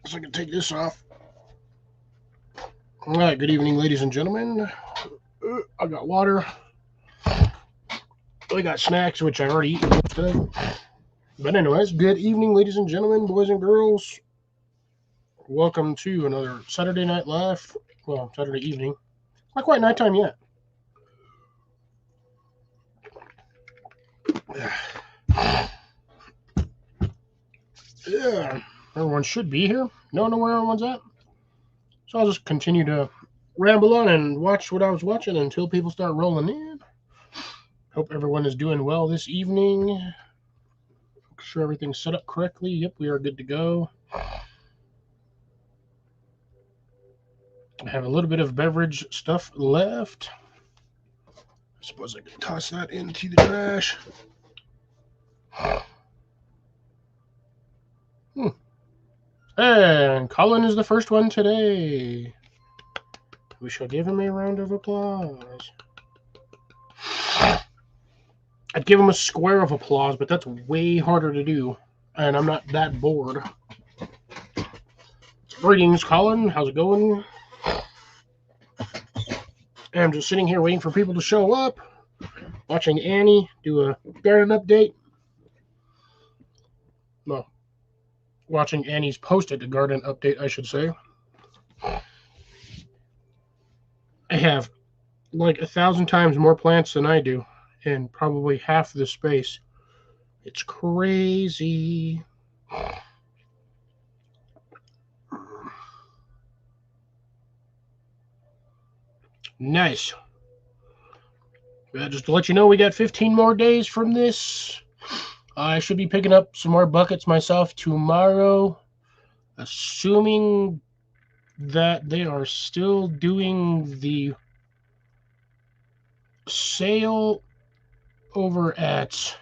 So I can take this off. All right, good evening, ladies and gentlemen. I got water. I got snacks, which I already eaten most of. But anyways, good evening, ladies and gentlemen, boys and girls. Welcome to another Saturday Night Live. Well, Saturday evening. Not quite nighttime yet. Yeah, everyone should be here. Don't know where everyone's at. So I'll just continue to ramble on and watch what I was watching until people start rolling in. Hope everyone is doing well this evening. Make sure everything's set up correctly. Yep, we are good to go. I have a little bit of beverage stuff left. I suppose I can toss that into the trash. And Colin is the first one today. We shall give him a round of applause. I'd give him a square of applause, but that's way harder to do. And I'm not that bored. Greetings, Colin. How's it going? And I'm just sitting here waiting for people to show up. Watching Annie do a garden update. No. Watching Annie's posted garden update, I should say. I have like 1,000 times more plants than I do in probably half the space. It's crazy. Nice. Just to let you know, we got 15 more days from this. I should be picking up some more buckets myself tomorrow, assuming that they are still doing the sale over at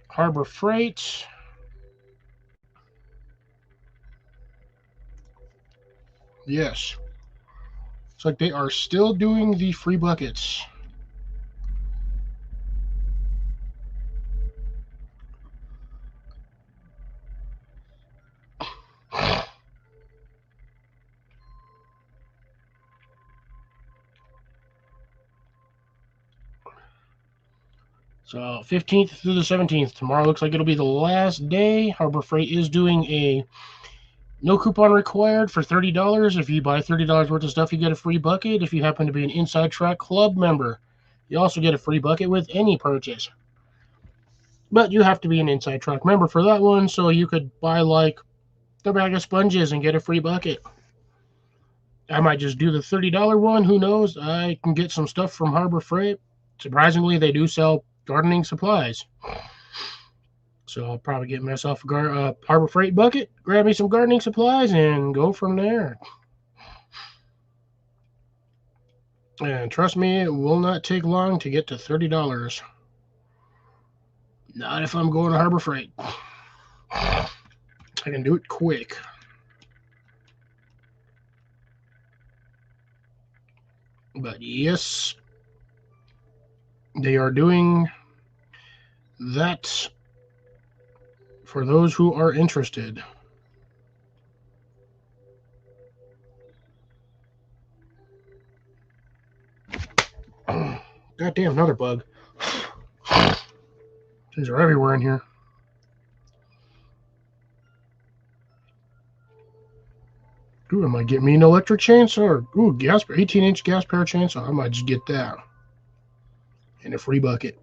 Harbor Freight. Yes. It's like they are still doing the free buckets. So 15th through the 17th. Tomorrow looks like it'll be the last day. Harbor Freight is doing a no coupon required for $30. If you buy $30 worth of stuff, you get a free bucket. If you happen to be an Inside Track Club member, you also get a free bucket with any purchase. But you have to be an Inside Track member for that one, so you could buy like a bag of sponges and get a free bucket. I might just do the $30 one. Who knows? I can get some stuff from Harbor Freight. Surprisingly, they do sell gardening supplies. So I'll probably get myself a Harbor Freight bucket, grab me some gardening supplies, and go from there. And trust me, it will not take long to get to $30. Not if I'm going to Harbor Freight. I can do it quick. But yes, they are doing that for those who are interested. Goddamn, another bug. These are everywhere in here. Ooh, I might get me an electric chainsaw. Ooh, 18-inch gas power chainsaw. I might just get that. And a free bucket.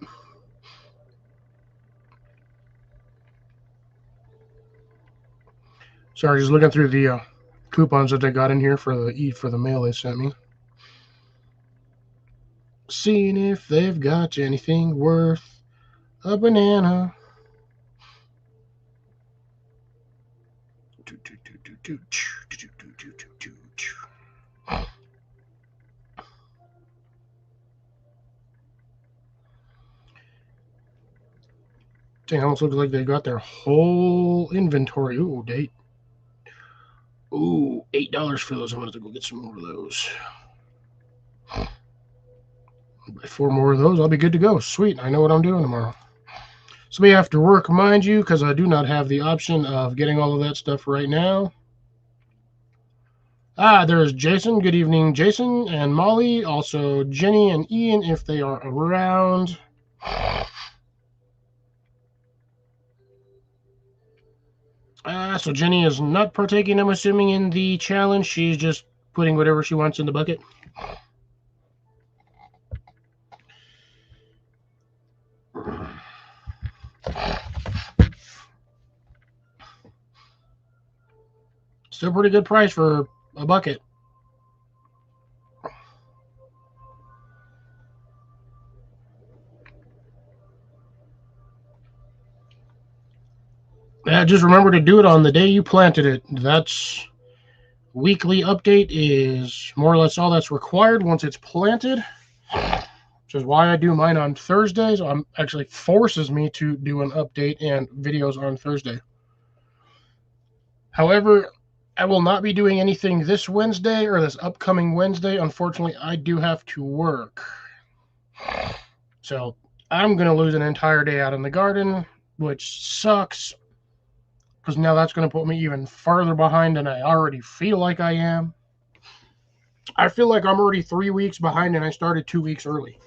Sorry, just looking through the coupons that they got in here for the mail they sent me. Seeing if they've got anything worth a banana. Dang, almost looks like they got their whole inventory. Ooh, date. Ooh, $8 for those. I'm going to have to go get some more of those. Buy 4 more of those. I'll be good to go. Sweet. I know what I'm doing tomorrow. So we have to work, mind you, because I do not have the option of getting all of that stuff right now. There's Jason. Good evening, Jason and Molly. Also, Jenny and Ian, if they are around. So Jenny is not partaking, I'm assuming, in the challenge. She's just putting whatever she wants in the bucket. Still pretty good price for a bucket. Yeah, just remember to do it on the day you planted it. That's weekly update is more or less all that's required once it's planted, which is why I do mine on Thursdays. Actually forces me to do an update and videos on Thursday. However, I will not be doing anything this Wednesday or this upcoming Wednesday. Unfortunately, I do have to work. So I'm going to lose an entire day out in the garden, which sucks because now that's going to put me even farther behind than I already feel like I am. I feel like I'm already 3 weeks behind and I started 2 weeks early.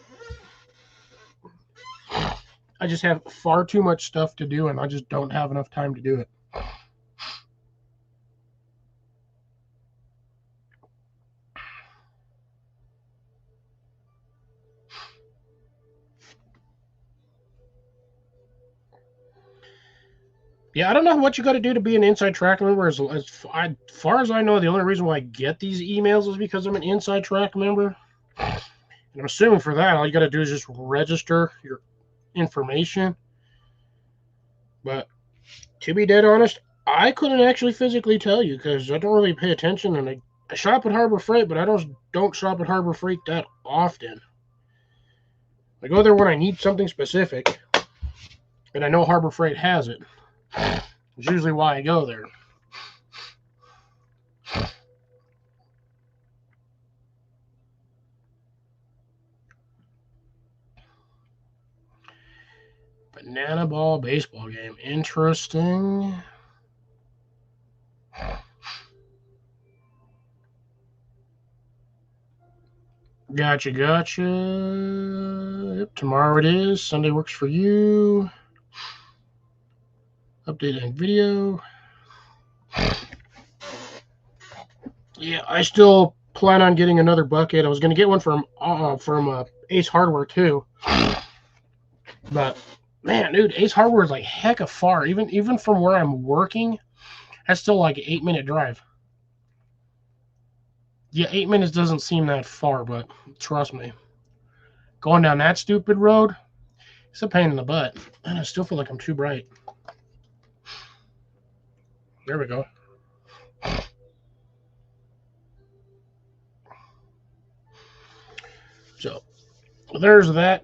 I just have far too much stuff to do and I just don't have enough time to do it. Yeah, I don't know what you got to do to be an inside track member. As far as I know, the only reason why I get these emails is because I'm an inside track member. And I'm assuming for that, all you got to do is just register your information. But to be dead honest, I couldn't actually physically tell you because I don't really pay attention. And I shop at Harbor Freight, but I don't shop at Harbor Freight that often. I go there when I need something specific, and I know Harbor Freight has it. It's usually why I go there. Banana ball baseball game. Interesting. Gotcha. Yep, tomorrow it is. Sunday works for you. Update and video. Yeah, I still plan on getting another bucket. I was going to get one from Ace Hardware too. But man, dude, Ace Hardware is like heck of far. Even from where I'm working, that's still like an 8-minute drive. Yeah, 8 minutes doesn't seem that far, but trust me, going down that stupid road, it's a pain in the butt. And I still feel like I'm too bright. There we go. So there's that.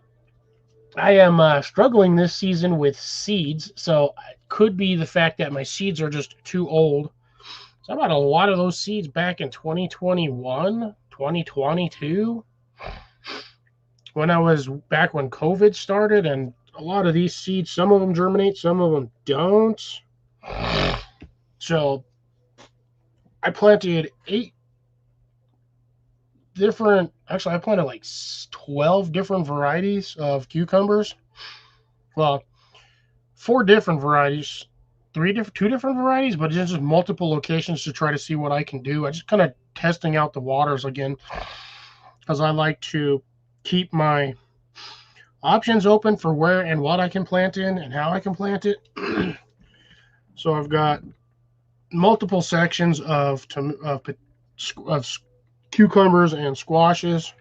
I am struggling this season with seeds, so it could be the fact that my seeds are just too old. So I bought a lot of those seeds back in 2021, 2022, when COVID started, and a lot of these seeds, some of them germinate, some of them don't. So I planted I planted like 12 different varieties of cucumbers. Well, 4 different varieties, two different varieties, but just multiple locations to try to see what I can do. I just kind of testing out the waters again because I like to keep my options open for where and what I can plant in and how I can plant it. So I've got multiple sections of cucumbers and squashes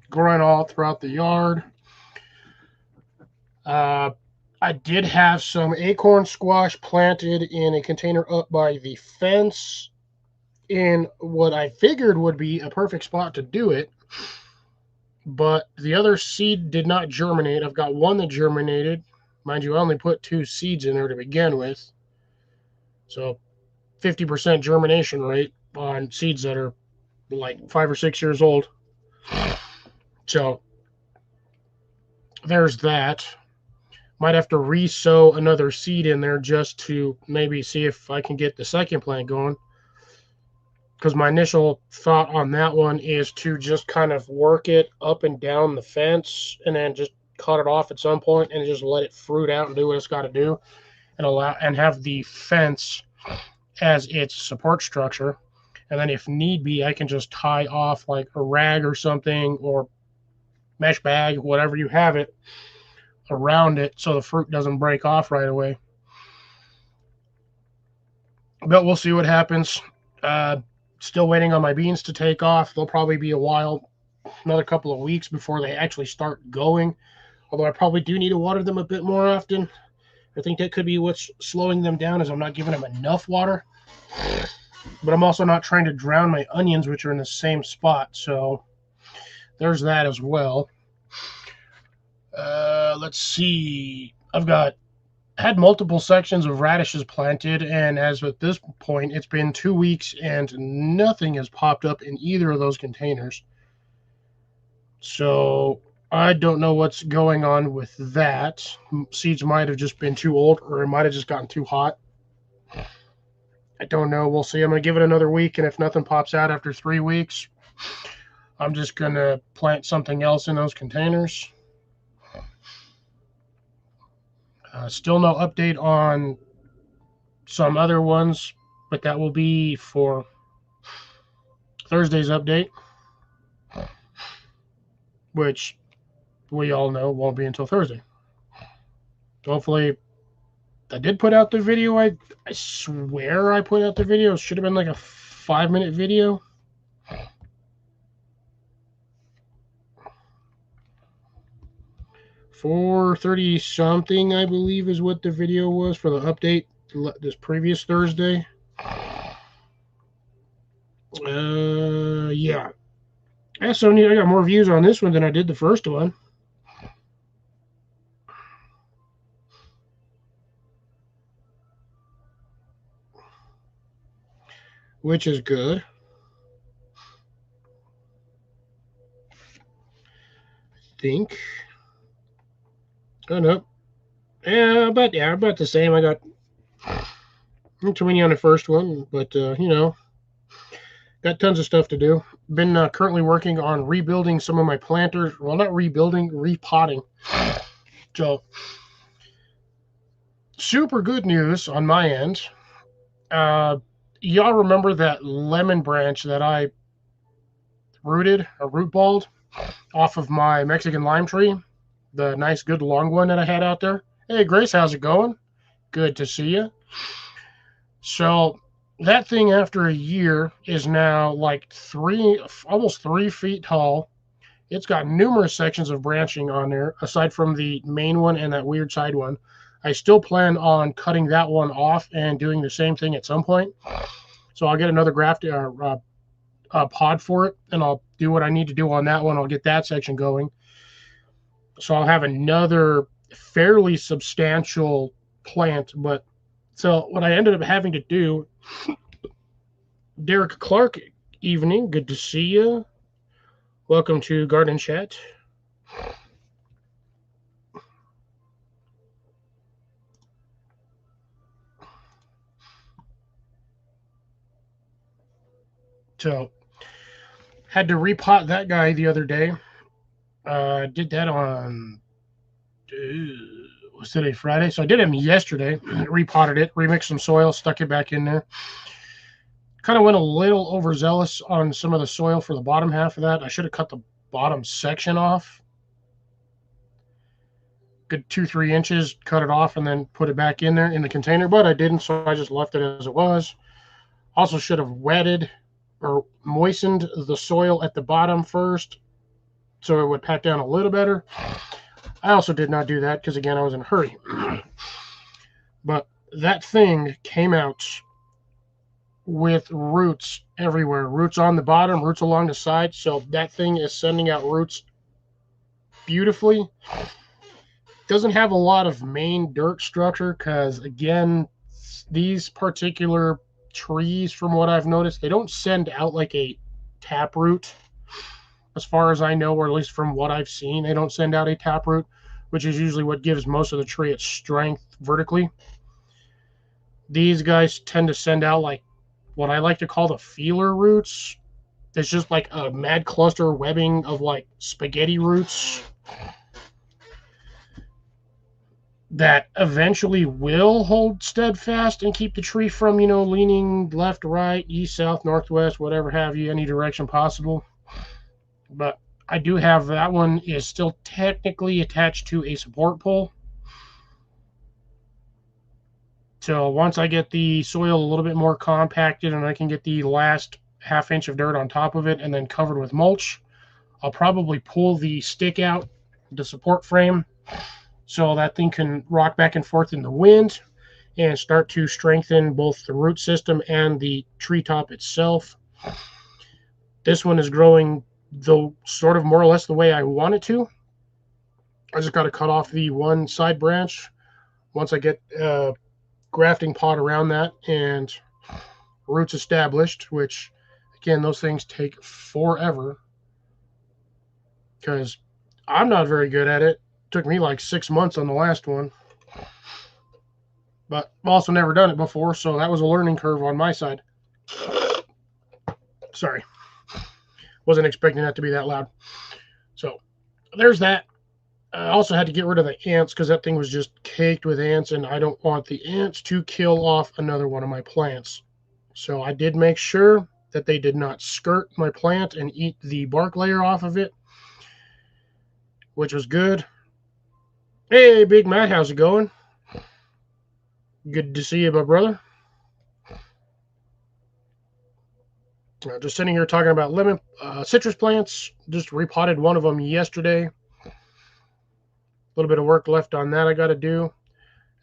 growing all throughout the yard. I did have some acorn squash planted in a container up by the fence in what I figured would be a perfect spot to do it. But the other seed did not germinate. I've got one that germinated. Mind you, I only put 2 seeds in there to begin with. So 50% germination rate on seeds that are like 5 or 6 years old. So there's that. Might have to re-sow another seed in there just to maybe see if I can get the second plant going. because my initial thought on that one is to just kind of work it up and down the fence and then just cut it off at some point and just let it fruit out and do what it's got to do, and have the fence as its support structure. And then if need be, I can just tie off like a rag or something, or mesh bag, whatever you have it, around it so the fruit doesn't break off right away. But we'll see what happens. Still waiting on my beans to take off. They'll probably be a while, another couple of weeks before they actually start going. Although I probably do need to water them a bit more often. I think that could be what's slowing them down, is I'm not giving them enough water. But I'm also not trying to drown my onions, which are in the same spot. So there's that as well. Let's see. I've had multiple sections of radishes planted, and as at this point, it's been 2 weeks and nothing has popped up in either of those containers. So I don't know what's going on with that. Seeds might have just been too old, or it might have just gotten too hot. I don't know. We'll see. I'm going to give it another week, and if nothing pops out after 3 weeks, I'm just going to plant something else in those containers. Still no update on some other ones, but that will be for Thursday's update, which we all know won't be until Thursday. Hopefully, I did put out the video. I swear I put out the video. It should have been like a 5-minute video. $4:30 something, I believe, is what the video was for the update this previous Thursday. Yeah. So I got more views on this one than I did the first one. Which is good. I think. Oh, no. Yeah, about the same. I got too many on the first one, but, got tons of stuff to do. Been currently working on rebuilding some of my planters. Well, not rebuilding, repotting. So, super good news on my end. Y'all remember that lemon branch that I root balled off of my Mexican lime tree? The nice, good long one that I had out there. Hey, Grace, how's it going? Good to see you. So that thing, after a year, is now like almost 3 feet tall. It's got numerous sections of branching on there, aside from the main one and that weird side one. I still plan on cutting that one off and doing the same thing at some point. So I'll get another pod for it, and I'll do what I need to do on that one. I'll get that section going. So I'll have another fairly substantial plant. But so what I ended up having to do, Derek Clark, evening, good to see you. Welcome to Garden Chat. So had to repot that guy the other day. Did that on was today Friday? So I did him yesterday. Repotted it, remixed some soil, stuck it back in there. Kind of went a little overzealous on some of the soil for the bottom half of that. I should have cut the bottom section off. Good 2-3 inches, cut it off, and then put it back in there in the container, but I didn't, so I just left it as it was. Also should have wetted or moistened the soil at the bottom first, so it would pat down a little better. I also did not do that because, again, I was in a hurry. But that thing came out with roots everywhere. Roots on the bottom, roots along the side. So that thing is sending out roots beautifully. Doesn't have a lot of main dirt structure because, again, these particular trees, from what I've noticed, they don't send out like a taproot. As far as I know, or at least from what I've seen, they don't send out a taproot, which is usually what gives most of the tree its strength vertically. These guys tend to send out like what I like to call the feeler roots. It's just like a mad cluster webbing of like spaghetti roots that eventually will hold steadfast and keep the tree from, leaning left, right, east, south, northwest, whatever have you, any direction possible. But I do have that one is still technically attached to a support pole. So once I get the soil a little bit more compacted and I can get the last half-inch of dirt on top of it and then covered with mulch, I'll probably pull the stick out, the support frame, so that thing can rock back and forth in the wind and start to strengthen both the root system and the treetop itself. This one is growing sort of more or less the way I want it to. I just got to cut off the one side branch once I get grafting pot around that and roots established, which again, those things take forever because I'm not very good at it. It took me like 6 months on the last one, but I've also never done it before, so that was a learning curve on my side. Sorry, wasn't expecting that to be that loud. So there's that. I also had to get rid of the ants because that thing was just caked with ants, and I don't want the ants to kill off another one of my plants. So I did make sure that they did not skirt my plant and eat the bark layer off of it, which was good. Hey, Big Matt, how's it going? Good to see you, my brother. Just sitting here talking about lemon citrus plants. Just repotted one of them yesterday. A little bit of work left on that I got to do.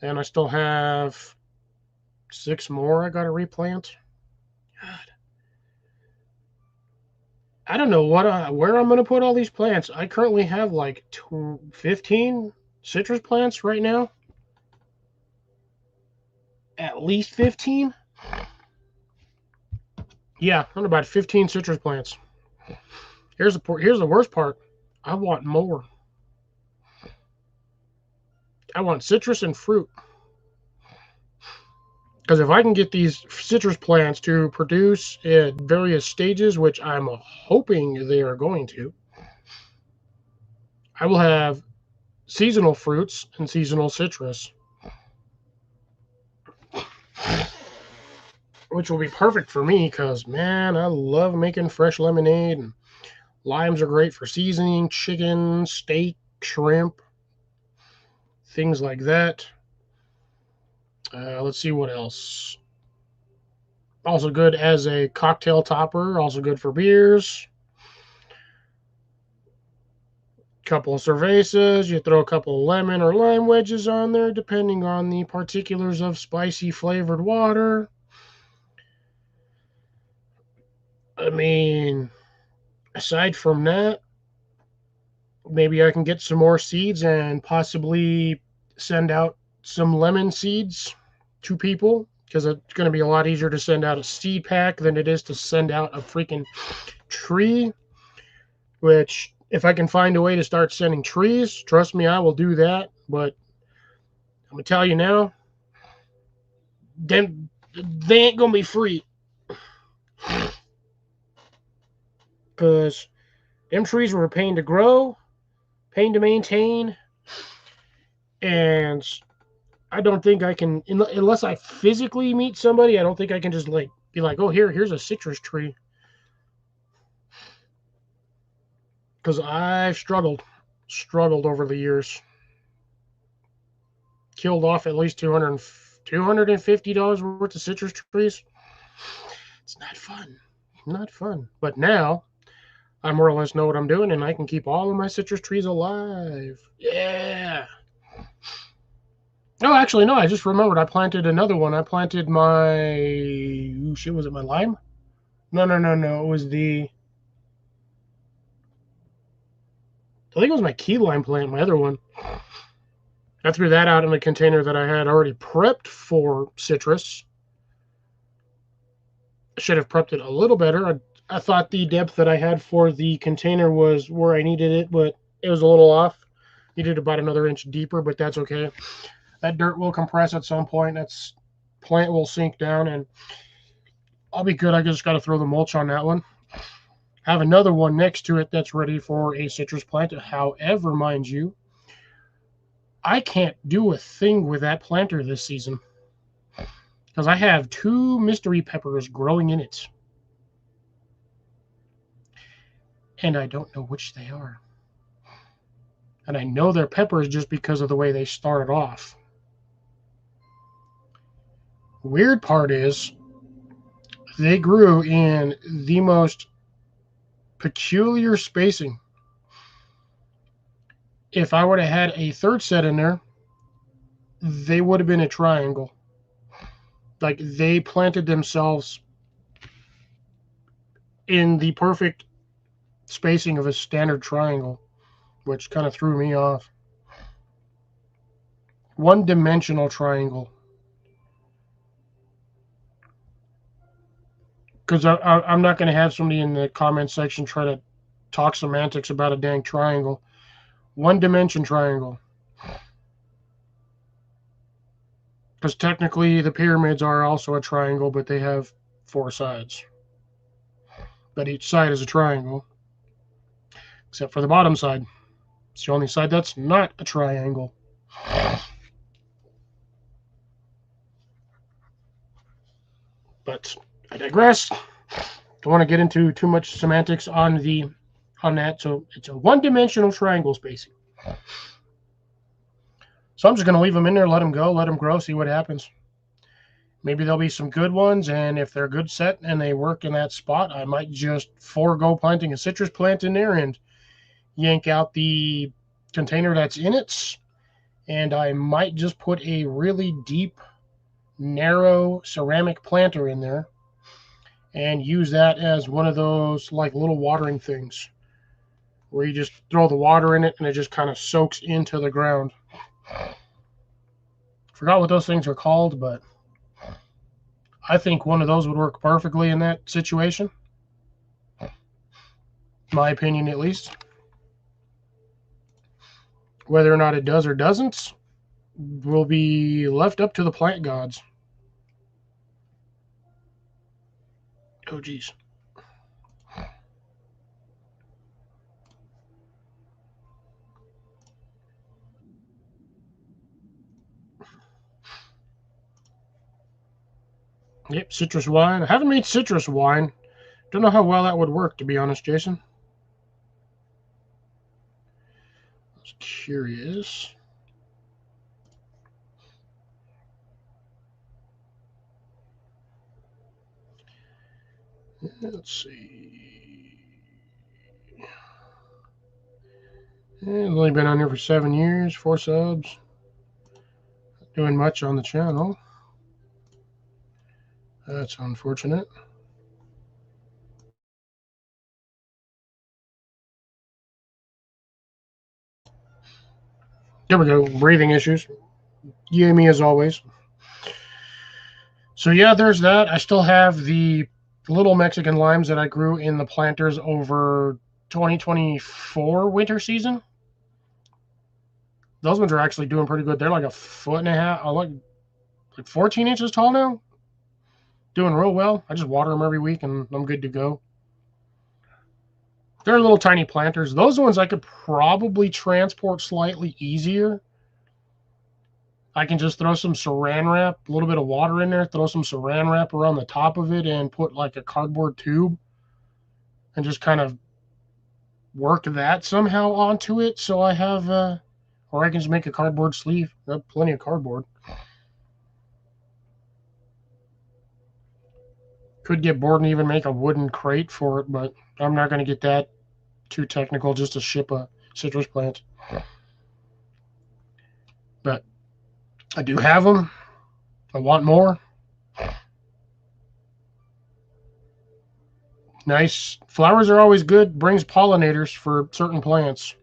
And I still have 6 more I got to replant. God. I don't know where I'm going to put all these plants. I currently have like 15 citrus plants right now. At least 15. Yeah, I'm about 15 citrus plants. Here's the worst part. I want more. I want citrus and fruit. Because if I can get these citrus plants to produce at various stages, which I'm hoping they are going to, I will have seasonal fruits and seasonal citrus, which will be perfect for me because, man, I love making fresh lemonade, and limes are great for seasoning chicken, steak, shrimp, things like that. Let's see what else. Also good as a cocktail topper, also good for beers. Couple of cervezas, you throw a couple of lemon or lime wedges on there, depending on the particulars of spicy flavored water. I mean, aside from that, maybe I can get some more seeds and possibly send out some lemon seeds to people, because it's going to be a lot easier to send out a seed pack than it is to send out a freaking tree, which if I can find a way to start sending trees, trust me, I will do that. But I'm going to tell you now, they ain't going to be free. Because them trees were a pain to grow, pain to maintain, and I don't think I can, unless I physically meet somebody, I don't think I can just be like, oh, here's a citrus tree. Because I've struggled over the years. Killed off at least $250 worth of citrus trees. It's not fun. Not fun. But now, I more or less know what I'm doing, and I can keep all of my citrus trees alive. Yeah. Oh, actually, no, I just remembered I planted another one. I planted my... Ooh, shit, was it my lime? No. It was the... I think it was my key lime plant, my other one. I threw that out in a container that I had already prepped for citrus. I should have prepped it a little better. I thought the depth that I had for the container was where I needed it, but it was a little off. Needed about another inch deeper, but that's okay. That dirt will compress at some point. That plant will sink down, and I'll be good. I just got to throw the mulch on that one. I have another one next to it that's ready for a citrus plant. However, mind you, I can't do a thing with that planter this season because I have 2 mystery peppers growing in it. And I don't know which they are. And I know they're peppers just because of the way they started off. Weird part is they grew in the most peculiar spacing. If I would have had a third set in there, they would have been a triangle. Like they planted themselves in the perfect spacing of a standard triangle, which kind of threw me off. One-dimensional triangle. Because I'm not going to have somebody in the comment section try to talk semantics about a dang triangle. One-dimension triangle. Because technically the pyramids are also a triangle, but they have 4 sides. But each side is a triangle, except for the bottom side. It's the only side that's not a triangle. But I digress. Don't want to get into too much semantics on that. So it's a one-dimensional triangle spacing. So I'm just going to leave them in there, let them go, let them grow, see what happens. Maybe there'll be some good ones, and if they're good set and they work in that spot, I might just forego planting a citrus plant in there and yank out the container that's in it, and I might just put a really deep, narrow ceramic planter in there and use that as one of those like little watering things where you just throw the water in it and it just kind of soaks into the ground. Forgot what those things are called, but I think one of those would work perfectly in that situation. My opinion, at least. Whether or not it does or doesn't will be left up to the plant gods. Oh, geez. Yep, citrus wine. I haven't made citrus wine. Don't know how well that would work, to be honest, Jason. I was curious. Let's see. It's only been on here for 7 years, 4 subs. Not doing much on the channel. That's unfortunate. There we go. Breathing issues. You, me, as always. So yeah, there's that. I still have the little Mexican limes that I grew in the planters over 2024 winter season. Those ones are actually doing pretty good. They're like a foot and a half, like 14 inches tall now. Doing real well. I just water them every week and I'm good to go. They're little tiny planters. Those ones I could probably transport slightly easier. I can just throw some saran wrap, a little bit of water in there, throw some saran wrap around the top of it and put like a cardboard tube and just kind of work that somehow onto it. So I have, or I can just make a cardboard sleeve. I have plenty of cardboard. Could get bored and even make a wooden crate for it, but I'm not going to get that too technical just to ship a citrus plant. But I do have them. I want more. Nice. Flowers are always good. Brings pollinators for certain plants.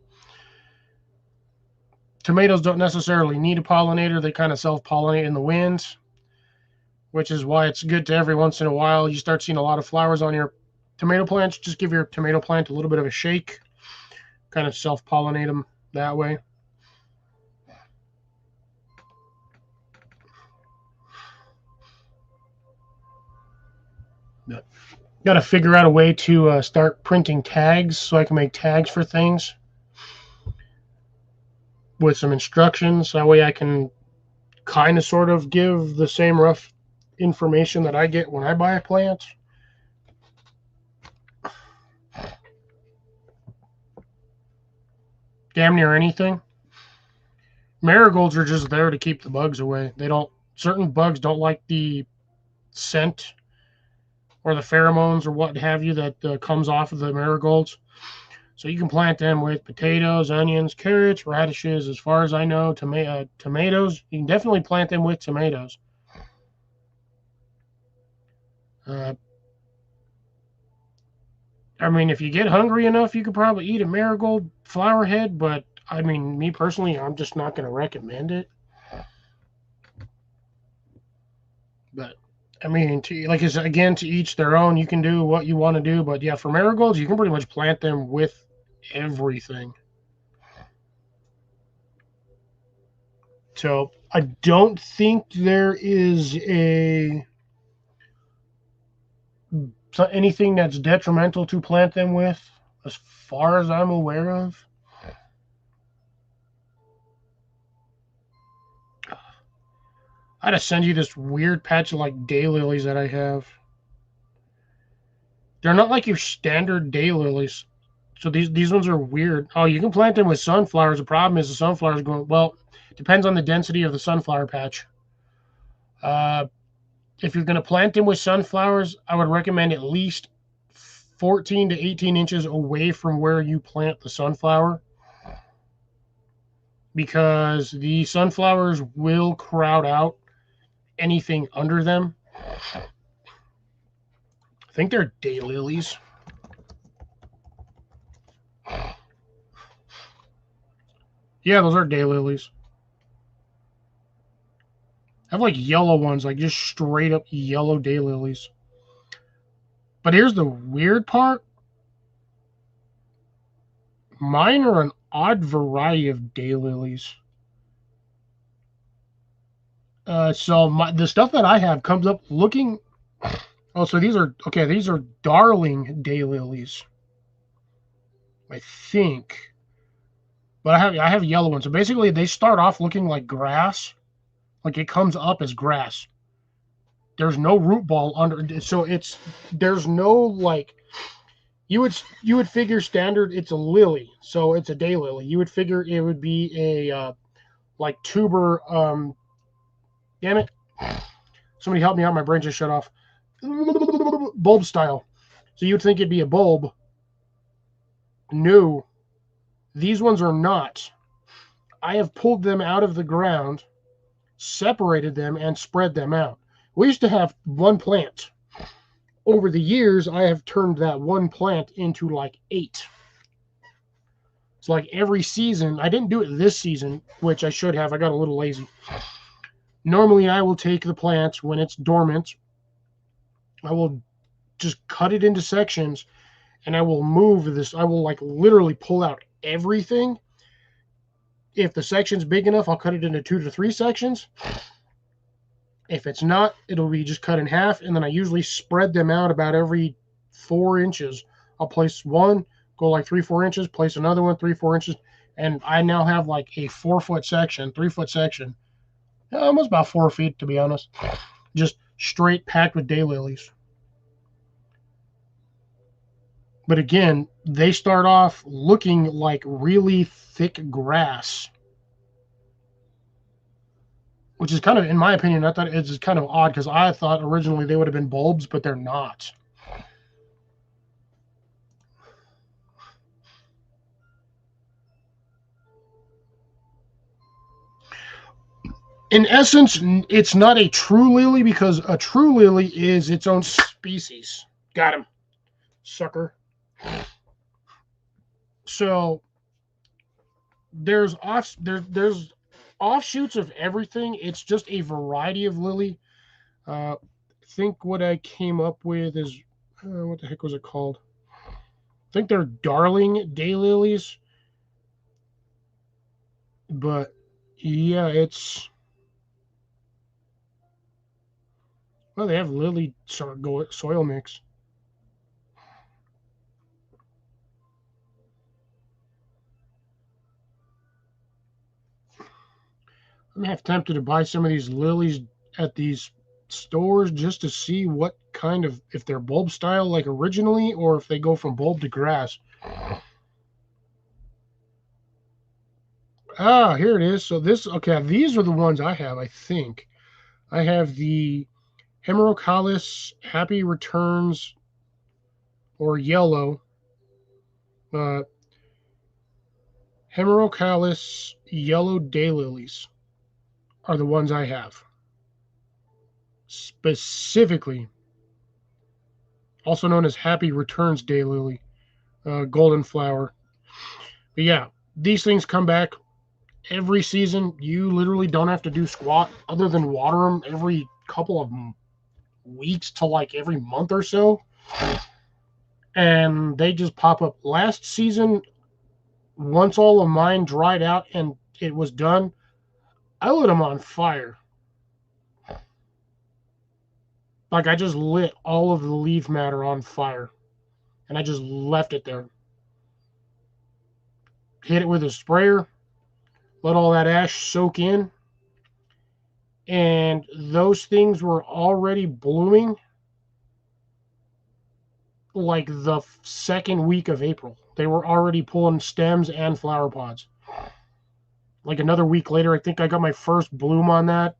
Tomatoes don't necessarily need a pollinator. They kind of self-pollinate in the wind, which is why it's good to every once in a while. You start seeing a lot of flowers on your tomato plants. Just give your tomato plant a little bit of a shake. Kind of self-pollinate them that way. Got to figure out a way to start printing tags so I can make tags for things with some instructions. That way I can kind of sort of give the same rough information that I get when I buy a plant. Damn near anything. Marigolds are just there to keep the bugs away. Certain bugs don't like the scent or the pheromones or what have you that comes off of the marigolds. So you can plant them with potatoes, onions, carrots, radishes. As far as I know, tomatoes. You can definitely plant them with tomatoes. Uh, I mean, if you get hungry enough, you could probably eat a marigold flower head. But I mean, me personally, I'm just not going to recommend it. But I mean, again, to each their own. You can do what you want to do. But yeah, for marigolds, you can pretty much plant them with everything. So I don't think there is anything that's detrimental to plant them with, as far as I'm aware of. I had to send you this weird patch of like daylilies that I have. They're not like your standard daylilies. So these ones are weird. Oh, you can plant them with sunflowers. The problem is the sunflowers going well. Depends on the density of the sunflower patch. Uh, if you're going to plant them with sunflowers, I would recommend at least 14 to 18 inches away from where you plant the sunflower, because the sunflowers will crowd out anything under them. I think they're daylilies. Yeah, those are daylilies. I have like yellow ones, like just straight up yellow daylilies. But here's the weird part. Mine are an odd variety of daylilies. So the stuff that I have comes up looking. Oh, so these are okay. These are darling daylilies, I think. But I have yellow ones. So basically, they start off looking like grass, like it comes up as grass. There's no root ball under, so there's no like you would figure standard it's a lily, so it's a daylily. You would figure it would be a like tuber. Damn it! Somebody help me out. My brain just shut off. Bulb style. So you'd think it'd be a bulb. No, these ones are not. I have pulled them out of the ground, separated them, and spread them out. We used to have one plant. Over the years, I have turned that one plant into like 8. It's like every season. I didn't do it this season, which I should have. I got a little lazy. Normally, I will take the plant when it's dormant. I will just cut it into sections, and I will move this. I will like literally pull out everything. If the section's big enough, I'll cut it into 2 to 3 sections. If it's not, it'll be just cut in half, and then I usually spread them out about every 4 inches. I'll place one, go like 3-4 inches, place another one 3-4 inches, and I now have like a 4-foot section, 3-foot section, almost about 4 feet to be honest, just straight packed with daylilies. But again, they start off looking like really thick grass, which is kind of, in my opinion, I thought it's kind of odd because I thought originally they would have been bulbs, but they're not. In essence, it's not a true lily because a true lily is its own species. Got him, sucker. So there's offshoots of everything. It's just a variety of lily. I think what I came up with is what the heck was it called? I think they're darling daylilies. But yeah, it's Well, they have lily soil mix. I'm half tempted to buy some of these lilies at these stores just to see what kind of, if they're bulb style like originally, or if they go from bulb to grass. Ah, here it is. So okay, these are the ones I have, I think. I have the Hemerocalis Happy Returns, or yellow. Uh, Hemerocalis yellow daylilies are the ones I have. Specifically, also known as Happy Returns daylily, golden flower. But yeah, these things come back every season. You literally don't have to do squat other than water them every couple of weeks to like every month or so. And they just pop up. Last season, once all of mine dried out and it was done, I lit them on fire. Like I just lit all of the leaf matter on fire. And I just left it there. Hit it with a sprayer, let all that ash soak in. And those things were already blooming like the second week of April. They were already pulling stems and flower pods. Like another week later, I think I got my first bloom on that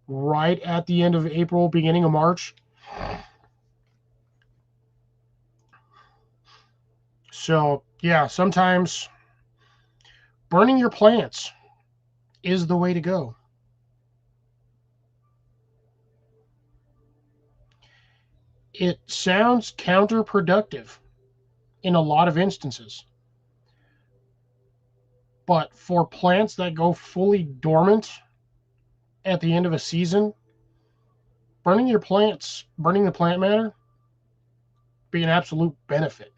right at the end of April, beginning of March. So, yeah, sometimes burning your plants is the way to go. It sounds counterproductive in a lot of instances. But for plants that go fully dormant at the end of a season, burning the plant matter, be an absolute benefit.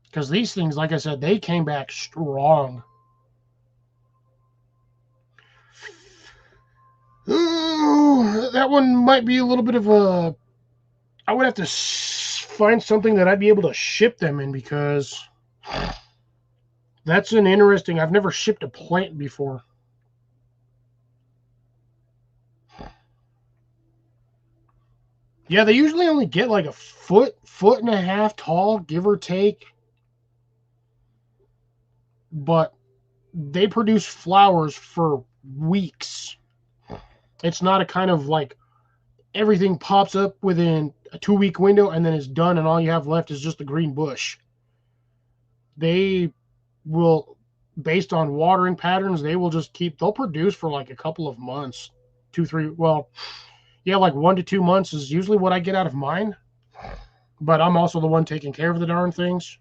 Because these things, like I said, they came back strong. Ooh, that one might be a little bit of a... I would have to find something that I'd be able to ship them in, because that's an interesting... I've never shipped a plant before. Yeah, they usually only get like a foot and a half tall, give or take. But they produce flowers for weeks. It's not a kind of like everything pops up within a 2-week window and then it's done and all you have left is just a green bush. They will, based on watering patterns, they'll produce for like a couple of months, 2-3, well, yeah, like 1 to 2 months is usually what I get out of mine. But I'm also the one taking care of the darn things.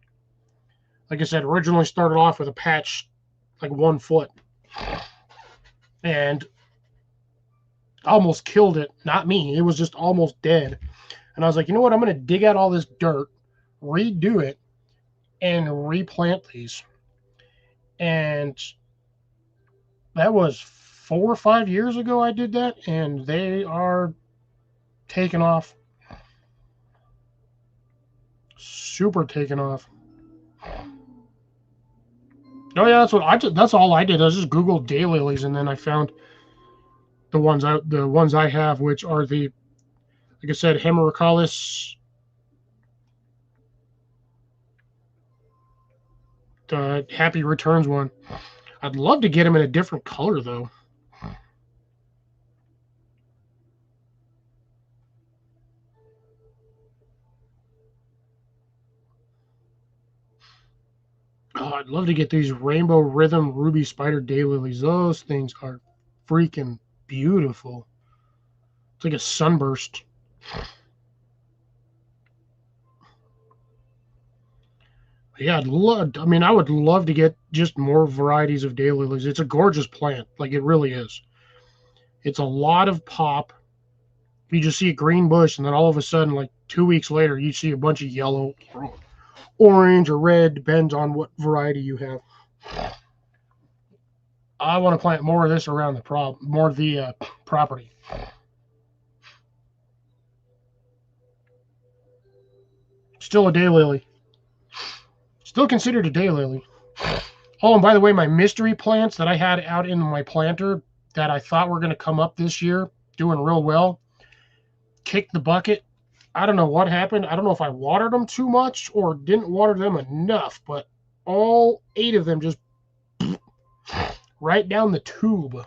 Like I said, originally started off with a patch like 1 foot. And almost killed it. Not me. It was just almost dead. And I was like, you know what? I'm going to dig out all this dirt, redo it, and replant these. And that was 4 or 5 years ago I did that, and they are taking off. Super taking off. Oh yeah, that's all I did. I just Googled daylilies, and then I found the ones I have, which are the, like I said, Hemerocalis, the Happy Returns one. I'd love to get them in a different color though. Oh, I'd love to get these Rainbow Rhythm Ruby Spider Daylilies. Those things are freaking beautiful. It's like a sunburst. Yeah, I would love to get just more varieties of daylilies. It's a gorgeous plant. Like, it really is. It's a lot of pop. You just see a green bush, and then all of a sudden, like 2 weeks later, you see a bunch of yellow, orange, or red, depends on what variety you have. I want to plant more of this around the property. Still a daylily. Still considered a daylily. Oh, and by the way, my mystery plants that I had out in my planter that I thought were going to come up this year, doing real well, kicked the bucket. I don't know what happened. I don't know if I watered them too much or didn't water them enough, but all 8 of them just right down the tube.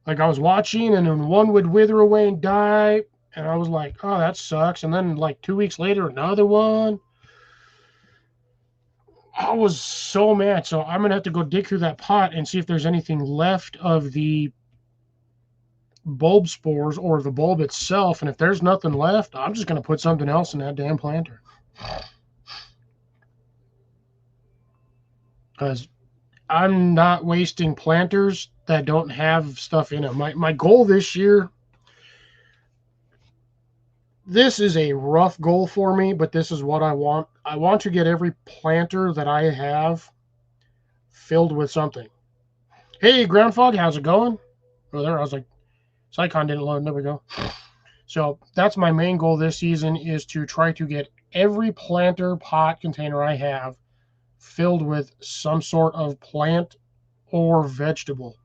Like I was watching, and then one would wither away and die, and I was like, oh, that sucks. And then like 2 weeks later, another one. I was so mad. So I'm going to have to go dig through that pot and see if there's anything left of the bulb spores or the bulb itself. And if there's nothing left, I'm just going to put something else in that damn planter. Because I'm not wasting planters that don't have stuff in them. My goal this year, this is a rough goal for me, but this is what I want. I want to get every planter that I have filled with something. Hey, Groundfog, how's it going? Oh, there, I was like, Psycon didn't load. There we go. So that's my main goal this season, is to try to get every planter pot container I have filled with some sort of plant or vegetable.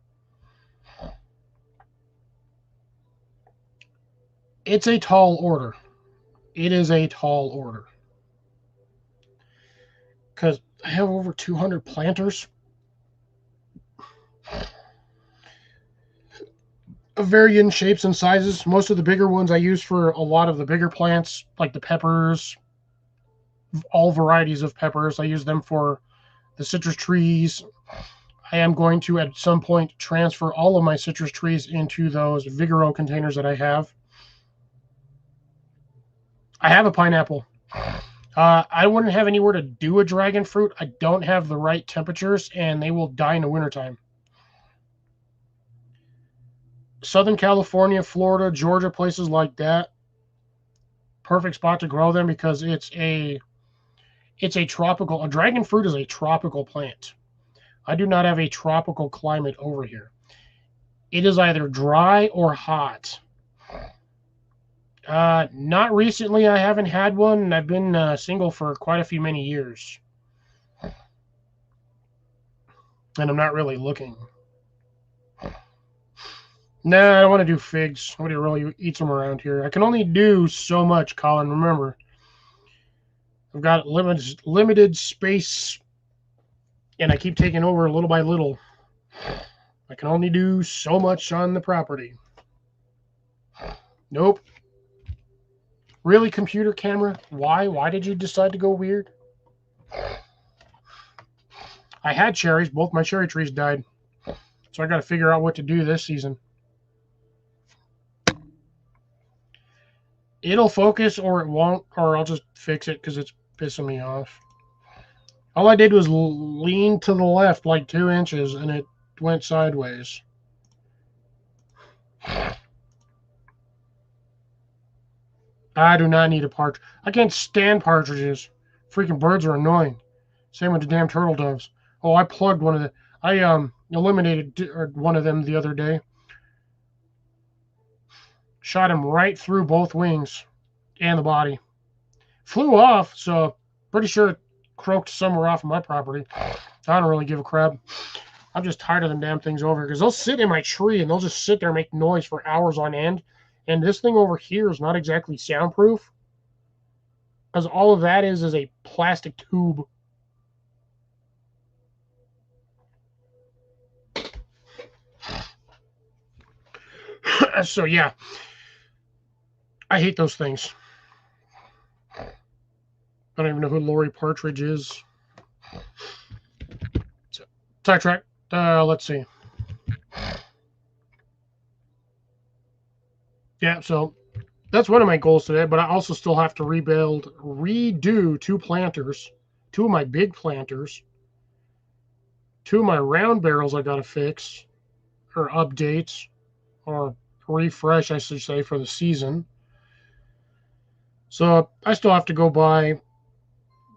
It's a tall order. It is a tall order. Because I have over 200 planters of varying shapes and sizes. Most of the bigger ones I use for a lot of the bigger plants, like the peppers, all varieties of peppers. I use them for the citrus trees. I am going to, at some point, transfer all of my citrus trees into those Vigoro containers that I have. I have a pineapple. I wouldn't have anywhere to do a dragon fruit. I don't have the right temperatures, and they will die in the wintertime. Southern California, Florida, Georgia, places like that, perfect spot to grow them because it's a tropical. A dragon fruit is a tropical plant. I do not have a tropical climate over here. It is either dry or hot. Not recently. I haven't had one, and I've been single for quite a few many years. And I'm not really looking. Nah, I don't want to do figs. Nobody really eats them around here. I can only do so much, Colin. Remember, I've got limited space, and I keep taking over little by little. I can only do so much on the property. Nope. Really, computer camera? Why? Why did you decide to go weird? I had cherries. Both my cherry trees died. So I got to figure out what to do this season. It'll focus or it won't, or I'll just fix it because it's pissing me off. All I did was lean to the left like 2 inches and it went sideways. I do not need a partridge. I can't stand partridges. Freaking birds are annoying. Same with the damn turtle doves. Oh, I plugged one of the... I eliminated one of them the other day. Shot him right through both wings and the body. Flew off, so pretty sure it croaked somewhere off of my property. I don't really give a crap. I'm just tired of them damn things over here because they'll sit in my tree and they'll just sit there and make noise for hours on end. And this thing over here is not exactly soundproof because all of that is a plastic tube. So yeah, I hate those things. I don't even know who Lori Partridge is. So, sidetrack. Let's see. Yeah, so that's one of my goals today, but I also still have to redo 2 planters, 2 of my big planters, 2 of my round barrels I got to fix, or updates, or refresh, I should say, for the season. So I still have to go buy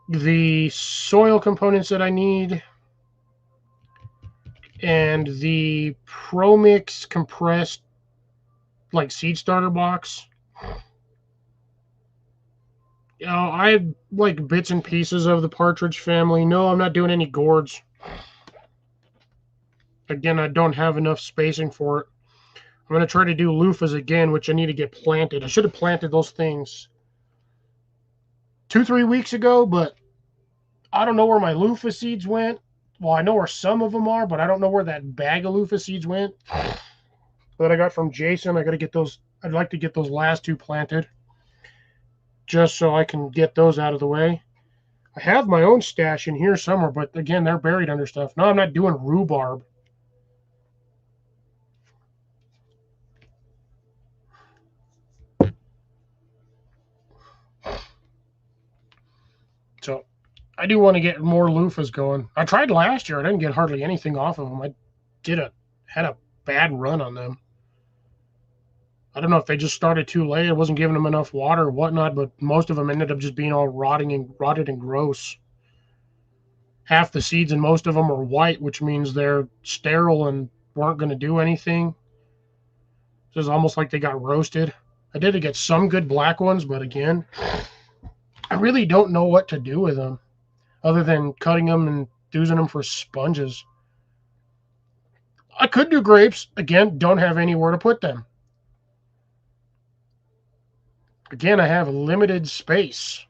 the soil components that I need and the ProMix compressed like seed starter box. I have like bits and pieces of the partridge family. No, I'm not doing any gourds. Again, I don't have enough spacing for it. I'm going to try to do loofahs again, which I need to get planted. I should have planted those things 2-3 weeks ago, but I don't know where my loofah seeds went. Well, I know where some of them are, but I don't know where that bag of loofah seeds went that I got from Jason. I got to get those. I'd like to get those last two planted just so I can get those out of the way. I have my own stash in here somewhere, but again, they're buried under stuff. No, I'm not doing rhubarb. So I do want to get more loofahs going. I tried last year. I didn't get hardly anything off of them. I had a bad run on them. I don't know if they just started too late. I wasn't giving them enough water or whatnot, but most of them ended up just being all rotted and gross. Half the seeds in most of them are white, which means they're sterile and weren't going to do anything. So it's almost like they got roasted. I did get some good black ones, but again, I really don't know what to do with them other than cutting them and using them for sponges. I could do grapes. Again, don't have anywhere to put them. Again, I have limited space.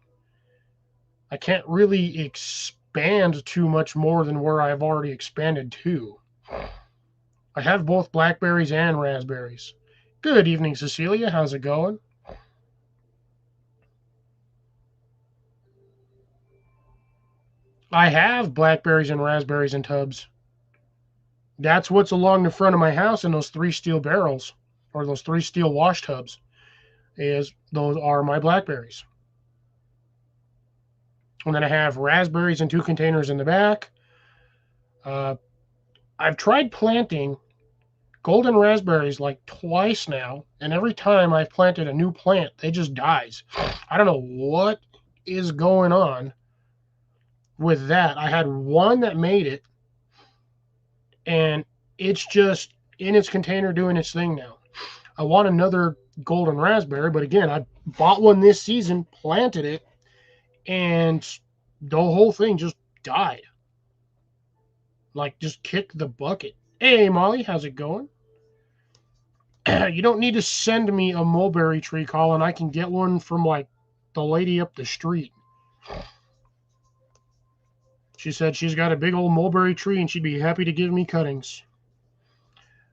I can't really expand too much more than where I've already expanded to. I have both blackberries and raspberries. Good evening, Cecilia. How's it going? I have blackberries and raspberries in tubs. That's what's along the front of my house in those 3 steel barrels, or those 3 steel wash tubs. Those are my blackberries. And then I have raspberries in 2 containers in the back. I've tried planting golden raspberries like twice now, and every time I've planted a new plant, they just dies. I don't know what is going on with that. I had one that made it, and it's just in its container doing its thing now. I want another golden raspberry, but again, I bought one this season, planted it, and the whole thing just died. Like, just kicked the bucket. Hey, Molly, how's it going? You don't need to send me a mulberry tree, Colin. I can get one from, like, the lady up the street. She said she's got a big old mulberry tree and she'd be happy to give me cuttings.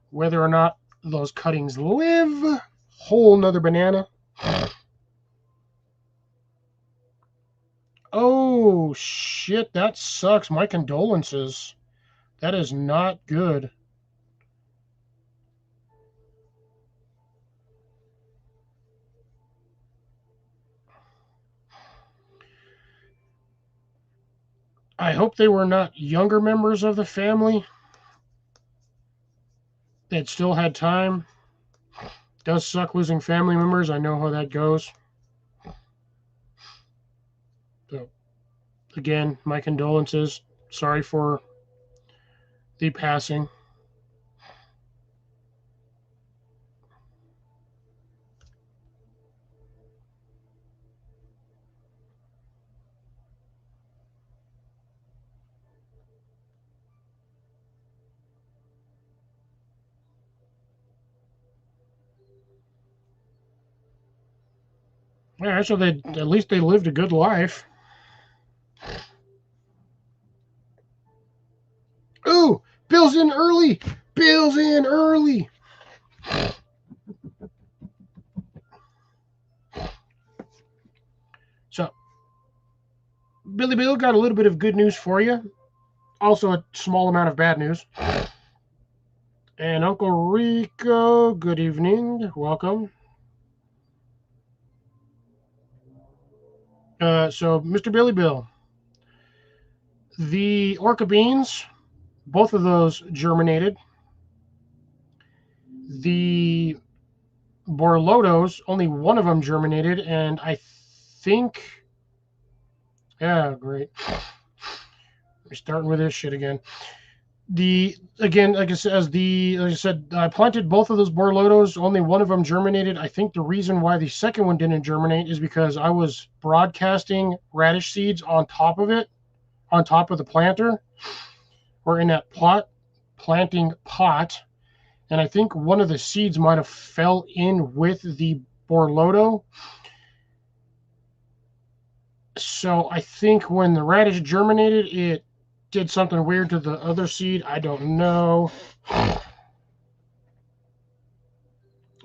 Whether or not those cuttings live, whole nother banana. Oh, shit, that sucks. My condolences. That is not good. I hope they were not younger members of the family that still had time. Does suck losing family members. I know how that goes. So, again, my condolences. Sorry for the passing. Yeah, so they at least they lived a good life. Ooh, Bill's in early. Bill's in early. So, Billy Bill got a little bit of good news for you. Also, a small amount of bad news. And Uncle Rico, good evening. Welcome. So, Mr. Billy Bill, the orca beans, both of those germinated. The Borlotos, only one of them germinated, and I think, yeah, great. We're starting with this shit again. Again, like I said, I planted both of those borlotos. Only one of them germinated. I think the reason why the second one didn't germinate is because I was broadcasting radish seeds on top of it, on top of the planter, or in that planting pot, and I think one of the seeds might have fell in with the borloto. So I think when the radish germinated, it did something weird to the other seed. I don't know. I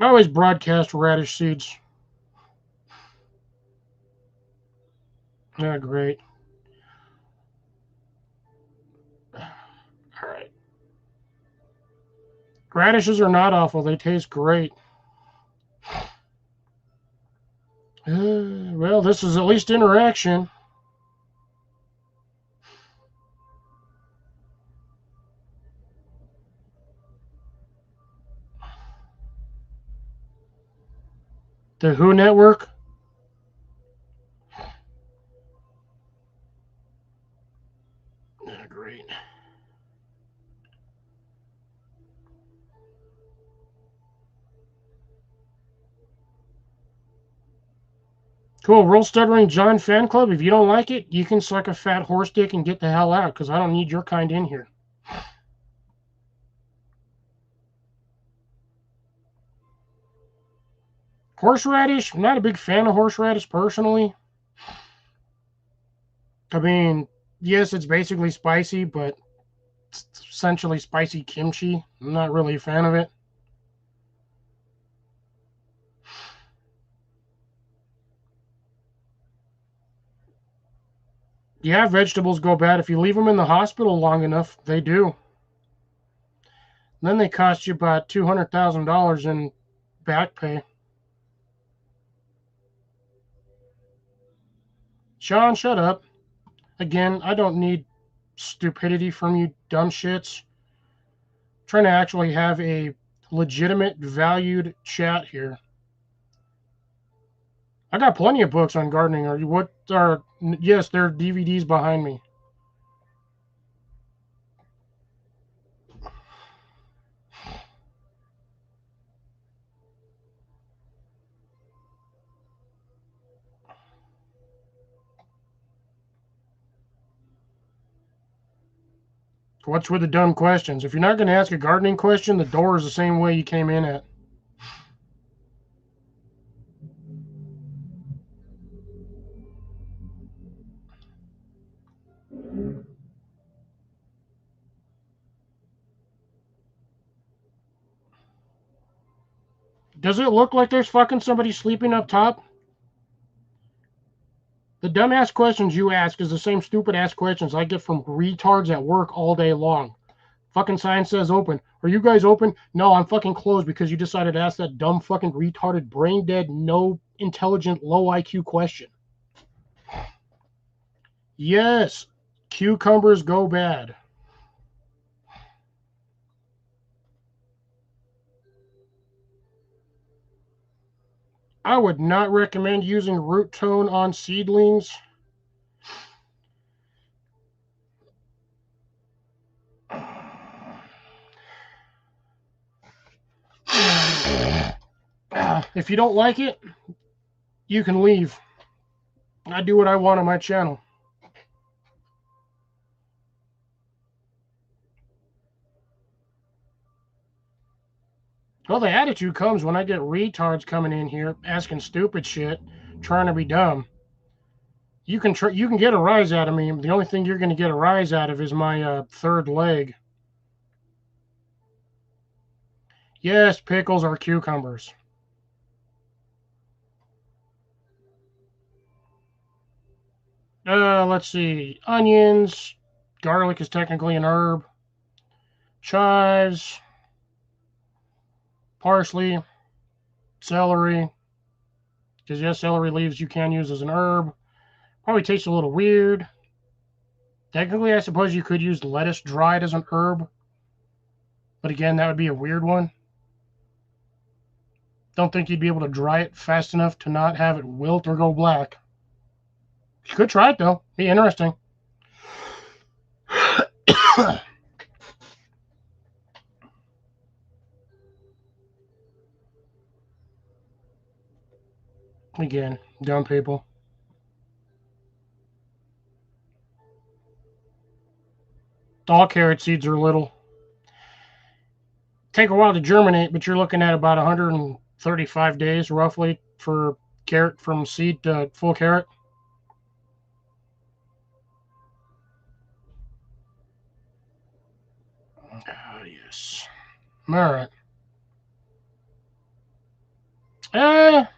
always broadcast radish seeds. Yeah, great. All right. Radishes are not awful. They taste great. Well, this is at least interaction. The Who Network. Yeah, great. Cool. Roll Stuttering John fan club. If you don't like it, you can suck a fat horse dick and get the hell out, because I don't need your kind in here. Horseradish. I'm not a big fan of horseradish personally. I mean, yes, it's basically spicy, but it's essentially spicy kimchi. I'm not really a fan of it. Yeah, vegetables go bad. If you leave them in the hospital long enough, they do. Then they cost you about $200,000 in back pay. Sean, shut up. Again, I don't need stupidity from you dumb shits. I'm trying to actually have a legitimate, valued chat here. I got plenty of books on gardening. Are you what are yes, there are DVDs behind me. What's with the dumb questions? If you're not going to ask a gardening question, the door is the same way you came in at. Does it look like there's fucking somebody sleeping up top? The dumbass questions you ask is the same stupid ass questions I get from retards at work all day long. Fucking sign says open. Are you guys open? No, I'm fucking closed because you decided to ask that dumb fucking retarded, brain dead, no intelligent, low IQ question. Yes, cucumbers go bad. I would not recommend using root tone on seedlings. If you don't like it, you can leave. I do what I want on my channel. Well, the attitude comes when I get retards coming in here asking stupid shit, trying to be dumb. You can get a rise out of me. The only thing you're going to get a rise out of is my third leg. Yes, pickles are cucumbers. Let's see. Onions. Garlic is technically an herb. Chives. Parsley. Celery. Because, yes, celery leaves you can use as an herb. Probably tastes a little weird. Technically, I suppose you could use lettuce dried as an herb. But again, that would be a weird one. Don't think you'd be able to dry it fast enough to not have it wilt or go black. You could try it, though. Be interesting. Again, dumb people. All carrot seeds are little. Take a while to germinate, but you're looking at about 135 days roughly for carrot from seed to full carrot. Yes. All right.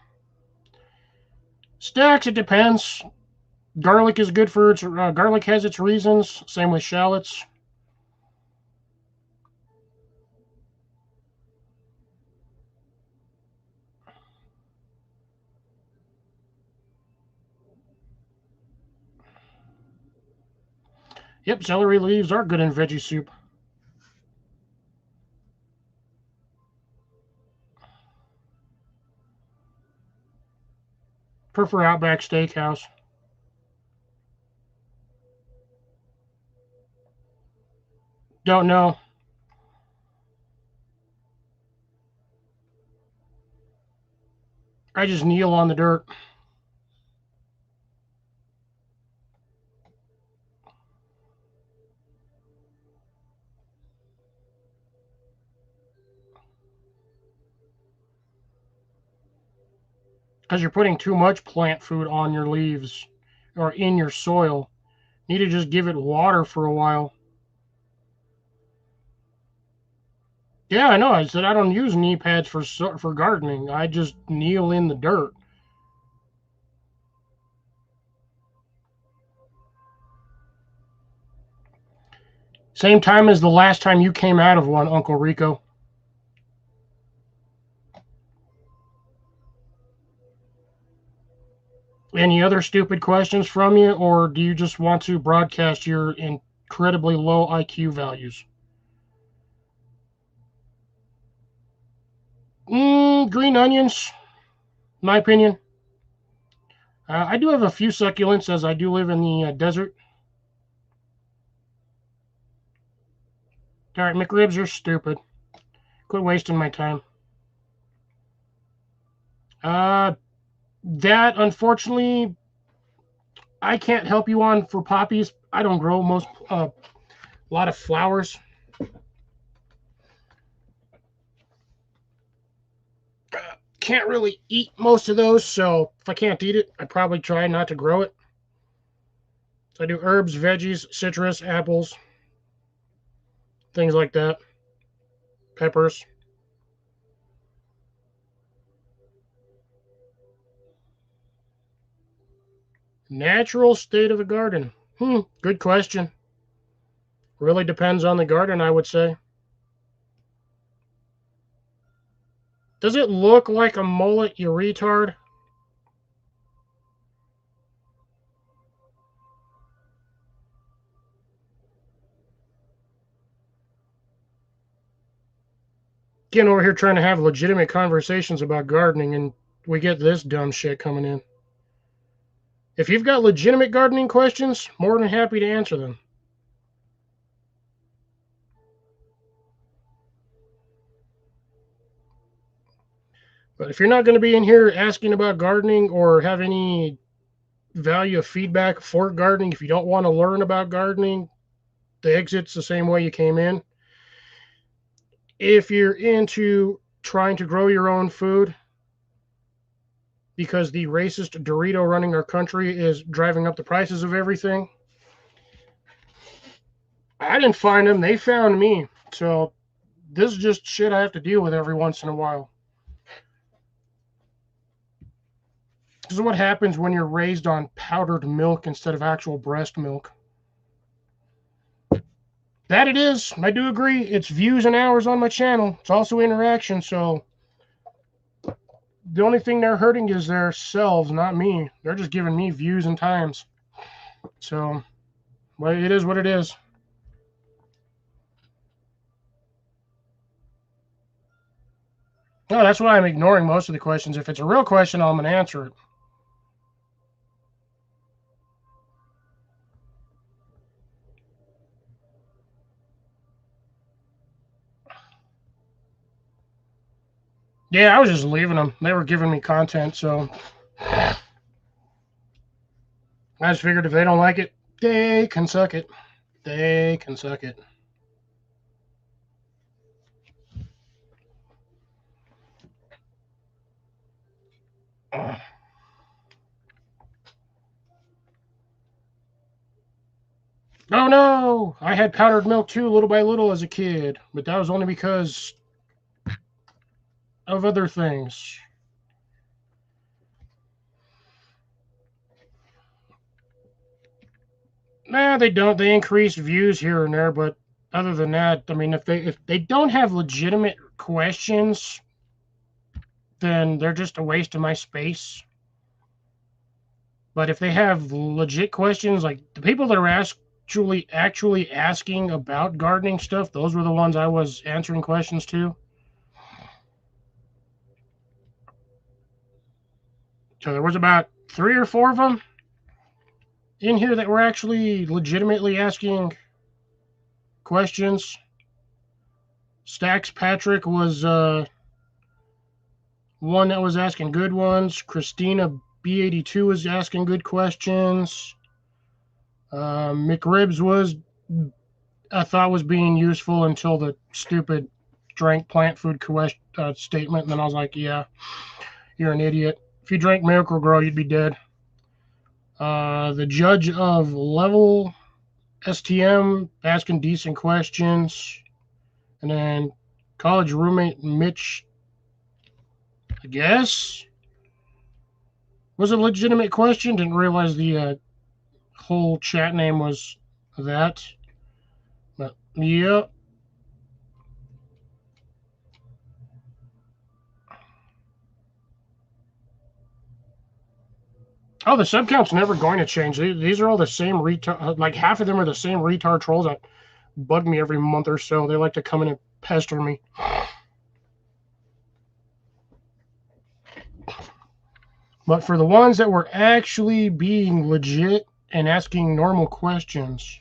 Stacks, it depends. Garlic is good for its. Garlic has its reasons. Same with shallots. Yep, celery leaves are good in veggie soup. Prefer Outback Steakhouse. Don't know. I just kneel on the dirt. Because you're putting too much plant food on your leaves or in your soil. You need to just give it water for a while. Yeah, I know. I said I don't use knee pads for gardening. I just kneel in the dirt. Same time as the last time you came out of one, Uncle Rico. Any other stupid questions from you, or do you just want to broadcast your incredibly low IQ values? Green onions, my opinion. I do have a few succulents as I do live in the desert. All right, McRibs, you're stupid. Quit wasting my time. Uh, that unfortunately I can't help you on for poppies. I don't grow a lot of flowers. Can't really eat most of those, so if I can't eat it, I probably try not to grow it. So I do herbs, veggies, citrus, apples, things like that. Peppers. Natural state of a garden. Good question. Really depends on the garden, I would say. Does it look like a mullet, you retard? Getting over here trying to have legitimate conversations about gardening, and we get this dumb shit coming in. If you've got legitimate gardening questions, more than happy to answer them. But if you're not going to be in here asking about gardening or have any value of feedback for gardening, if you don't want to learn about gardening, the exit's the same way you came in. If you're into trying to grow your own food because the racist Dorito running our country is driving up the prices of everything, I didn't find them. They found me. So this is just shit I have to deal with every once in a while. This is what happens when you're raised on powdered milk instead of actual breast milk. That it is. I do agree. It's views and hours on my channel. It's also interaction. So the only thing they're hurting is their selves, not me. They're just giving me views and times. So, well, it is what it is. No, that's why I'm ignoring most of the questions. If it's a real question, I'm going to answer it. Yeah, I was just leaving them. They were giving me content, so I just figured if they don't like it, they can suck it. They can suck it. Oh no! I had powdered milk too, little by little as a kid, but that was only because of other things. Nah, they don't. They increase views here and there, but other than that, I mean, if they don't have legitimate questions, then they're just a waste of my space. But if they have legit questions, like the people that are actually asking about gardening stuff, those were the ones I was answering questions to. So there was about 3 or 4 of them in here that were actually legitimately asking questions. Stacks Patrick was one that was asking good ones. Christina B82 was asking good questions. McRibs was, I thought, was being useful until the stupid drank plant food statement, and then I was like, yeah, you're an idiot. If you drank Miracle Grow, you'd be dead. The judge of level STM asking decent questions, and then college roommate Mitch, I guess, was a legitimate question. Didn't realize the whole chat name was that. But yeah. Oh, the sub count's never going to change. These are all the same retard. Like half of them are the same retard trolls that bug me every month or so. They like to come in and pester me. But for the ones that were actually being legit and asking normal questions,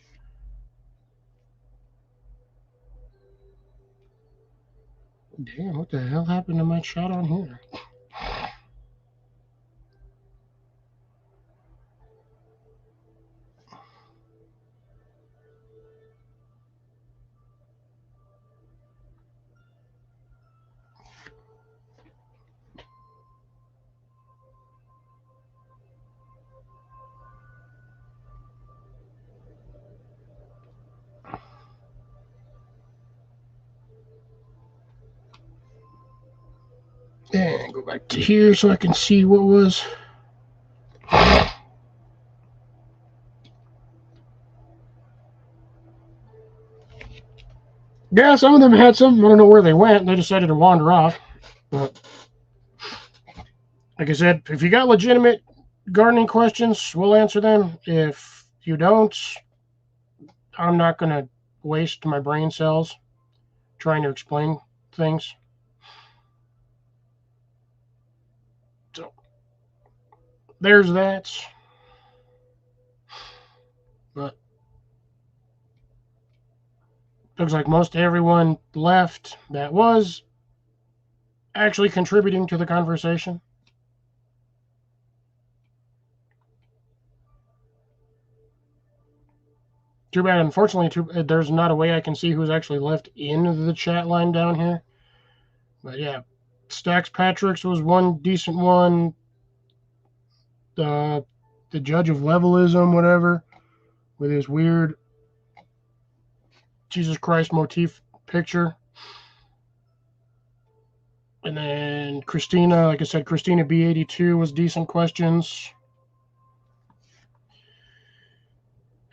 damn, what the hell happened to my chat on here? And go back to here so I can see what was. Yeah, some of them had some. I don't know where they went. They decided to wander off. But like I said, if you got legitimate gardening questions, we'll answer them. If you don't, I'm not going to waste my brain cells trying to explain things. So there's that. But looks like most everyone left that was actually contributing to the conversation. Too bad, unfortunately, there's not a way I can see who's actually left in the chat line down here. But yeah, Stacks Patrick's was one decent one. The judge of levelism, whatever, with his weird Jesus Christ motif picture. And then Christina, like I said, Christina B82 was decent questions.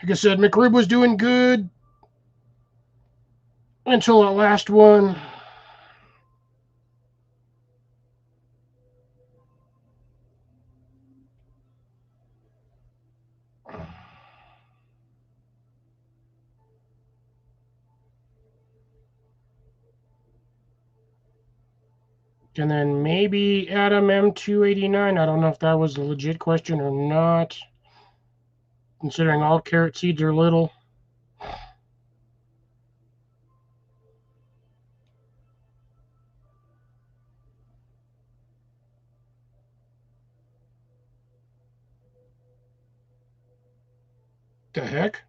Like I said, McRib was doing good until that last one. And then maybe Adam M289. I don't know if that was a legit question or not, considering all carrot seeds are little. The heck?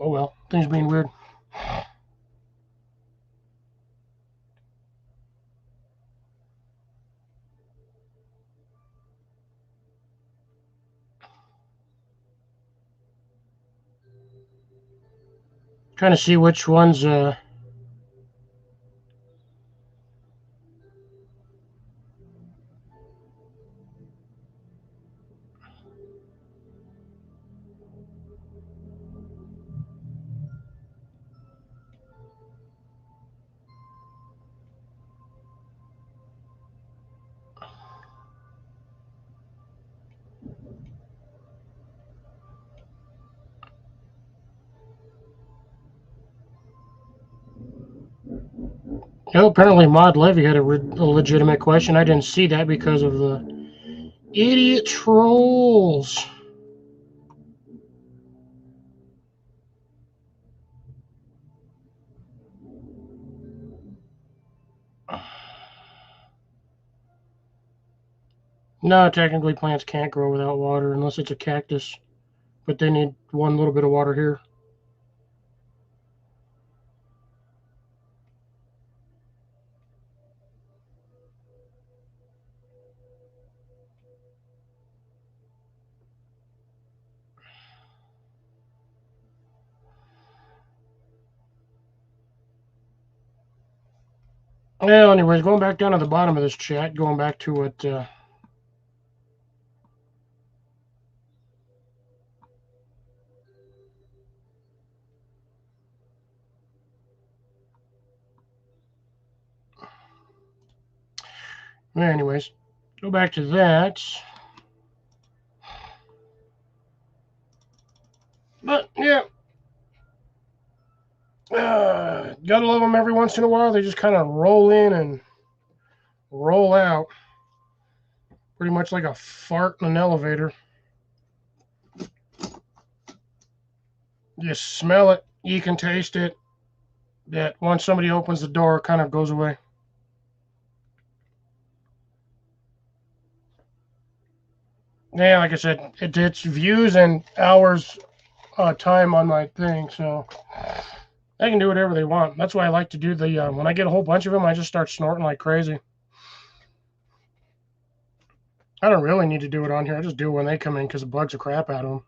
Oh well, things being weird. Trying to see which ones. Oh, apparently Mod Levy had a legitimate question. I didn't see that because of the idiot trolls. No, technically plants can't grow without water unless it's a cactus, but they need one little bit of water here. Well, anyways, going back down to the bottom of this chat, going back to what anyways, go back to that. But yeah, gotta love them every once in a while. They just kind of roll in and roll out, pretty much like a fart in an elevator. You smell it, you can taste it. That once somebody opens the door, it kind of goes away. Yeah, like I said, it's views and hours time on my thing, so they can do whatever they want. That's why I like to do the when I get a whole bunch of them, I just start snorting like crazy. I don't really need to do it on here. I just do it when they come in because it bugs the crap out of them.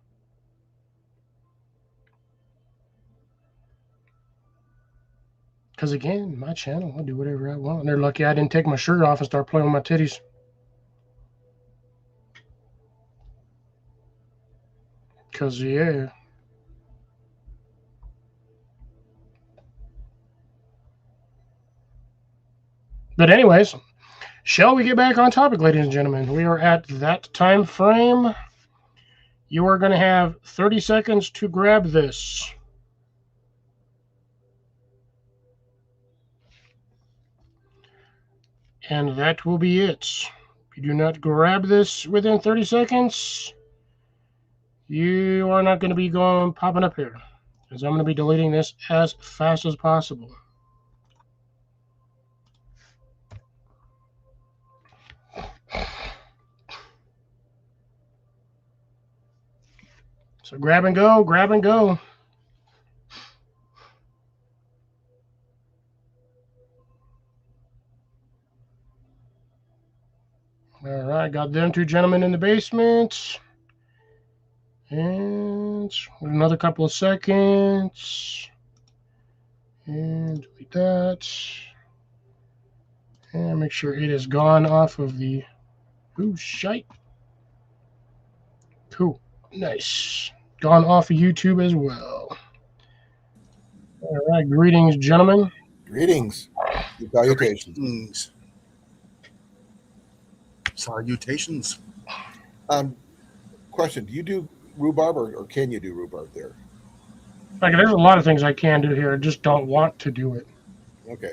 Because again, my channel, I'll do whatever I want. And they're lucky I didn't take my shirt off and start playing with my titties. Because, yeah. But anyways, shall we get back on topic, ladies and gentlemen? We are at that time frame. You are going to have 30 seconds to grab this. And that will be it. If you do not grab this within 30 seconds, you are not going to be popping up here. Because I'm going to be deleting this as fast as possible. So grab and go, grab and go. All right, got them two gentlemen in the basement. And another couple of seconds. And delete that. And make sure it is gone off of the... Ooh, shite. Cool. Nice. Gone off of YouTube as well. All right, greetings, gentlemen. Greetings. Salutations. Salutations. Question: do you do rhubarb, or can you do rhubarb there? Like, there's a lot of things I can do here. I just don't want to do it. Okay.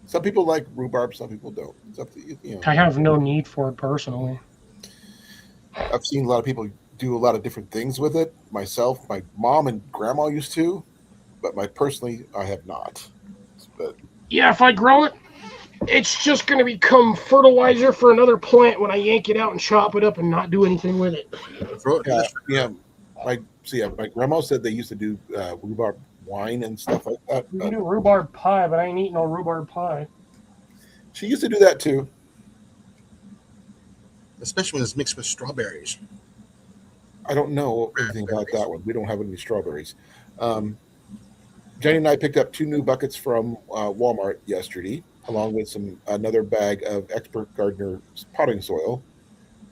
Some people like rhubarb, some people don't. It's up to you. You know. I have no need for it personally. I've seen a lot of people do a lot of different things with it. Myself, my mom and grandma used to, but I have not. But yeah, if I grow it, It's just going to become fertilizer for another plant when I yank it out and chop it up and not do anything with it. Yeah. My grandma said they used to do rhubarb wine and stuff like that. We can do rhubarb pie, but I ain't eating no rhubarb pie. She used to do that too. Especially when it's mixed with strawberries. I don't know anything about that one. We don't have any strawberries. Jenny and I picked up 2 new buckets from Walmart yesterday, along with another bag of Expert Gardener potting soil.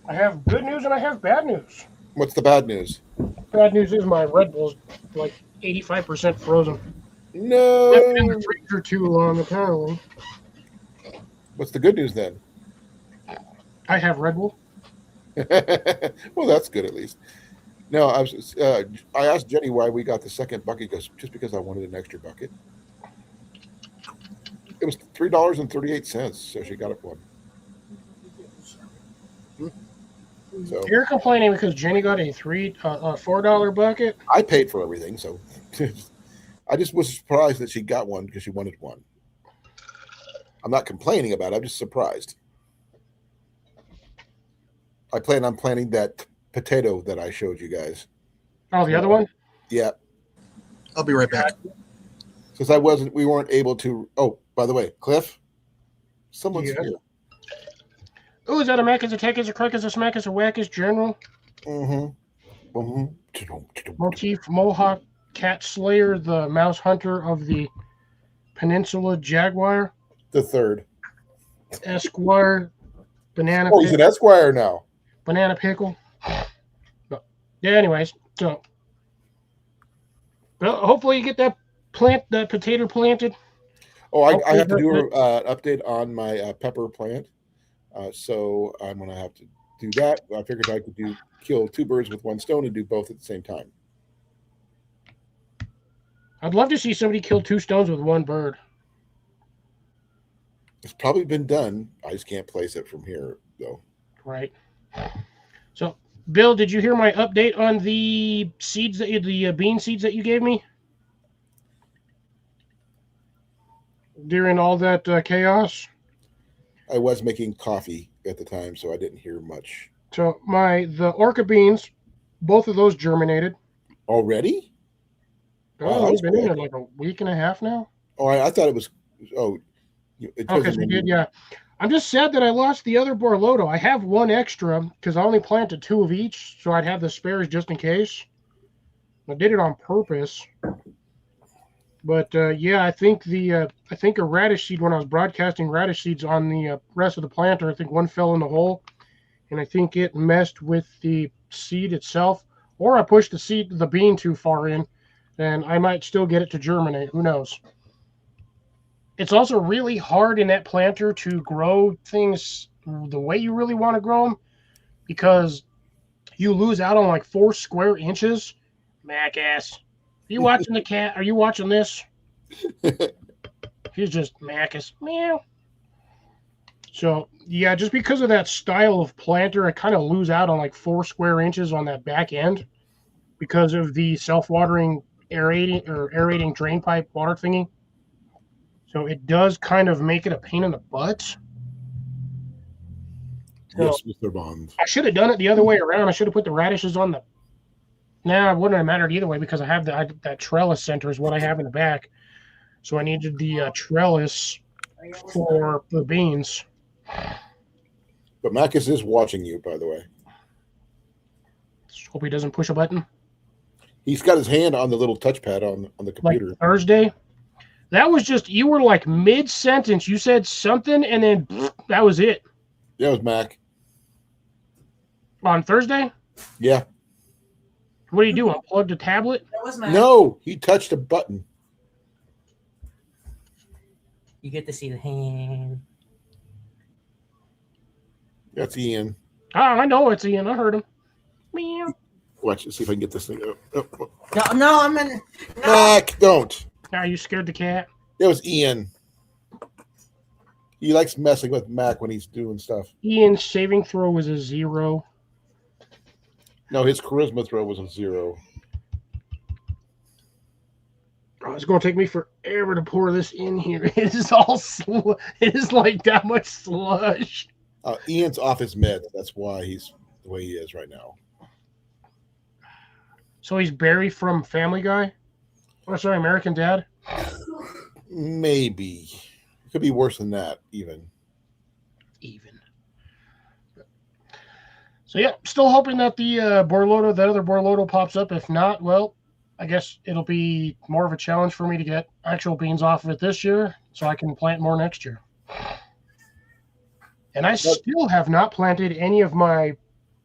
I have good news and I have bad news. What's the bad news? Bad news is my Red Bull's like 85% frozen. No. Left it in the freezer too long, apparently. What's the good news then? I have Red Bull. Well, that's good at least. No, I asked Jenny why we got the second bucket, just because I wanted an extra bucket. It was $3.38, so she got it one. So You're complaining because Jenny got a $4 bucket. I paid for everything, so I just was surprised that she got one because she wanted one. I'm not complaining about it. I'm just surprised. I plan on planting that potato that I showed you guys. Oh, the other one? Yeah. I'll be right back. Since we weren't able to. Oh, by the way, Cliff, someone's here. Oh, is that a Mac? Is a Tech? Is a Crack? Is a Smack? Is a Whack? Is General? Motif Mohawk Cat Slayer, the Mouse Hunter of the Peninsula Jaguar. The third. Esquire. Banana. Oh, he's an Esquire now. Banana Pickle. But, yeah, anyways, so. Well, hopefully you get that potato planted. Oh, I have to do an update on my pepper plant. So I'm going to have to do that. I figured I could kill 2 birds with 1 stone and do both at the same time. I'd love to see somebody kill 2 stones with 1 bird. It's probably been done. I just can't place it from here, though. Right. So, Bill, did you hear my update on the seeds the bean seeds that you gave me during all that chaos? I was making coffee at the time, so I didn't hear much. So the orca beans, both of those germinated. Already? Oh, they've been in it like a week and a half now. Oh, I thought it was. Oh, because we did, yeah. I'm just sad that I lost the other Borloto. I have 1 extra because I only planted 2 of each, so I'd have the spares just in case. I did it on purpose. But yeah, I think a radish seed, when I was broadcasting radish seeds on the rest of the planter, I think 1 fell in the hole, and I think it messed with the seed itself, or I pushed the bean too far in, and I might still get it to germinate. Who knows? It's also really hard in that planter to grow things the way you really want to grow them, because you lose out on like 4 square inches. Mac ass. Are you watching the cat? Are you watching this? He's just Macus. Meow. So, yeah, just because of that style of planter, I kind of lose out on like 4 square inches on that back end because of the self-watering aerating drain pipe water thingy. So it does kind of make it a pain in the butt. So yes, Mr. Bond. I should have done it the other way around. I should have put the radishes on the. Nah, it wouldn't have mattered either way because I have that trellis center is what I have in the back. So I needed the trellis for the beans. But Macus is watching you, by the way. Just hope he doesn't push a button. He's got his hand on the little touchpad on the computer. Like Thursday. That was just, you were like mid-sentence. You said something, and then that was it. That was Mac. On Thursday? Yeah. What do you do? Unplug the tablet? That was Mac. No, he touched a button. You get to see the hand. That's Ian. Oh, I know it's Ian. I heard him. Meow. Watch, let's see if I can get this thing up. No, I'm in. No. Mac, don't. Now you scared the cat? It was Ian. He likes messing with Mac when he's doing stuff. Ian's saving throw was a 0. No, his charisma throw was a 0. Oh, it's going to take me ever to pour this in here. It is all it is like that much slush. Ian's off his meds. That's why he's the way he is right now. So he's Barry from Family Guy? Or sorry, American Dad? Maybe. It could be worse than that, even. So yeah, still hoping that the Borloto, that other Borloto pops up. If not, well, I guess it'll be more of a challenge for me to get actual beans off of it this year so I can plant more next year. And I still have not planted any of my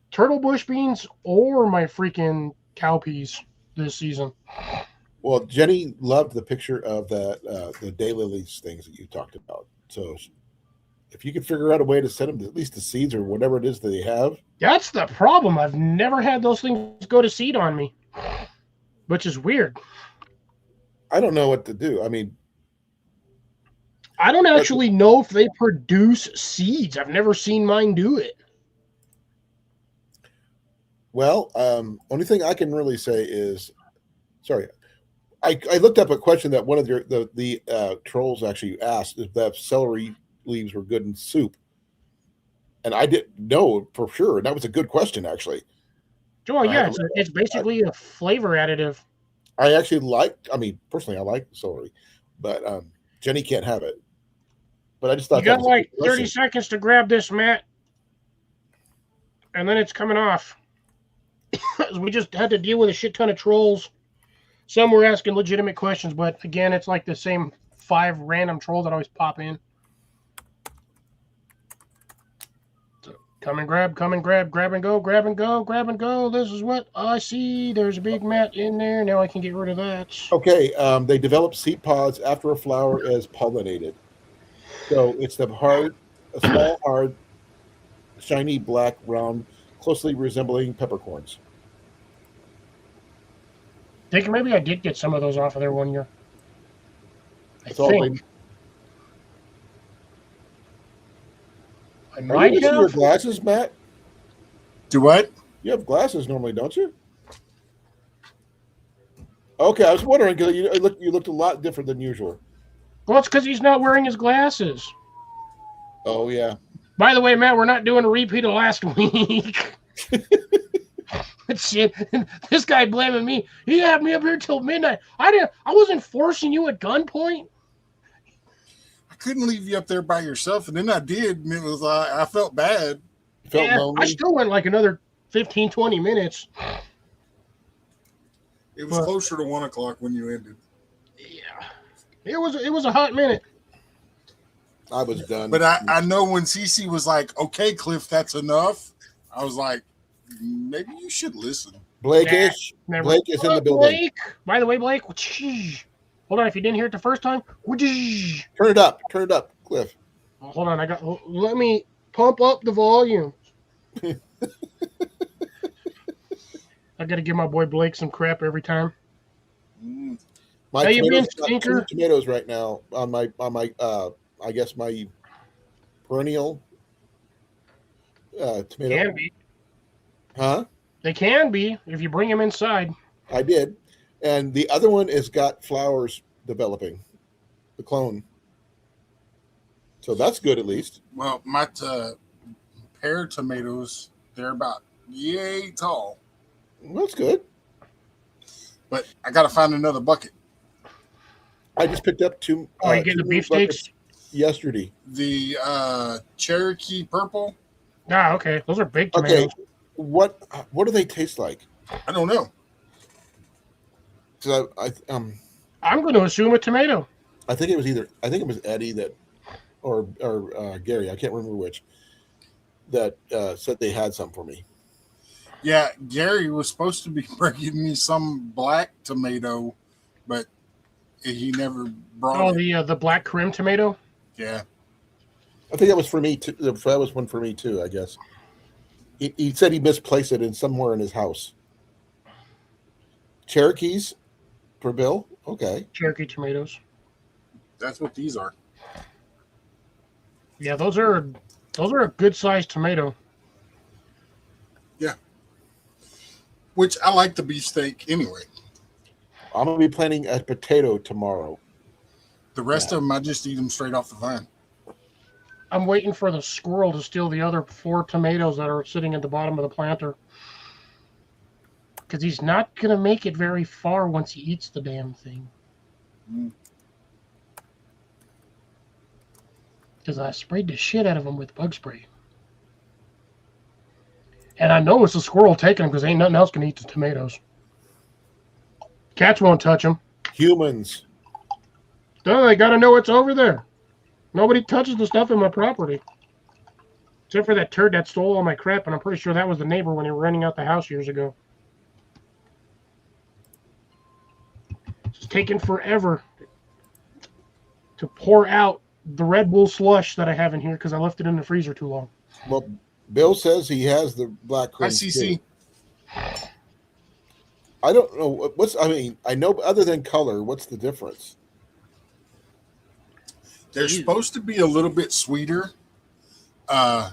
turtle bush beans or my freaking cowpeas this season. Well, Jenny loved the picture of that the daylilies things that you talked about. So if you could figure out a way to send them at least the seeds or whatever it is that they have. That's the problem. I've never had those things go to seed on me, which is weird. I don't know what to do. I mean, I don't actually know if they produce seeds. I've never seen mine do it. Well, only thing I can really say is, sorry, I looked up a question that one of the trolls actually asked if that celery leaves were good in soup, and I didn't know for sure. And that was a good question, actually. Oh yeah, it's basically a flavor additive. I actually personally, I like celery, but Jenny can't have it. But I just thought you got like 30 seconds to grab this, Matt, and then it's coming off. We just had to deal with a shit ton of trolls. Some were asking legitimate questions, but again, it's like the same 5 random trolls that always pop in. So come and grab, grab and go, grab and go, grab and go. This is what I see. There's a big mat in there. Now I can get rid of that. Okay, they develop seed pods after a flower is pollinated. So it's a small, hard, shiny, black, round, closely resembling peppercorns. I think maybe I did get some of those off of there one year. I might have. Your glasses, Matt? Do what? You have glasses normally, don't you? Okay, I was wondering because you looked a lot different than usual. Well, it's because he's not wearing his glasses. Oh yeah. By the way, Matt, we're not doing a repeat of last week. Shit, this guy blaming me. He had me up here till midnight. I wasn't forcing you at gunpoint. I couldn't leave you up there by yourself, and then I did, and it was I felt bad. Felt lonely. I still went like another 15, 20 minutes. It was closer to 1 o'clock when you ended. Yeah, it was a hot minute. I was done. But I know when Cece was like, "Okay, Cliff, that's enough," I was like, maybe you should listen. Blake is in the building. Blake. By the way, Blake. Hold on, if you didn't hear it the first time. Turn it up, Cliff. Hold on, let me pump up the volume. I got to give my boy Blake some crap every time. My tomatoes right now on my I guess my perennial tomato. Can be. Huh? They can be if you bring them inside. I did. And the other one has got flowers developing, the clone. So that's good at least. Well, my pear tomatoes, they're about yay tall. Well, that's good. But I got to find another bucket. I just picked up two. You getting the beefsteaks? Yesterday. The Cherokee purple. Ah, okay. Those are big tomatoes. Okay. What do they taste like? I don't know. So I'm going to assume a tomato. I think it was Eddie that, or Gary. I can't remember which. That said they had some for me. Yeah, Gary was supposed to be bringing me some black tomato, but he never brought it. Oh, the black Krim tomato. Yeah, I think that was for me too. That was one for me too. I guess. He said he misplaced it somewhere in his house. Cherokees per bill? Okay. Cherokee tomatoes. That's what these are. Yeah, those are a good sized tomato. Yeah. Which I like the beefsteak anyway. I'm gonna be planting a potato tomorrow. The rest of them, I just eat them straight off the vine. I'm waiting for the squirrel to steal the other 4 tomatoes that are sitting at the bottom of the planter. Because he's not going to make it very far once he eats the damn thing. Because I sprayed the shit out of him with bug spray. And I know it's a squirrel taking them because ain't nothing else can eat the tomatoes. Cats won't touch them. Humans. No, they got to know it's over there. Nobody touches the stuff in my property. Except for that turd that stole all my crap, and I'm pretty sure that was the neighbor when they were renting out the house years ago. It's taking forever to pour out the Red Bull slush that I have in here because I left it in the freezer too long. Well, Bill says he has the black Hi, creme. CC. I don't know I know other than color, what's the difference? They're supposed to be a little bit sweeter. But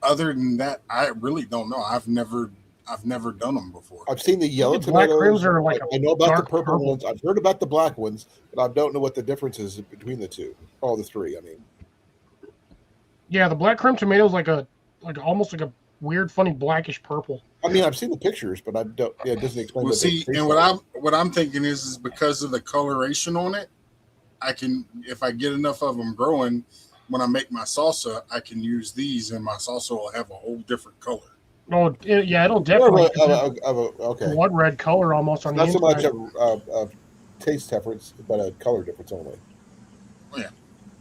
other than that, I really don't know. I've never done them before. I've seen the yellow black tomatoes. rims are like I know about the purple purple ones. I've heard about the black ones, but I don't know what the difference is between the two. All the three, I mean. Yeah, the black creme tomato is like almost like a weird, funny blackish purple. I mean, I've seen the pictures, but I don't. Yeah, it doesn't explain. Well, see, and what I'm thinking is because of the coloration on it, I can, if I get enough of them growing, when I make my salsa, I can use these, and my salsa will have a whole different color. Oh, yeah, it'll definitely okay. blood red color almost on Not the so inside. much a taste difference, but a color difference only. Yeah.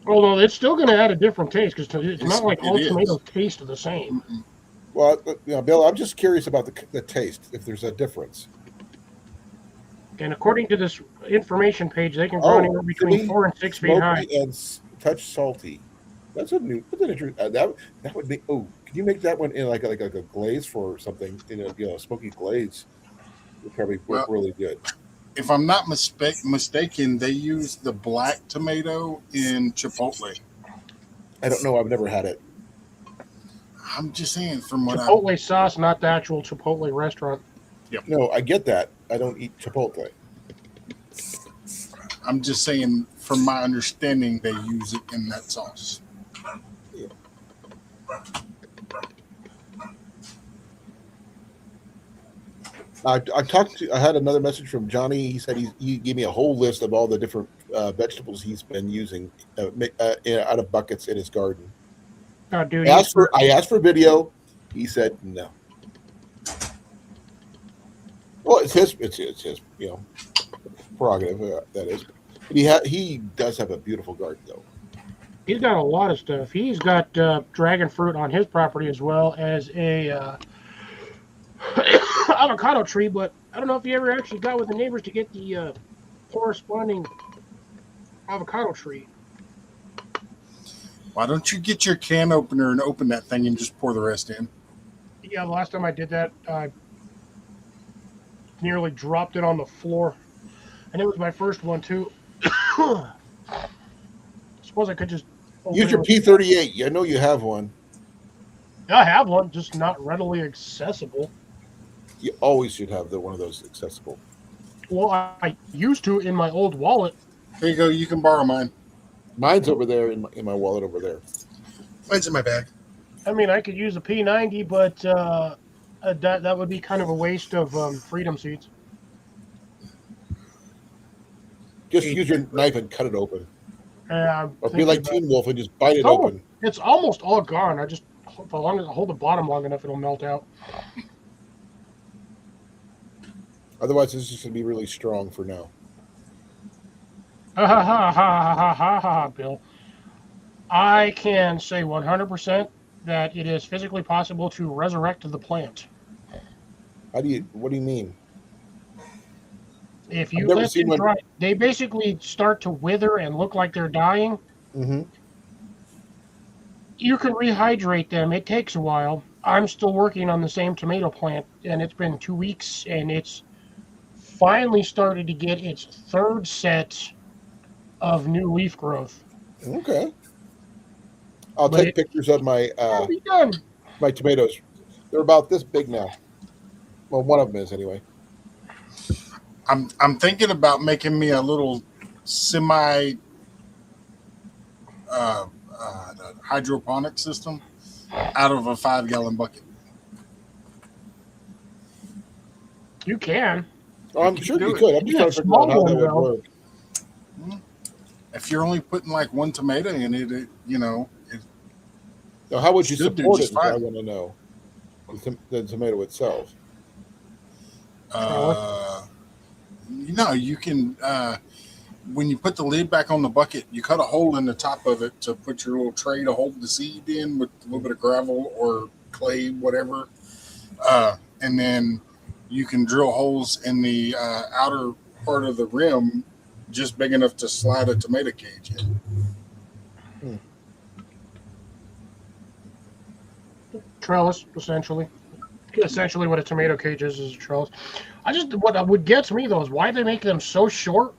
Although it's still going to add a different taste because it's not like all is. tomatoes taste the same. Mm-mm. Well, Bill, I'm just curious about the taste. If there's a difference. And according to this information page, they can grow anywhere between 4 and 6 feet high. And touch salty. That's an interesting. That would be. Oh, can you make that one in like a glaze for something? Smoky glaze would probably work really good. If I'm not mistaken, they use the black tomato in Chipotle. I don't know. I've never had it. I'm just saying from what Chipotle sauce, not the actual Chipotle restaurant. Yep. No, I get that. I don't eat Chipotle. I'm just saying from my understanding, they use it in that sauce. Yeah. I had another message from Johnny. He said he gave me a whole list of all the different vegetables he's been using out of buckets in his garden. Oh, dude, I asked for video. He said no. Well, it's his prerogative. That is. But he does have a beautiful garden though. he's got a lot of stuff. He's got dragon fruit on his property as well as a avocado tree. But I don't know if he ever actually got with the neighbors to get the corresponding avocado tree. Why don't you get your can opener and open that thing and just pour the rest in? Yeah, the last time I did that, I nearly dropped it on the floor. And it was my first one, too. Suppose I could just... Use your P38. I know you have one. I have one, just not readily accessible. You always should have one of those accessible. Well, I used to in my old wallet. Here you go. You can borrow mine. Mine's over there in my wallet over there. Mine's in my bag. I mean, I could use a P90, but that would be kind of a waste of freedom seeds. Just use your knife and cut it open. I'm Or be like thinking Teen Wolf and just bite it about- open. It's almost all gone. As long as I hold the bottom long enough, it'll melt out. Otherwise, this is just going to be really strong for now. Ha ha ha ha ha ha ha, Bill. I can say 100% that it is physically possible to resurrect the plant. What do you mean? If you I've never let seen them one- dry, they basically start to wither and look like they're dying. Mm-hmm. You can rehydrate them. It takes a while. I'm still working on the same tomato plant, and it's been 2 weeks, and it's finally started to get its third set of new leaf growth. Okay. I'll But take pictures of my It'll be done. my tomatoes. They're about this big now. Well, one of them is anyway. I'm thinking about making me a little semi hydroponic system out of a 5-gallon bucket. You can. Oh, I'm sure you could. I'm just trying to figure out how that would work. If you're only putting like one tomato in it, Now, how would you Should do support it? just Is what I fine. want to know. The tomato itself. You can when you put the lid back on the bucket, you cut a hole in the top of it to put your little tray to hold the seed in with a little bit of gravel or clay, whatever, and then you can drill holes in the outer part of the rim just big enough to slide a tomato cage in. Trellis, essentially. Essentially, what a tomato cage is a trellis. What gets me though is why they make them so short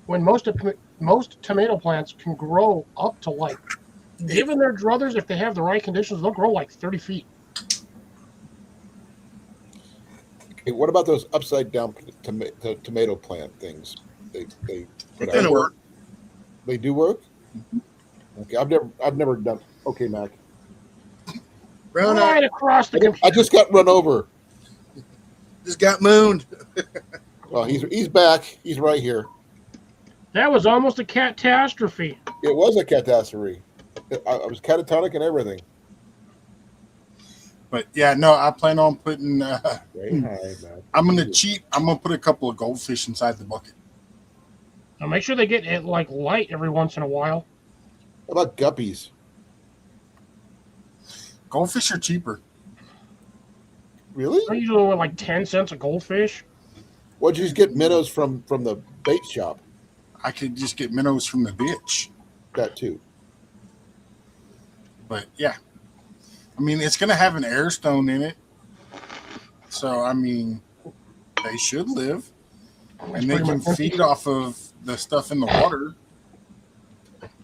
when most tomato plants can grow up to like, given their druthers, if they have the right conditions, they'll grow like 30 feet. Okay, what about those upside down tomato plant things? They put They out? work. They do work. Okay, I've never done. Okay, Mac. Right across the computer. I just got run over. Just got mooned. Well, he's back. He's right here. That was almost a catastrophe. It was a catastrophe. I was catatonic and everything. But yeah, no, I plan on putting. Very high, Mac. I'm gonna cheat. I'm gonna put a couple of goldfish inside the bucket. Now make sure they get like light every once in a while. How about guppies? Goldfish are cheaper. Really? They're usually like 10 cents a goldfish. What'd you just get minnows from the bait shop? I could just get minnows from the ditch. That too. But yeah, I mean, it's going to have an air stone in it. So, I mean, they should live. And they can feed off of the stuff in the water.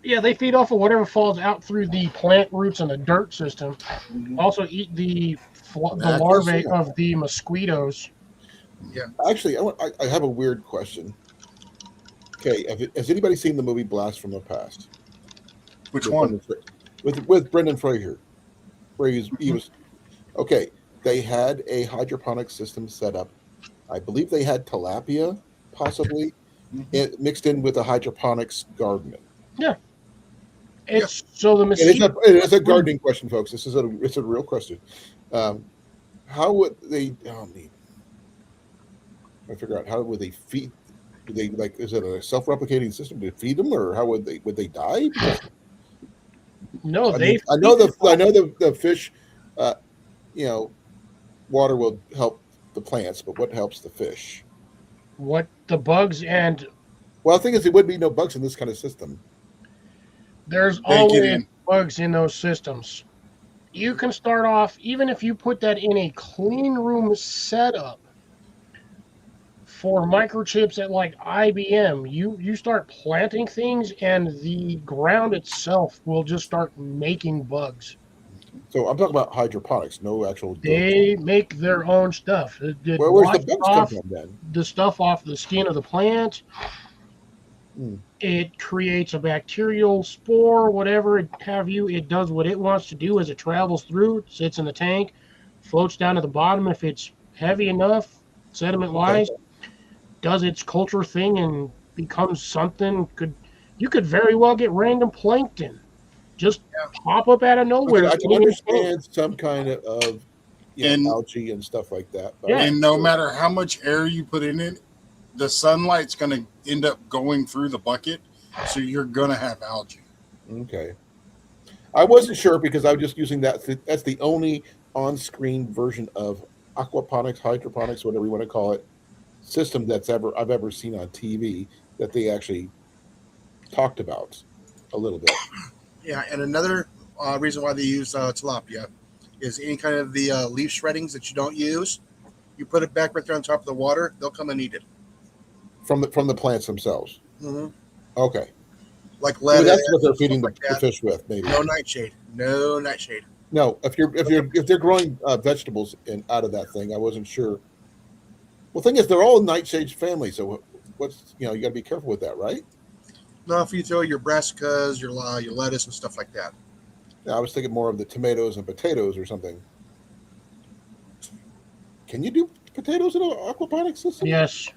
Yeah, they feed off of whatever falls out through the plant roots and the dirt system. Mm-hmm. Also eat the larvae of the mosquitoes. Actually, I have a weird question. Okay, has anybody seen the movie Blast from the Past? Which one? With Brendan Fraser, where he was. Okay, they had a hydroponic system set up. I believe they had tilapia, possibly, mixed in with a hydroponics garden. Yeah. So the mosquito. It is a gardening question, folks. It's a real question. How would they? I figure out how would they feed? Do they like? Is it a self-replicating system to feed them, or how would they die? No, I know the fish. Water will help the plants, but what helps the fish? What the bugs and. Well, the thing is, there would be no bugs in this kind of system. There's always bugs in those systems. You can start off, even if you put that in a clean room setup for microchips at like IBM, you start planting things and the ground itself will just start making bugs. So I'm talking about hydroponics, no actual. They make their own stuff. Where's the bugs come from then? The stuff off the skin of the plant. It creates a bacterial spore, whatever it have you. It does what it wants to do as it travels through, sits in the tank, floats down to the bottom if it's heavy enough, sediment-wise, does its culture thing and becomes something. You could very well get random plankton just pop up out of nowhere. I can understand some kind of algae and stuff like that. But and no matter how much air you put in it, the sunlight's going to end up going through the bucket, so you're going to have algae. Okay. I wasn't sure because I was just using that. That's the only on-screen version of aquaponics, hydroponics, whatever you want to call it, system I've ever seen on TV that they actually talked about a little bit. Yeah, and another reason why they use tilapia is any kind of the leaf shreddings that you don't use, you put it back right there on top of the water, they'll come and eat it. From the plants themselves. Mm-hmm. Okay. Like lettuce. That's what they're feeding the fish with, maybe. No nightshade. No nightshade. No, if they're growing vegetables out of that thing, I wasn't sure. Well, the thing is, they're all nightshade family, so what's you got to be careful with that, right? No, if you throw your brassicas, your lettuce, and stuff like that. Yeah, I was thinking more of the tomatoes and potatoes or something. Can you do potatoes in an aquaponics system? Yes.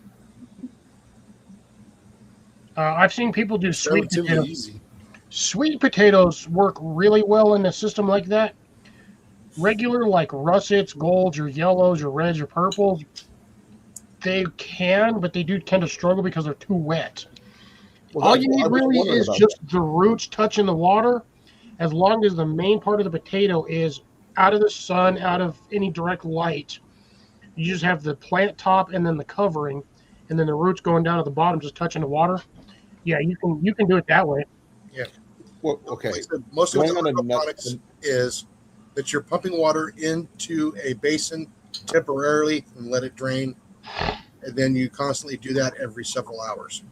I've seen people do It's sweet relatively potatoes. easy. Sweet potatoes work really well in a system like that. Regular, like russets, golds, or yellows, or reds, or purples, they can, but they do tend to struggle because they're too wet. Well, All that's you I need was really wondering is about just that. the roots touching the water, as long as the main part of the potato is out of the sun, out of any direct light. You just have the plant top and then the covering, and then the roots going down at the bottom, just touching the water. Yeah, you can do it that way. Yeah. Well, okay. Like I said, mostly Going with on the a nut. aquaponics is that you're pumping water into a basin temporarily and let it drain, and then you constantly do that every several hours.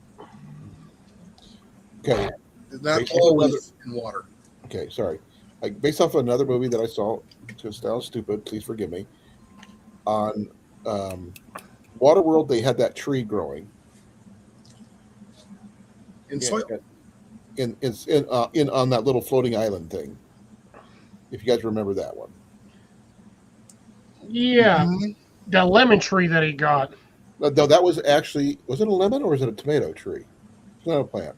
Okay. It's not Based off always in water. Okay, sorry. Like based off another movie that I saw, to sound stupid, please forgive me. On Waterworld, they had that tree growing In soil, in on that little floating island thing. If you guys remember that one. Yeah, Mhm. the lemon tree that he got. No, that was actually, was it a lemon or was it a tomato tree? It's not a plant.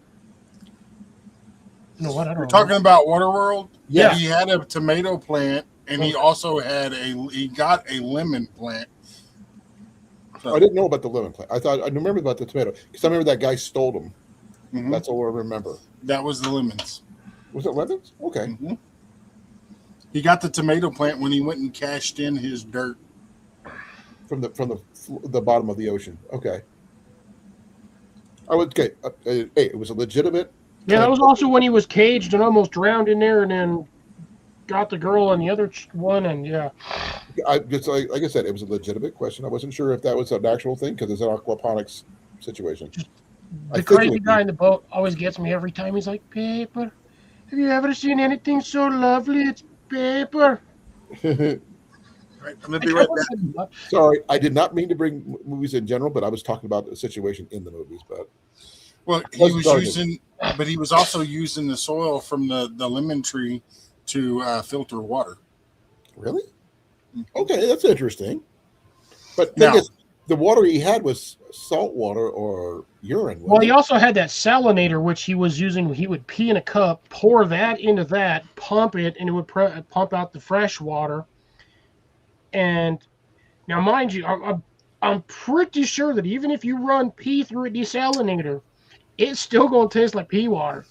You know what? I You're don't know. talking about Waterworld? Yeah. He had a tomato plant, and he also had he got a lemon plant. So, I didn't know about the lemon plant. I remember about the tomato because I remember that guy stole them. mhm. That's all I remember. That was the lemons. Was it lemons? Okay. Mhm. He got the tomato plant when he went and cashed in his dirt. From the bottom of the ocean. Okay. I would okay. Hey, it was a legitimate. Yeah, that was also when he was caged and almost drowned in there, and then got the girl and the other one, and yeah. I just like I said, it was a legitimate question. I wasn't sure if that was an actual thing because it's an aquaponics situation. I The think it crazy would be. guy in the boat always gets me every time. He's like, "Paper, have you ever seen anything so lovely? It's paper." right? I'm gonna be right back. Sorry, I did not mean to bring movies in general, but I was talking about the situation in the movies. But Well, he was using, but he was also using the soil from the lemon tree to filter water. really, okay, that's interesting. But Now- thing is, the water he had was salt water or urine. Well, he also had that salinator, which he was using. He would pee in a cup, pour that into that, pump it, and it would pump out the fresh water. And now, mind you, I'm pretty sure that even if you run pee through a desalinator, it's still going to taste like pee water.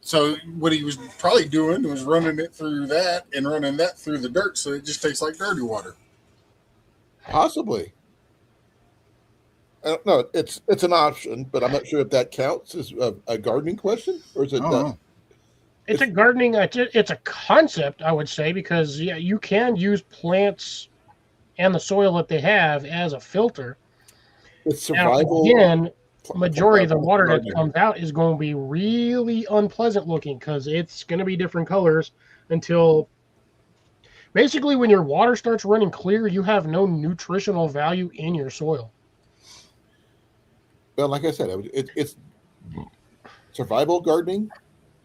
So what he was probably doing was running it through that and running that through the dirt, so it just tastes like dirty water. Possibly. I don't know. It's an option, but I'm not sure if that counts as a gardening question or is it? It's a gardening. It's a concept, I would say, because yeah, you can use plants and the soil that they have as a filter. It's Now, survival. again, majority of the water that gardening. comes out is going to be really unpleasant looking because it's going to be different colors until basically when your water starts running clear, you have no nutritional value in your soil. Well, like I said, it's survival gardening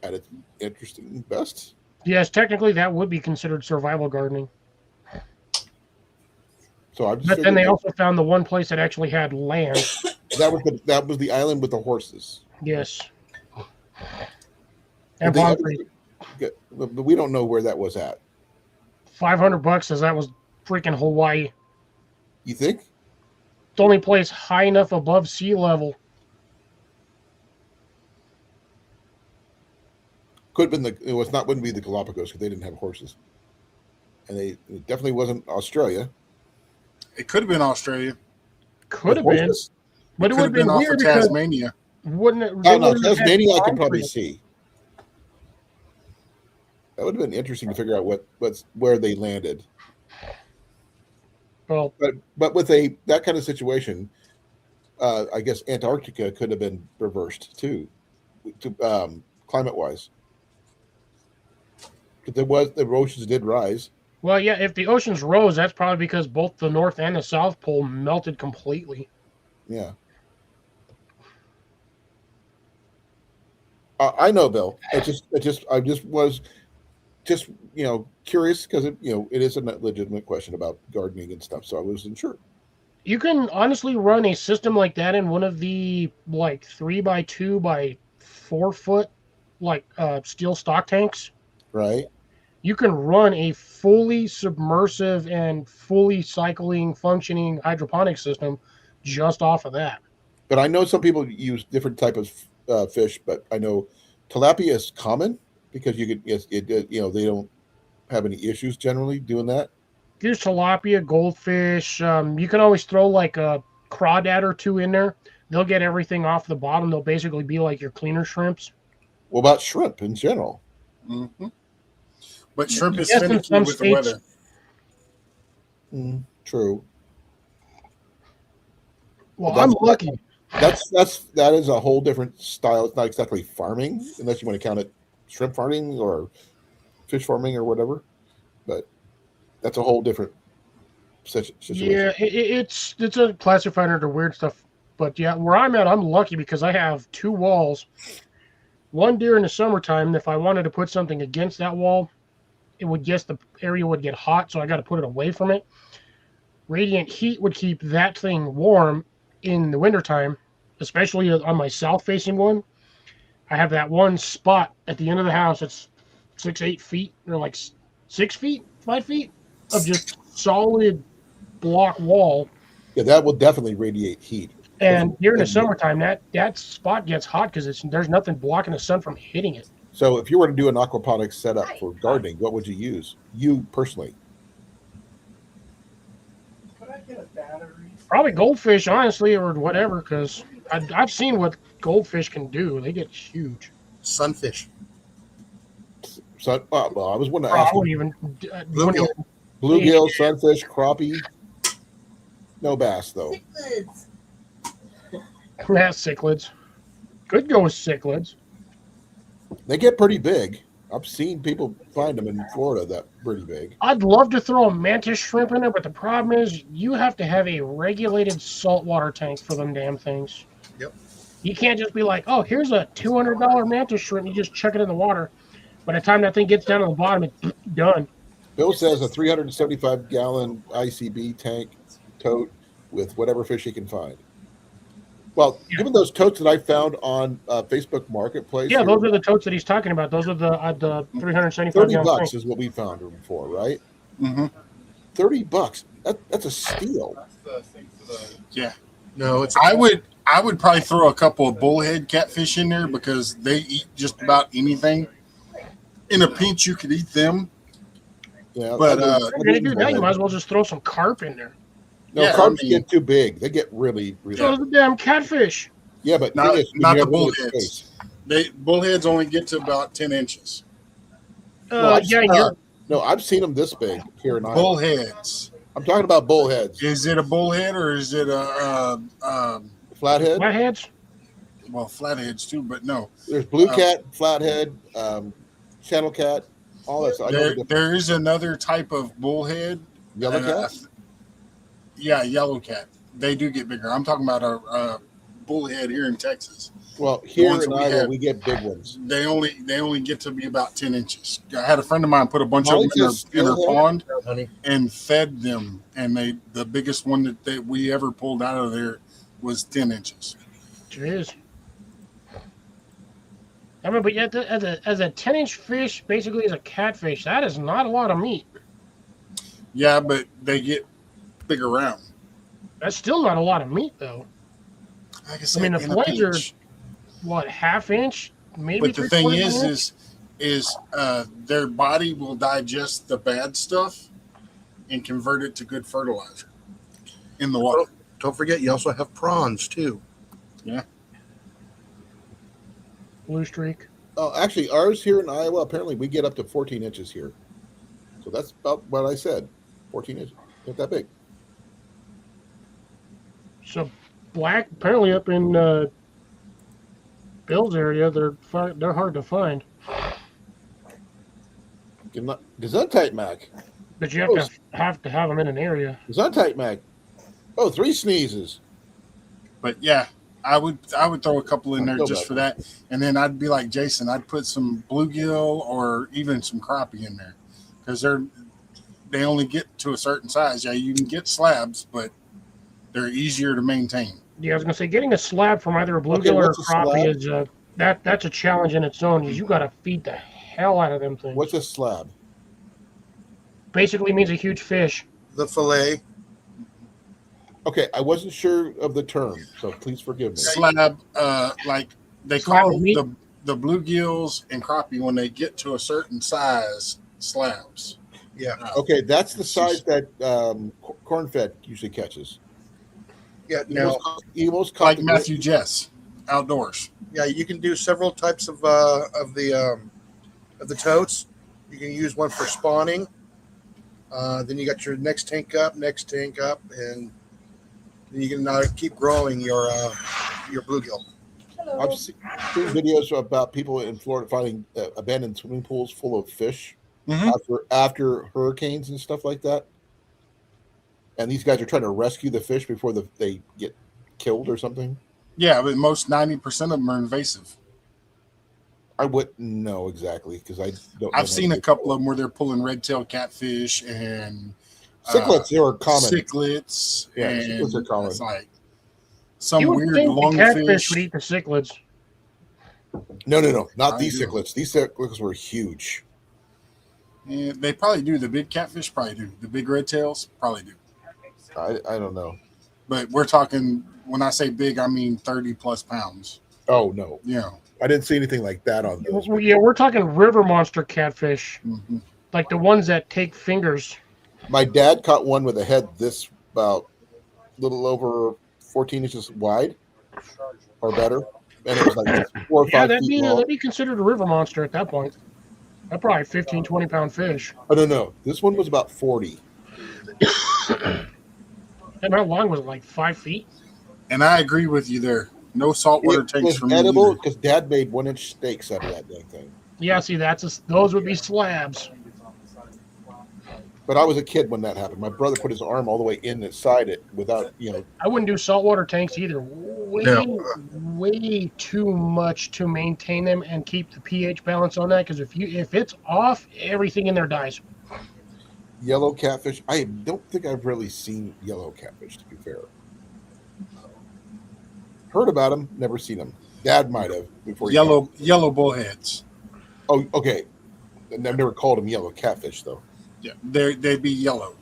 at its interesting best. Yes, technically that would be considered survival gardening. So I'm just But then figuring they also found the one place that actually had land. that was the island with the horses. Yes. Did And they palm ever trees. but we don't know where that was at. $500 says that was freaking Hawaii. You think? It's the only place high enough above sea level. Could have been it was not wouldn't be the Galapagos because they didn't have horses, and it definitely wasn't Australia. It could have been Australia. Could have With been, horses? but it Could would have have been been off weird of because Tasmania. wouldn't it? Oh they no, wouldn't have had Tasmania I can palm probably trees. see. That would have been interesting to figure out where they landed. Well, But with that kind of situation, I guess Antarctica could have been reversed too, climate wise, because the oceans did rise. well, yeah. If the oceans rose, that's probably because both the North and the South Pole melted completely. Yeah. I know, Bill. I just was just curious because it is a legitimate question about gardening and stuff. So I wasn't sure. You can honestly run a system like that in one of the like 3x2 by 4 foot steel stock tanks. Right. You can run a fully submersive and fully cycling, functioning hydroponic system just off of that. But I know some people use different type of fish. But I know tilapia is common because you could they don't have any issues generally doing that. Use tilapia, goldfish. You can always throw like a crawdad or two in there. They'll get everything off the bottom. They'll basically be like your cleaner shrimps. What about shrimp in general? Mm-hmm. But shrimp is Yes, in finicky some with the states. weather. True. Well, But I'm lucky. that is a whole different style. It's not exactly farming, unless you want to count it shrimp farming or fish farming or whatever. But that's a whole different situation. Yeah, it's a classified under weird stuff. But yeah, where I'm at, I'm lucky because I have two walls. One during the summertime, if I wanted to put something against that wall, the area would get hot, so I got to put it away from it. Radiant heat would keep that thing warm in the wintertime, especially on my south-facing one. I have that one spot at the end of the house that's 6, 8 feet, or like 6 feet, 5 feet of just solid block wall. Yeah, that will definitely radiate heat. And during the summertime, that spot gets hot because there's nothing blocking the sun from hitting it. So if you were to do an aquaponics setup for gardening, what would you use? You personally? Probably goldfish, honestly, or whatever, because I've seen what goldfish can do. They get huge. Sunfish. So, well, I was going to I ask wouldn't you, even. Bluegill. bluegill, sunfish, crappie. No bass though. Yeah, cichlids. Could go with cichlids. They get pretty big. I've seen people find them in Florida that pretty big. I'd love to throw a mantis shrimp in there, but the problem is you have to have a regulated saltwater tank for them damn things. Yep. You can't just be like, oh, here's a $200 mantis shrimp. You just chuck it in the water. By the time that thing gets down to the bottom, it's done. Bill says a 375-gallon ICB tank tote with whatever fish he can find. Well, given those totes that I found on Facebook Marketplace, Yeah, those are the totes that he's talking about. Those are the 375 $30 gallon tank. is what we found them for, right? Mm-hmm. $30. That's a steal. Yeah. No, it's I would probably throw a couple of bullhead catfish in there because they eat just about anything. In a pinch, you could eat them. Yeah, But, I If you're gonna do that, you might as well just throw some carp in there. no, yeah, carps I mean- get too big. They get really, really. Throw the damn catfish. Yeah, but Not- thing is, when not you the have limited bullheads. space- Bullheads only get to about 10 inches. No, I've seen them this big here in Iowa. Bullheads. I'm talking about bullheads. Is it a bullhead or is it a Flathead. Flatheads. well, flatheads too? But no, There's blue cat, flathead, channel cat, all that stuff. I know the difference. there is another type of bullhead. Yellow cat. Yeah, yellow cat. They do get bigger. I'm talking about a bullhead here in Texas. Well, here ones in that we Iowa, have. we get big ones. They only get to be about 10 inches. I had a friend of mine put a bunch Molly of them just in her still pond honey. and fed them, and the biggest one that we ever pulled out of there was 10 inches. Jeez. I mean, but yet as a 10-inch fish, basically as a catfish, that is not a lot of meat. Yeah, but they get big around. That's still not a lot of meat, though. Like I said, I mean, the in a fillets are pinch. what, half-inch, maybe. But the thing 3/4 inch? is their body will digest the bad stuff and convert it to good fertilizer in the water. Don't forget, you also have prawns too. Blue streak. Oh, actually, ours here in Iowa, apparently we get up to 14 inches here. So that's about what I said. 14 inches. Not that big. So black, apparently up in Bill's area, they're hard to find. Gesundheit, Mac. But you have to have them in an area. Gesundheit, Mac. Oh, 3 sneezes. But yeah, I would throw a couple in there Go just back. for that, and then I'd be like Jason. I'd put some bluegill or even some crappie in there because they only get to a certain size. Yeah, you can get slabs, but they're easier to maintain. Yeah, I was gonna say getting a slab from either a Okay, bluegill or a what's a crappie slab? is that's a challenge in its own. Is you got to feed the hell out of them things. What's a slab? Basically means a huge fish. The fillet. Okay, I wasn't sure of the term, so please forgive me. Slab, like they Slab call of meat? the bluegills and crappie when they get to a certain size, slabs. Yeah. Okay, that's the size that corn-fed usually catches. Yeah. You Now, almost caught Like the Matthew Jess, outdoors. yeah, you can do several types of the totes. You can use one for spawning. Then you got your next tank up, and then you can keep growing your bluegill. I've seen videos about people in Florida finding abandoned swimming pools full of fish Mhm. after hurricanes and stuff like that. And these guys are trying to rescue the fish before they get killed or something. Yeah, but most 90% of them are invasive. I wouldn't know exactly because I don't. I've seen a couple of them where they're pulling red-tailed catfish and cichlids. They are common. cichlids. Yeah, and cichlids are common. It's like some You would weird think the catfish lungfish. would eat the cichlids. No, not I these do. cichlids. These cichlids were huge. Yeah, they probably do. The big catfish probably do. The big red tails probably do. I don't know. But we're talking, when I say big, I mean 30 plus pounds. Oh no, You know. I didn't see anything like that on those. Yeah, we're talking river monster catfish, Mhm. like the ones that take fingers. My dad caught one with a head this about a little over 14 inches wide or better, and it was like 4 or 5 Yeah, that'd feet long. be considered a river monster at that point. That's probably 15, 20-pound fish. Oh no, this one was about 40. And how long was it? Like 5 feet? And I agree with you there. No saltwater It tanks was for me edible either. because Dad made 1-inch steaks out of that dang thing. Yeah, see, those would be slabs. But I was a kid when that happened. My brother put his arm all the way inside it without, I wouldn't do saltwater tanks either. Way too much to maintain them and keep the pH balance on that. Because if it's off, everything in there dies. yellow catfish. I don't think I've really seen yellow catfish, to be fair. Heard about them, never seen them. Dad might have before. Yellow bullheads. Oh, okay. And I've never called them yellow catfish though. Yeah, they'd be yellow.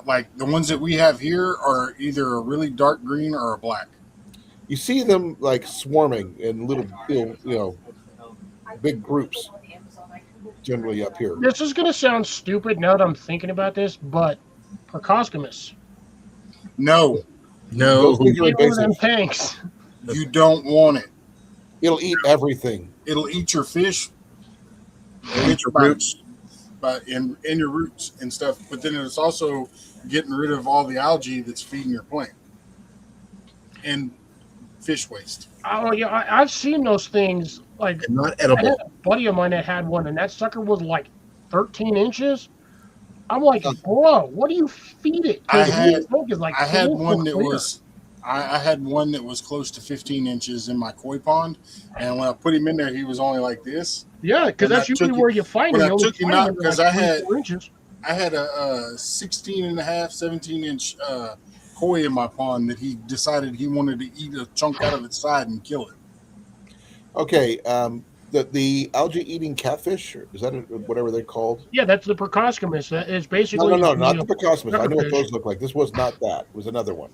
Like the ones that we have here are either a really dark green or a black. You see them like swarming in little big groups. Generally up here. This is going to sound stupid now that I'm thinking about this, but Procoscomus. No, Those things are Get one of them invasive. tanks. you don't want it. It'll eat everything. It'll eat your fish, Eat your roots. but in your roots and stuff. But then it's also getting rid of all the algae that's feeding your plant and fish waste. Oh, yeah, I've seen those things. Like, And not I had edible. a buddy of mine that had one, and that sucker was like 13 inches. I'm like, bro, what do you feed it? 'Cause I had- the tank is like I had 4 one foot that clear. was I had one that was close to 15 inches in my koi pond, and when I put him in there, he was only like this. Yeah, because when that's I usually took where you find when them. I You only took him find out, them at 'cause like I 3, had- 4 inches. I had a 16 and a half, 17 inch koi in my pond that he decided he wanted to eat a chunk out of its side and kill it. Okay, the algae eating catfish, or is that whatever they're called? Yeah, that's the Procoscomus. That is basically No, not the Procosmus. I know what riverfish. those look like. This was not that. It was another one.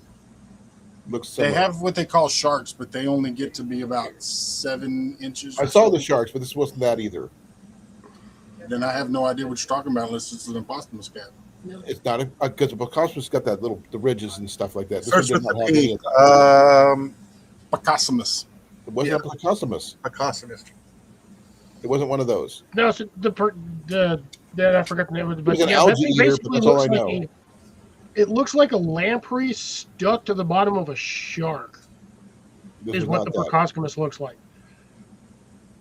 Looks similar. They have what they call sharks, but they only get to be about 7 inches. I saw the sharks, but this wasn't that either. Then I have no idea what you're talking about unless it's an impossimus cat. It's not because the Procosmus got that the ridges and stuff like that. This Starts one with did not the have any P. of that. Pacosimus. It wasn't yeah. a Procosmus. Pacosmus. It wasn't one of those. No, so the I forgot the name of it, but It was an yeah, algae that thing eater, but basically that's all looks I like know. it looks like a lamprey stuck to the bottom of a shark. This Is was what not the that. Procoscomus looks like.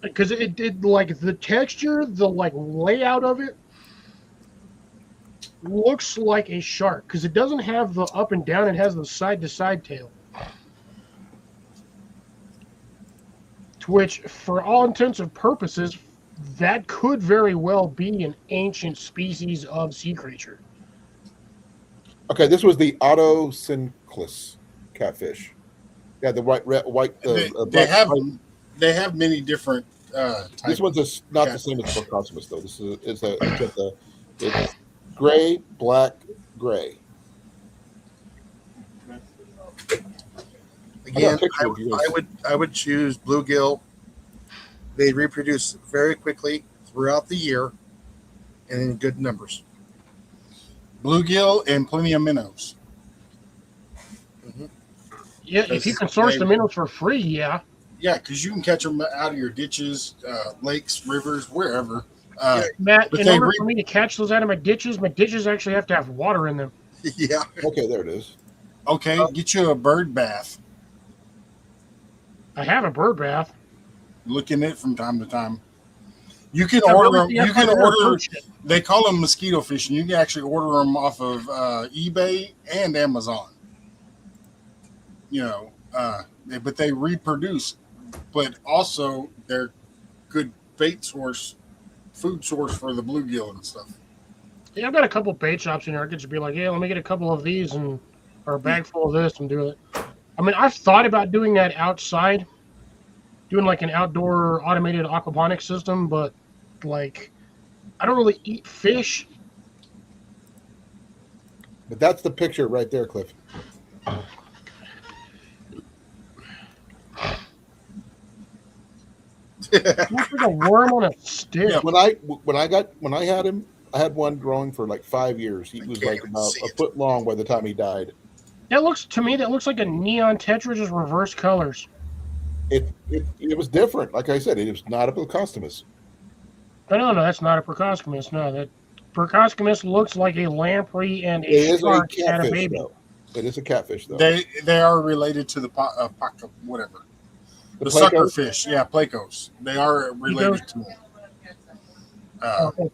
Because it did like the texture, the like layout of it looks like a shark because it doesn't have the up and down; it has the side to side tail. which, for all intents and purposes, that could very well be an ancient species of sea creature. Okay, this was the Autosynclus catfish. Yeah, the white, they black. they have many different This types. one's not the same as Procosmus though. This is it's gray, black, gray. Again, picture of yours. I would choose bluegill. They reproduce very quickly throughout the year and in good numbers. Bluegill and plenty of minnows. Yeah, if you can source the minnows for free, yeah. Yeah, because you can catch them out of your ditches, lakes, rivers, wherever. Matt, but in they order for me to catch those out of my ditches actually have to have water in them. Yeah. Okay, there it is. Okay, get you a bird bath. I have a bird bath. Look in it from time to time. You can I order really them. think You I've can never order. approached it. They call them mosquito fishing. You can actually order them off of eBay and Amazon. You know, but they reproduce. But also, they're good bait source, food source for the bluegill and stuff. Yeah, I've got a couple bait shops in here. I could just be like, yeah, let me get a couple of these or a bag full of this and do it. I mean, I've thought about doing that outside, doing like an outdoor automated aquaponics system, but like, I don't really eat fish. But that's the picture right there, Cliff. It's like a worm on a stick. Yeah. When I had him, I had one growing for like 5 years. He was like about a foot long by the time he died. That looks like a neon tetra, just reverse colors. It was different. Like I said, it was not a Procosmus. No, that's not a Procosmus. No, that Procosmus looks like a lamprey and It is a shark had a catfish, baby. though. It is a catfish, though. They are related to the whatever. The sucker fish, yeah, plecos. They are related to them.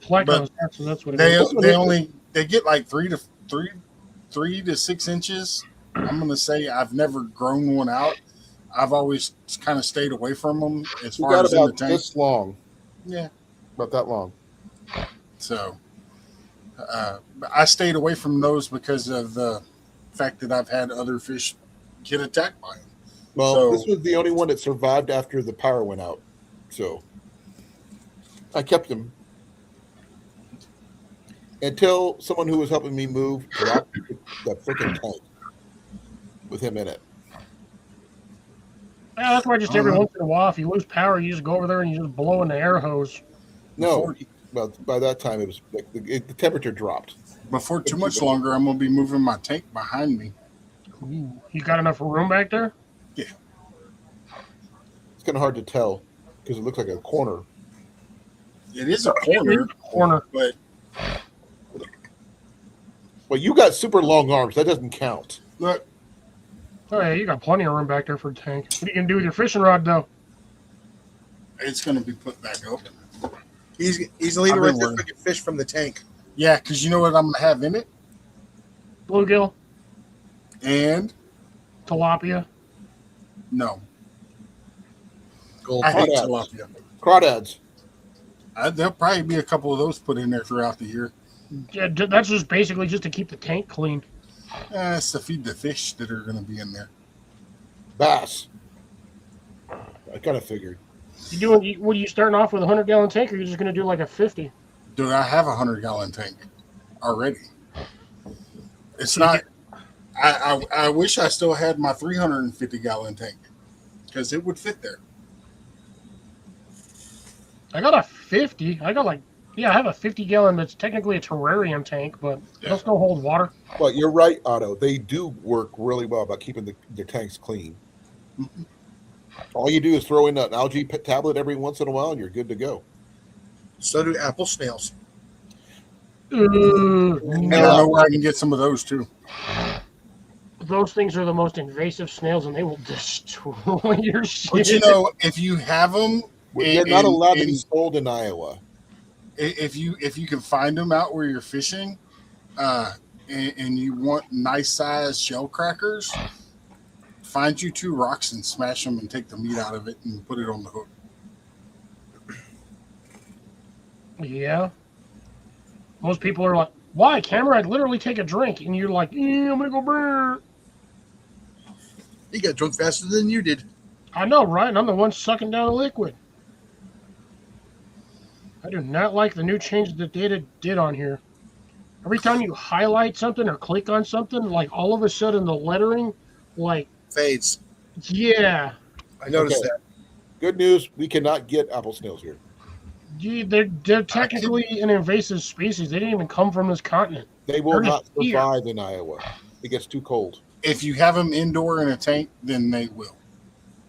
Plecos, that's what it is. They get like 3 to 6 inches. I'm gonna say I've never grown one out. I've always kind of stayed away from them as You far got as in the about tank. this long. Yeah, About that long. so I stayed away from those because of the fact that I've had other fish get attacked by them. Well, this was the only one that survived after the power went out. So I kept him until someone who was helping me move dropped the freaking tank with him in it. Yeah, that's why just every once in a while, if you lose power, you just go over there and you just blow in the air hose. No, well, by that time it was like the temperature dropped. Before too much longer, I'm gonna be moving my tank behind me. Ooh, you got enough room back there? Yeah. It's kind of hard to tell because it looks like a corner. It is a corner, but Well, you got super long arms. That doesn't count. look, Oh yeah, you got plenty of room back there for a tank. What are you gonna do with your fishing rod though? it's gonna be put back up. He's leaving right there so he can fish from the tank. Yeah, because you know what I'm gonna have in it, Bluegill, and tilapia. no, Gold. I hate Crawdads. tilapia. Crawdads. There'll probably be a couple of those put in there throughout the year. Yeah, that's just basically just to keep the tank clean. It's to feed the fish that are going to be in there. Bass. I kind of figured. What are you starting off with a 100-gallon tank, or are you just gonna do like a 50? Dude, I have a 100-gallon tank already. It's not. I wish I still had my 350-gallon tank because it would fit there. I got a 50. I have a 50-gallon that's technically a terrarium tank, but it'll still hold water. But you're right, Otto. They do work really well about keeping their tanks clean. Mhm. All you do is throw in an algae tablet every once in a while, and you're good to go. So do apple snails. And I know where I can get some of those too. Those things are the most invasive snails, and they will destroy your shit. But you know, if you have them, They're not allowed to be sold in Iowa. if you can find them out where you're fishing, and you want nice sized shell crackers, Find you 2 rocks and smash them and take the meat out of it and put it on the hook. Yeah. Most people are like, why, Cameron? I'd literally take a drink. And you're like, I'm going to go burn. He got drunk faster than you did. I know, right? And I'm the one sucking down the liquid. I do not like the new change that they did on here. Every time you highlight something or click on something, like all of a sudden the lettering, like, Fades. yeah. I noticed Okay. that. Good news, we cannot get apple snails here. They're technically an invasive species. They didn't even come from this continent. They will They're not just here. survive in Iowa. It gets too cold. If you have them indoor in a tank, then they will.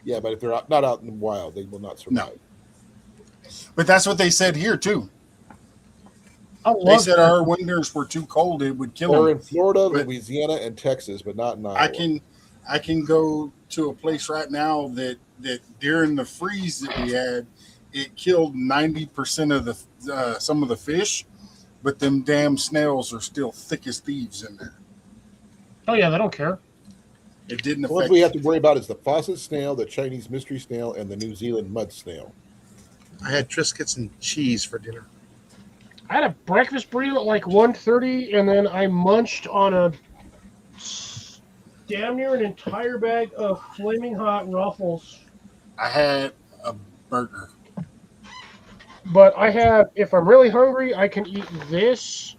Yeah, but if they're not out in the wild, they will not survive. But that's what they said here too. I They love said our winters were too cold; it would kill They're them. in Florida, But- Louisiana, and Texas, but not in Iowa. I can go to a place right now that during the freeze that we had, it killed 90% of the some of the fish, but them damn snails are still thick as thieves in there. Oh yeah, they don't care. It didn't The ones affect. we have to worry about is the faucet snail, the Chinese mystery snail, and the New Zealand mud snail. I had Triscuits and cheese for dinner. I had a breakfast burrito at like 1:30, and then I munched on a damn near an entire bag of flaming hot Ruffles. I had a burger. But I have, if I'm really hungry, I can eat this,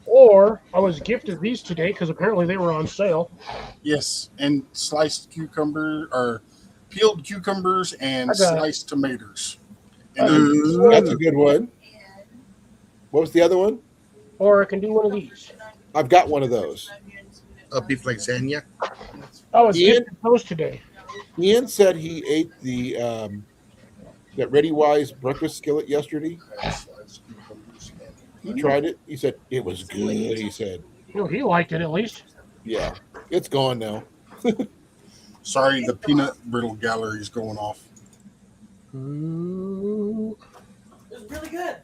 or I was gifted these today because apparently they were on sale. Yes, and sliced cucumber or peeled cucumbers and I got it. sliced tomatoes. I And got That's a good one. What was the other one? Or I can do one of these. I've got one of those. Beef lasagna. I was Ian? gifted those today. Ian said he ate the that Ready Wise breakfast skillet yesterday. He tried it. He said it was good. He said, He liked it at least. "Yeah, it's gone now." sorry, the peanut brittle gallery is going off. Ooh. It was really good.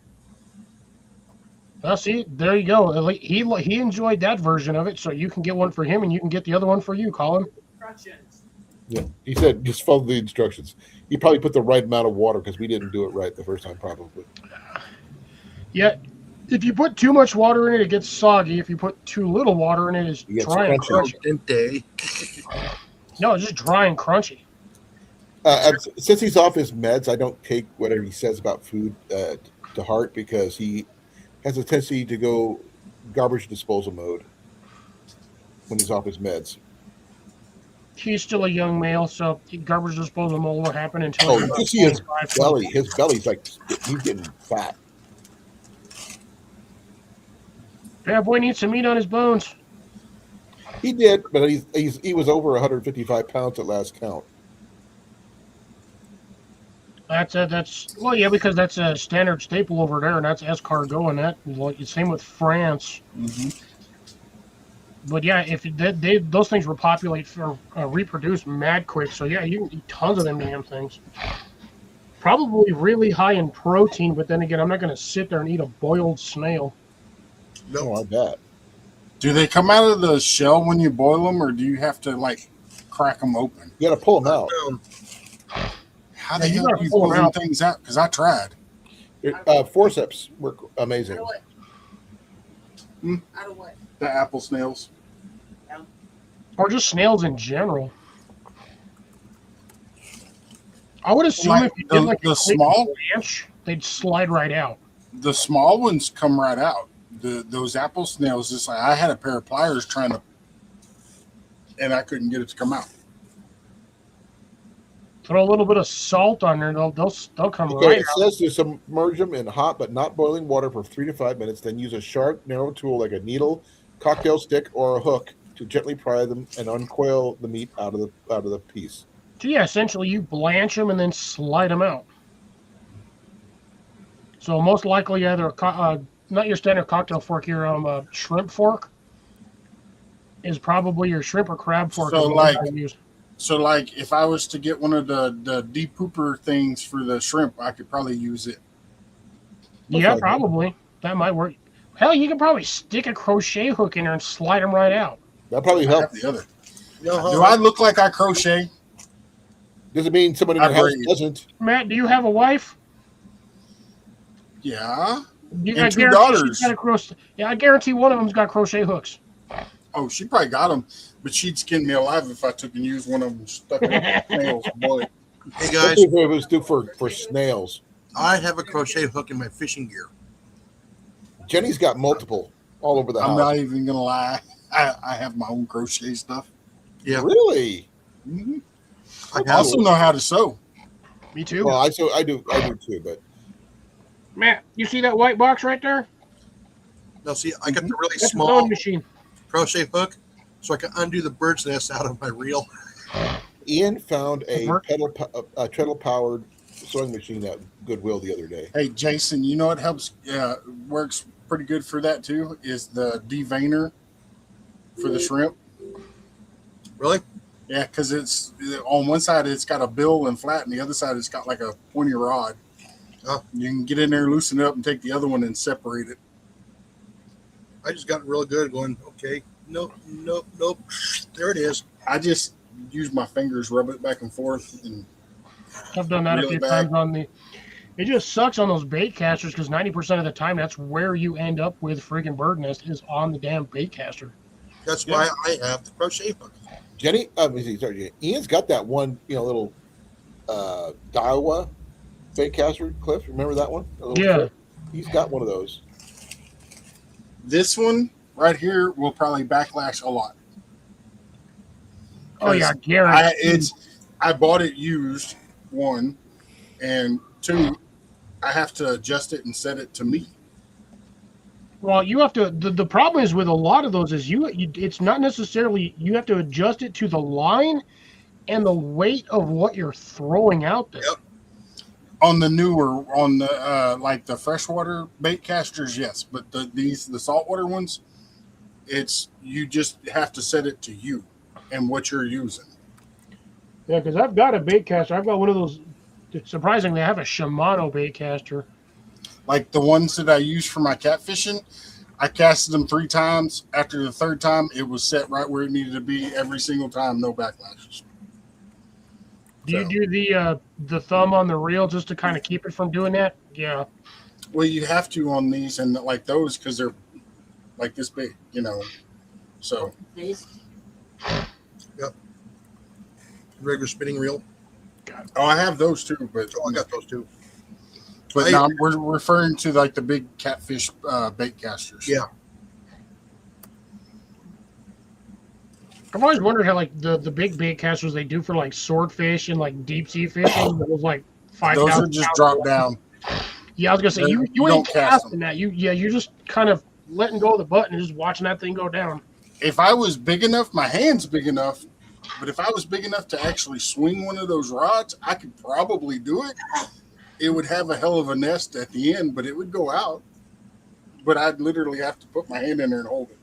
Well, see, there you go. At least he enjoyed that version of it, so you can get one for him, and you can get the other one for you, Colin. Instructions. Yeah, he said just follow the instructions. He probably put the right amount of water because we didn't do it right the first time, probably. Yeah, if you put too much water in it, it gets soggy. If you put too little water in it, it's It gets dry and crunchy. crunchy. Dente. No, it's just dry and crunchy. Since he's off his meds, I don't take whatever he says about food to heart because he has a tendency to go garbage disposal mode when he's off his meds. He's still a young male, so garbage disposal won't happen until Oh, he's you about can see his 25. belly. His belly's like he's getting fat. Bad boy needs some meat on his bones. He did, but he was over 155 pounds at last count. That's well, yeah, because that's a standard staple over there, and that's escargot, and that like same with France. But yeah, if those things repopulate or reproduce mad quick, so yeah, you can eat tons of them damn things. Probably really high in protein, but then again, I'm not going to sit there and eat a boiled snail. No, I bet. Do they come out of the shell when you boil them, or do you have to like crack them open? You got to pull them out. How the Yeah, you hell gotta do you pull pull 'em them out. things out? Because I tried. Forceps work amazing. Out of what? Hmm? Out of what? The apple snails. Or just snails in general. I would assume Like if you did like the a quick small- branch, they'd slide right out. The small ones come right out. Those apple snails, just like I had a pair of pliers trying to, and I couldn't get it to come out. Throw a little bit of salt on there, they'll come Okay, right it out. says to submerge them in hot but not boiling water for 3 to 5 minutes. Then use a sharp, narrow tool like a needle, cocktail stick, or a hook to gently pry them and uncoil the meat out of the piece. So yeah, essentially you blanch them and then slide them out. So most likely either not your standard cocktail fork, your shrimp fork is probably your shrimp or crab fork. So, is what like- I use. So, like, if I was to get one of the de-pooper things for the shrimp, I could probably use it. Yeah, like probably that might work. Hell, you can probably stick a crochet hook in there and slide them right out. That probably I have helps. the other. Do I look like I crochet? Doesn't mean someone in I your house braid. doesn't. Matt, do you have a wife? Yeah. I And 2 guarantee daughters. she's got a crochet. Yeah, I guarantee one of them's got crochet hooks. Oh, she probably got them, but she'd skin me alive if I took and used one of them, stuck it up snails, boy. Hey guys, Especially if it was due for snails. I have a crochet hook in my fishing gear. Jenny's got multiple all over the I'm house. not even gonna lie. I have my own crochet stuff. Yeah. Really? Mm-hmm. I I also know how to sew. Me too. Well, I do too, but Matt, you see that white box right there? Now see, I got the really That's a small sewing machine. crochet hook, so I can undo the bird's nest out of my reel. Ian found a Work. pedal powered sewing machine at Goodwill the other day. Hey, Jason, you know what helps? Works pretty good for that too. Is the deveiner for the shrimp? Really? Yeah, because it's on one side it's got a bill and flat, and the other side it's got like a pointy rod. Oh. You can get in there, loosen it up, and take the other one and separate it. I just got real good going, okay, nope. There it is. I just use my fingers, rub it back and forth, and I've done that a Really few bad. times on the. It just sucks on those bait casters because 90% of the time that's where you end up with freaking bird nest is on the damn bait caster. That's why I have the crochet hook. Jenny, sorry, Ian's got that one, little Daiwa bait caster, Cliff. Remember that one? A little Yeah. clip? He's got one of those. this one right here will probably backlash a lot. Oh yeah, Gary. I bought it used, one, and two, I have to adjust it and set it to me. Well, you have to. The problem is with a lot of those is you. It's not necessarily you have to adjust it to the line and the weight of what you're throwing out there. Yep. On the newer, on the like the freshwater bait casters, yes, but the saltwater ones, it's you just have to set it to you and what you're using. Yeah, because I've got a bait caster. I've got one of those. Surprisingly, I have a Shimano bait caster. Like the ones that I use for my catfishing, I casted them 3 times. After the 3rd time, it was set right where it needed to be every single time, no backlashes. Do you do the thumb on the reel just to kind of keep it from doing that? Yeah. Well, you have to on these and like those because they're like this big, So These? Regular spinning reel. I have those too, but Oh, I got those too. now we're referring to like the big catfish bait casters. Yeah. I've always wondered how like the big bait casters they do for like swordfish and like deep sea fishing. It was like 5,000. Those are just dropped down. Yeah, I was gonna say you You ain't don't cast casting that. You're just kind of letting go of the button and just watching that thing go down. If I was big enough, my hand's big enough. But if I was big enough to actually swing one of those rods, I could probably do it. It would have a hell of a nest at the end, but it would go out. But I'd literally have to put my hand in there and hold it.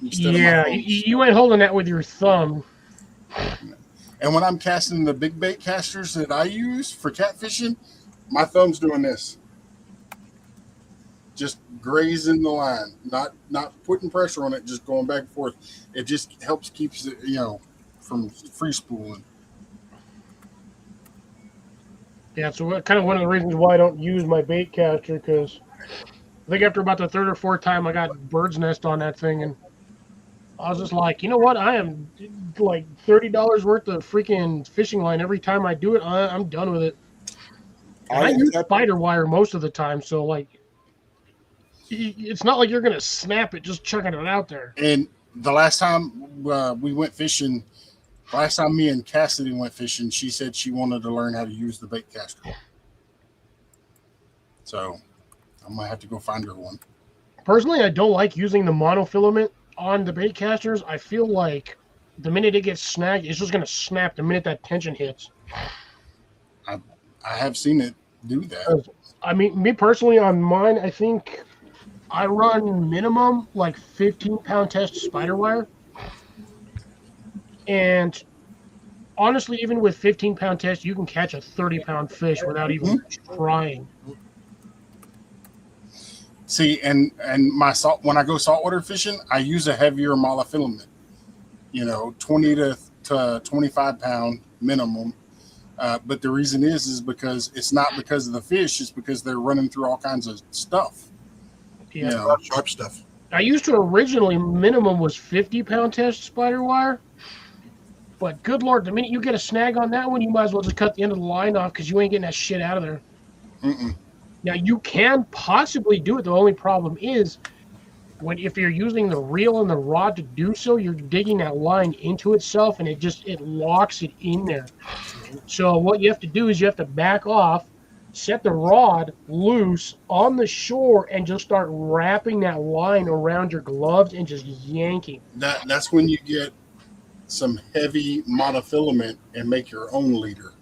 Instead of my Yeah, thumbs. you ain't holding that with your thumb. And when I'm casting the big bait casters that I use for catfishing, my thumb's doing this. Just grazing the line, not putting pressure on it, just going back and forth. It just helps keeps it, from free spooling. Yeah, so kind of one of the reasons why I don't use my bait caster because I think after about the 3rd or 4th time I got bird's nest on that thing and I was just like, you know what? I am like $30 worth of freaking fishing line every time I do it. I'm done with it. And I use spider wire most of the time, so like, it's not like you're gonna snap it just chucking it out there. And the last time we went fishing, last time me and Cassidy went fishing, she said she wanted to learn how to use the bait caster. So I might have to go find her one. Personally, I don't like using the monofilament on the bait casters. I feel like the minute it gets snagged, it's just gonna snap the minute that tension hits. I have seen it do that. I mean, me personally on mine, I think I run minimum like 15-pound test spider wire. And honestly, even with 15-pound test, you can catch a 30-pound fish without even trying. See, and my salt when I go saltwater fishing, I use a heavier monofilament. 20 to 25 pound minimum. But the reason is because it's not because of the fish; it's because they're running through all kinds of stuff. Yeah. Sharp stuff. I used to originally minimum was 50-pound test spider wire. But good Lord, the minute you get a snag on that one, you might as well just cut the end of the line off because you ain't getting that shit out of there. Mm-mm. Now, you can possibly do it. The only problem is if you're using the reel and the rod to do so, you're digging that line into itself and it locks it in there. So what you have to do is you have to back off, set the rod loose on the shore, and just start wrapping that line around your gloves and just yanking. That's when you get some heavy monofilament and make your own leader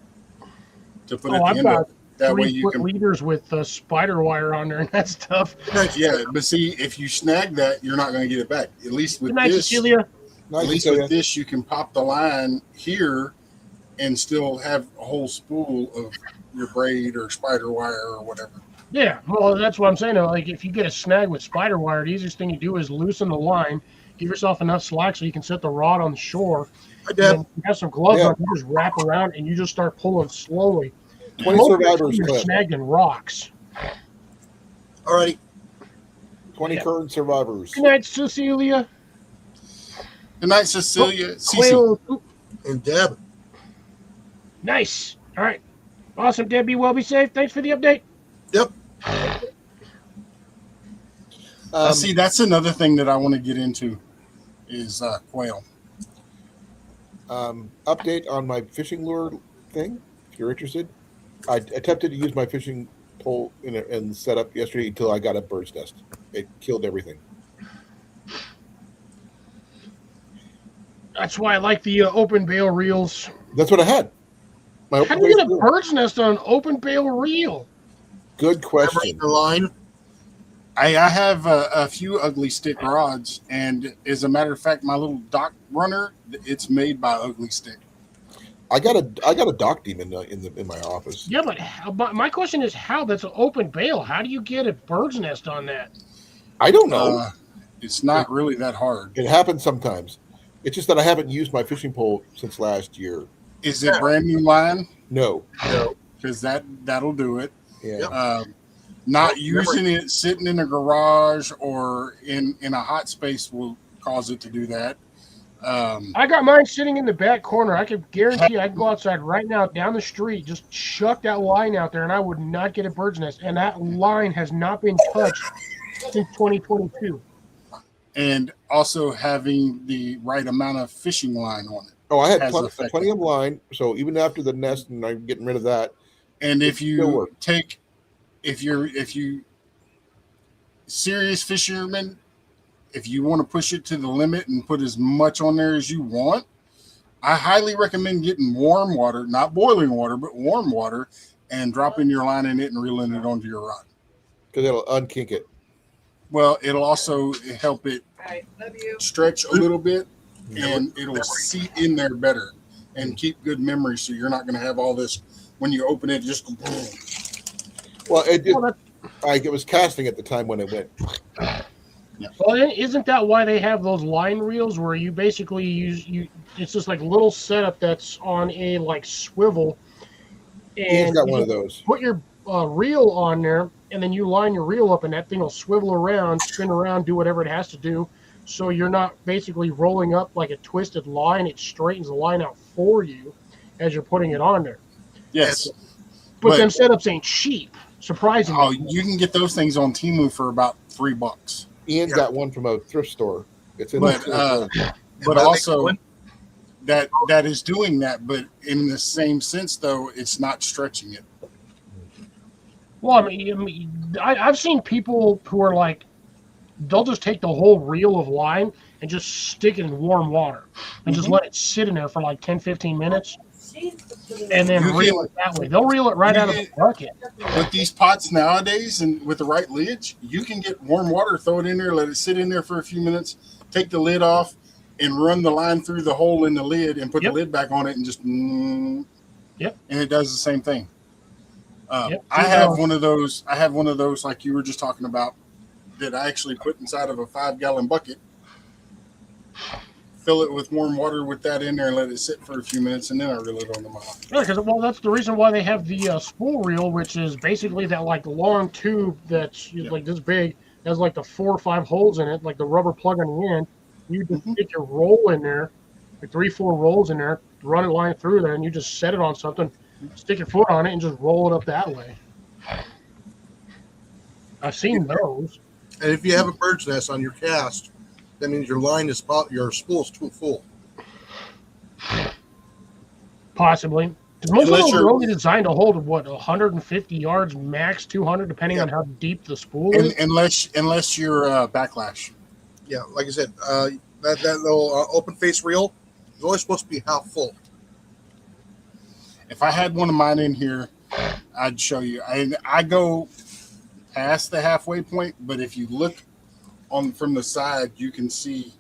to put at the I've end of got it. That way 3 you foot can leaders with spider wire on there and that stuff. Yeah, but see, if you snag that, you're not going to get it back. At least with Good night, this, Cecilia. at Nice, least Cecilia. with this, you can pop the line here and still have a whole spool of your braid or spider wire or whatever. Yeah, well, that's what I'm saying. Like, if you get a snag with spider wire, the easiest thing you do is loosen the line, give yourself enough slack so you can set the rod on the shore. Hi, And Deb. then you have some gloves Yeah. on, you just wrap around and you just start pulling slowly. 20 Most of the survivors time you're clip. snagged in rocks. Alrighty. 20 Yeah. current survivors. Good night, Cecilia. Good night, Cecilia. Cece. Quail. Oop, And Deb. nice. All right. Awesome, Deb. Be well, be safe. Thanks for the update. Yep. See, that's another thing that I want to get into is quail. Update on my fishing lure thing, if you're interested. I attempted to use my fishing pole and setup yesterday until I got a bird's nest. It killed everything. That's why I like the open bail reels. That's what I had. My How open do you base get a reel. bird's nest on an open bail reel? Good question. The line. I have a few ugly stick rods, and as a matter of fact, my little dock runner, it's made by Ugly Stick. I got a dock demon in my office. Yeah, but my question is how? That's an open bail. How do you get a bird's nest on that? I don't know. It's not really that hard. It happens sometimes. It's just that I haven't used my fishing pole since last year. Is it brand new line? No. Because that'll do it. Yeah. Not using it sitting in a garage or in a hot space will cause it to do that. I got mine sitting in the back corner. I could guarantee I could go outside right now down the street, just chuck that line out there, and I would not get a bird's nest. And that line has not been touched since 2022. And also having the right amount of fishing line on it. Oh, I had has plenty of line. So even after the nest, and I'm getting rid of that. And if still you works. if you serious fisherman, if you want to push it to the limit and put as much on there as you want, I highly recommend getting warm water, not boiling water, but warm water, and dropping your line in it and reeling it onto your rod. Because it'll unkink it. Well, it'll also help it Alright, love you. stretch a little bit, and it'll seat in there better and keep good memory. So you're not going to have all this when you open it just go boom. Well, Well, it was casting at the time when it went. Well, isn't that why they have those line reels where you basically it's just like a little setup that's on a like swivel, Ian's and got you one of just those. put your reel on there, and then you line your reel up, and that thing will swivel around, spin around, do whatever it has to do. So you're not basically rolling up like a twisted line. It straightens the line out for you as you're putting it on there. Yes. But them setups ain't cheap, surprisingly. Oh, you can get those things on Temu for about $3. Ian's got one from a thrift store. It's in But but that also makes that is doing that, but in the same sense though, it's not stretching it. Well, I've seen people who are like, they'll just take the whole reel of line and just stick it in warm water and just let it sit in there for like 10, 15 minutes and then You reel can- it that way. They'll reel it right you out of the can- bucket. With these pots nowadays and with the right lids, you can get warm water, throw it in there, let it sit in there for a few minutes, take the lid off, and run the line through the hole in the lid and put Yep. the lid back on it and just Yep. And it does the same thing. Yep. I have one of those. I have one of those like you were just talking about that I actually put inside of a 5-gallon bucket. fill it with warm water with that in there and let it sit for a few minutes, and then I reel it on the mouth. Yeah, because that's the reason why they have the spool reel, which is basically that like long tube that's like this big, has like the 4 or 5 holes in it, like the rubber plug on the end. You just stick your roll in there, like 3, 4 rolls in there, run a line through there, and you just set it on something, stick your foot on it, and just roll it up that way. I've seen those. And if you have a bird's nest on your cast, that means your line is your spool's too full. Possibly. Because most of Unless them are you're- only designed to hold, 150 yards max, 200, depending on how deep the spool is. Unless you're backlash. Yeah, like I said, that little open face reel is only supposed to be half full. If I had one of mine in here, I'd show you. I go past the halfway point, but if you look on from the side, you can see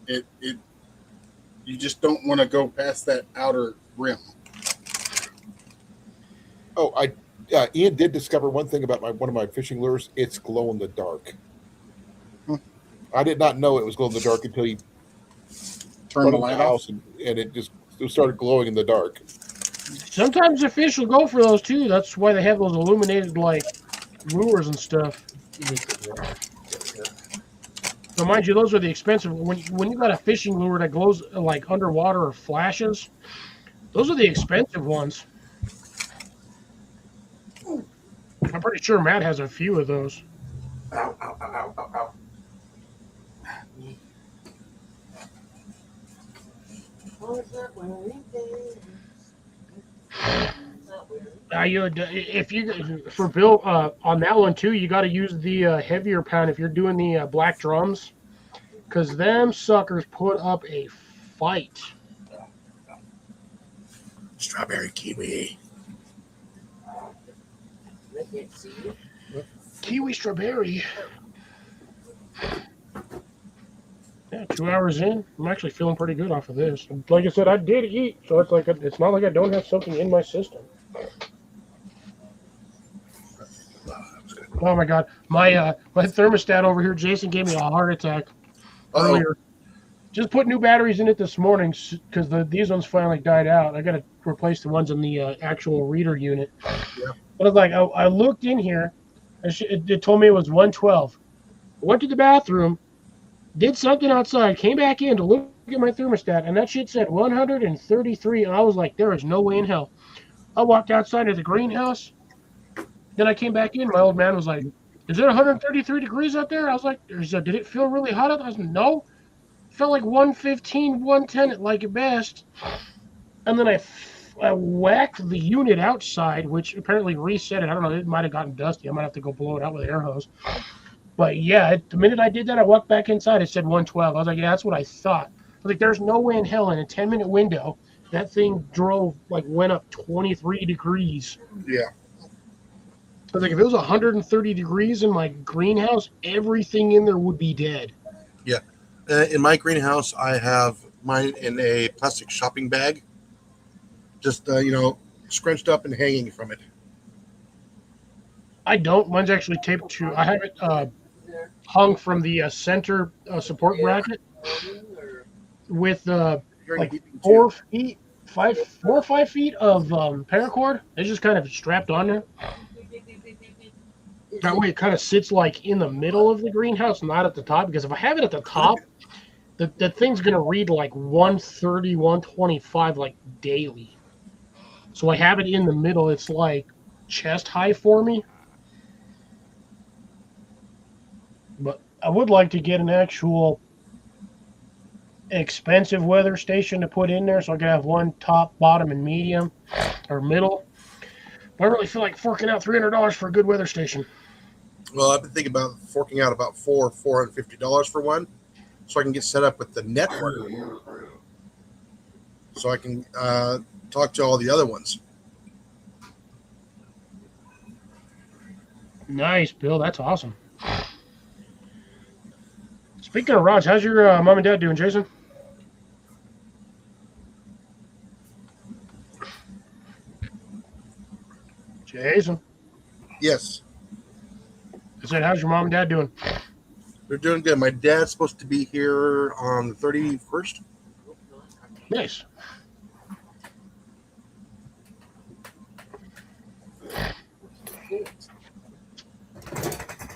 it. You just don't want to go past that outer rim. Oh, Ian did discover one thing about one of my fishing lures. It's glow in the dark. I did not know it was glow in the dark until you Turn the light off. and it started glowing in the dark. Sometimes the fish will go for those too. That's why they have those illuminated like lures and stuff. So mind you, those are the expensive. When you got a fishing lure that glows like underwater or flashes, those are the expensive ones. I'm pretty sure Matt has a few of those. Ow, ow, ow, ow, ow. If you for Bill on that one too, you got to use the heavier pound if you're doing the black drums, because them suckers put up a fight. Strawberry kiwi. Kiwi strawberry. Yeah, 2 hours in, I'm actually feeling pretty good off of this. Like I said, I did eat, so it's not like I don't have something in my system. Oh my god, my thermostat over here, Jason gave me a heart attack earlier. Just put new batteries in it this morning because these ones finally died out. I got to replace the ones in the actual reader unit. Yeah. But it's like I looked in here, it told me it was 112. I went to the bathroom, did something outside, came back in to look at my thermostat, and that shit said 133, and I was like, there is no way in hell. I walked outside of the greenhouse, then I came back in, my old man was like, is it 133 degrees out there? I was like, did it feel really hot out there? I was like, no. It felt like 115, 110 at like at best. And then I whacked the unit outside, which apparently reset it. I don't know, it might have gotten dusty. I might have to go blow it out with an air hose. But yeah, the minute I did that, I walked back inside. It said 112. I was like, yeah, that's what I thought. I was like, there's no way in hell in a 10-minute window that thing went up 23 degrees. Yeah. I was like, if it was 130 degrees in my greenhouse, everything in there would be dead. Yeah. In my greenhouse, I have mine in a plastic shopping bag, just scrunched up and hanging from it. I don't. Mine's actually taped to. I have it hung from the center support bracket with like 4 feet, 4 or 5 feet of paracord. It's just kind of strapped on there. That way, it kind of sits like in the middle of the greenhouse, not at the top. Because if I have it at the top, the thing's gonna read like 130, 125 like daily. So I have it in the middle. It's like chest high for me. But I would like to get an actual expensive weather station to put in there so I can have one top, bottom, and medium or middle. But I really feel like forking out $300 for a good weather station. Well, I've been thinking about forking out about $450 for one, so I can get set up with the network, so I can talk to all the other ones. Nice, Bill. That's awesome. Speaking of rods, how's your mom and dad doing, Jason? Jason, Yes, I said, how's your mom and dad doing? they're doing good. My dad's supposed to be here on the 31st. Nice.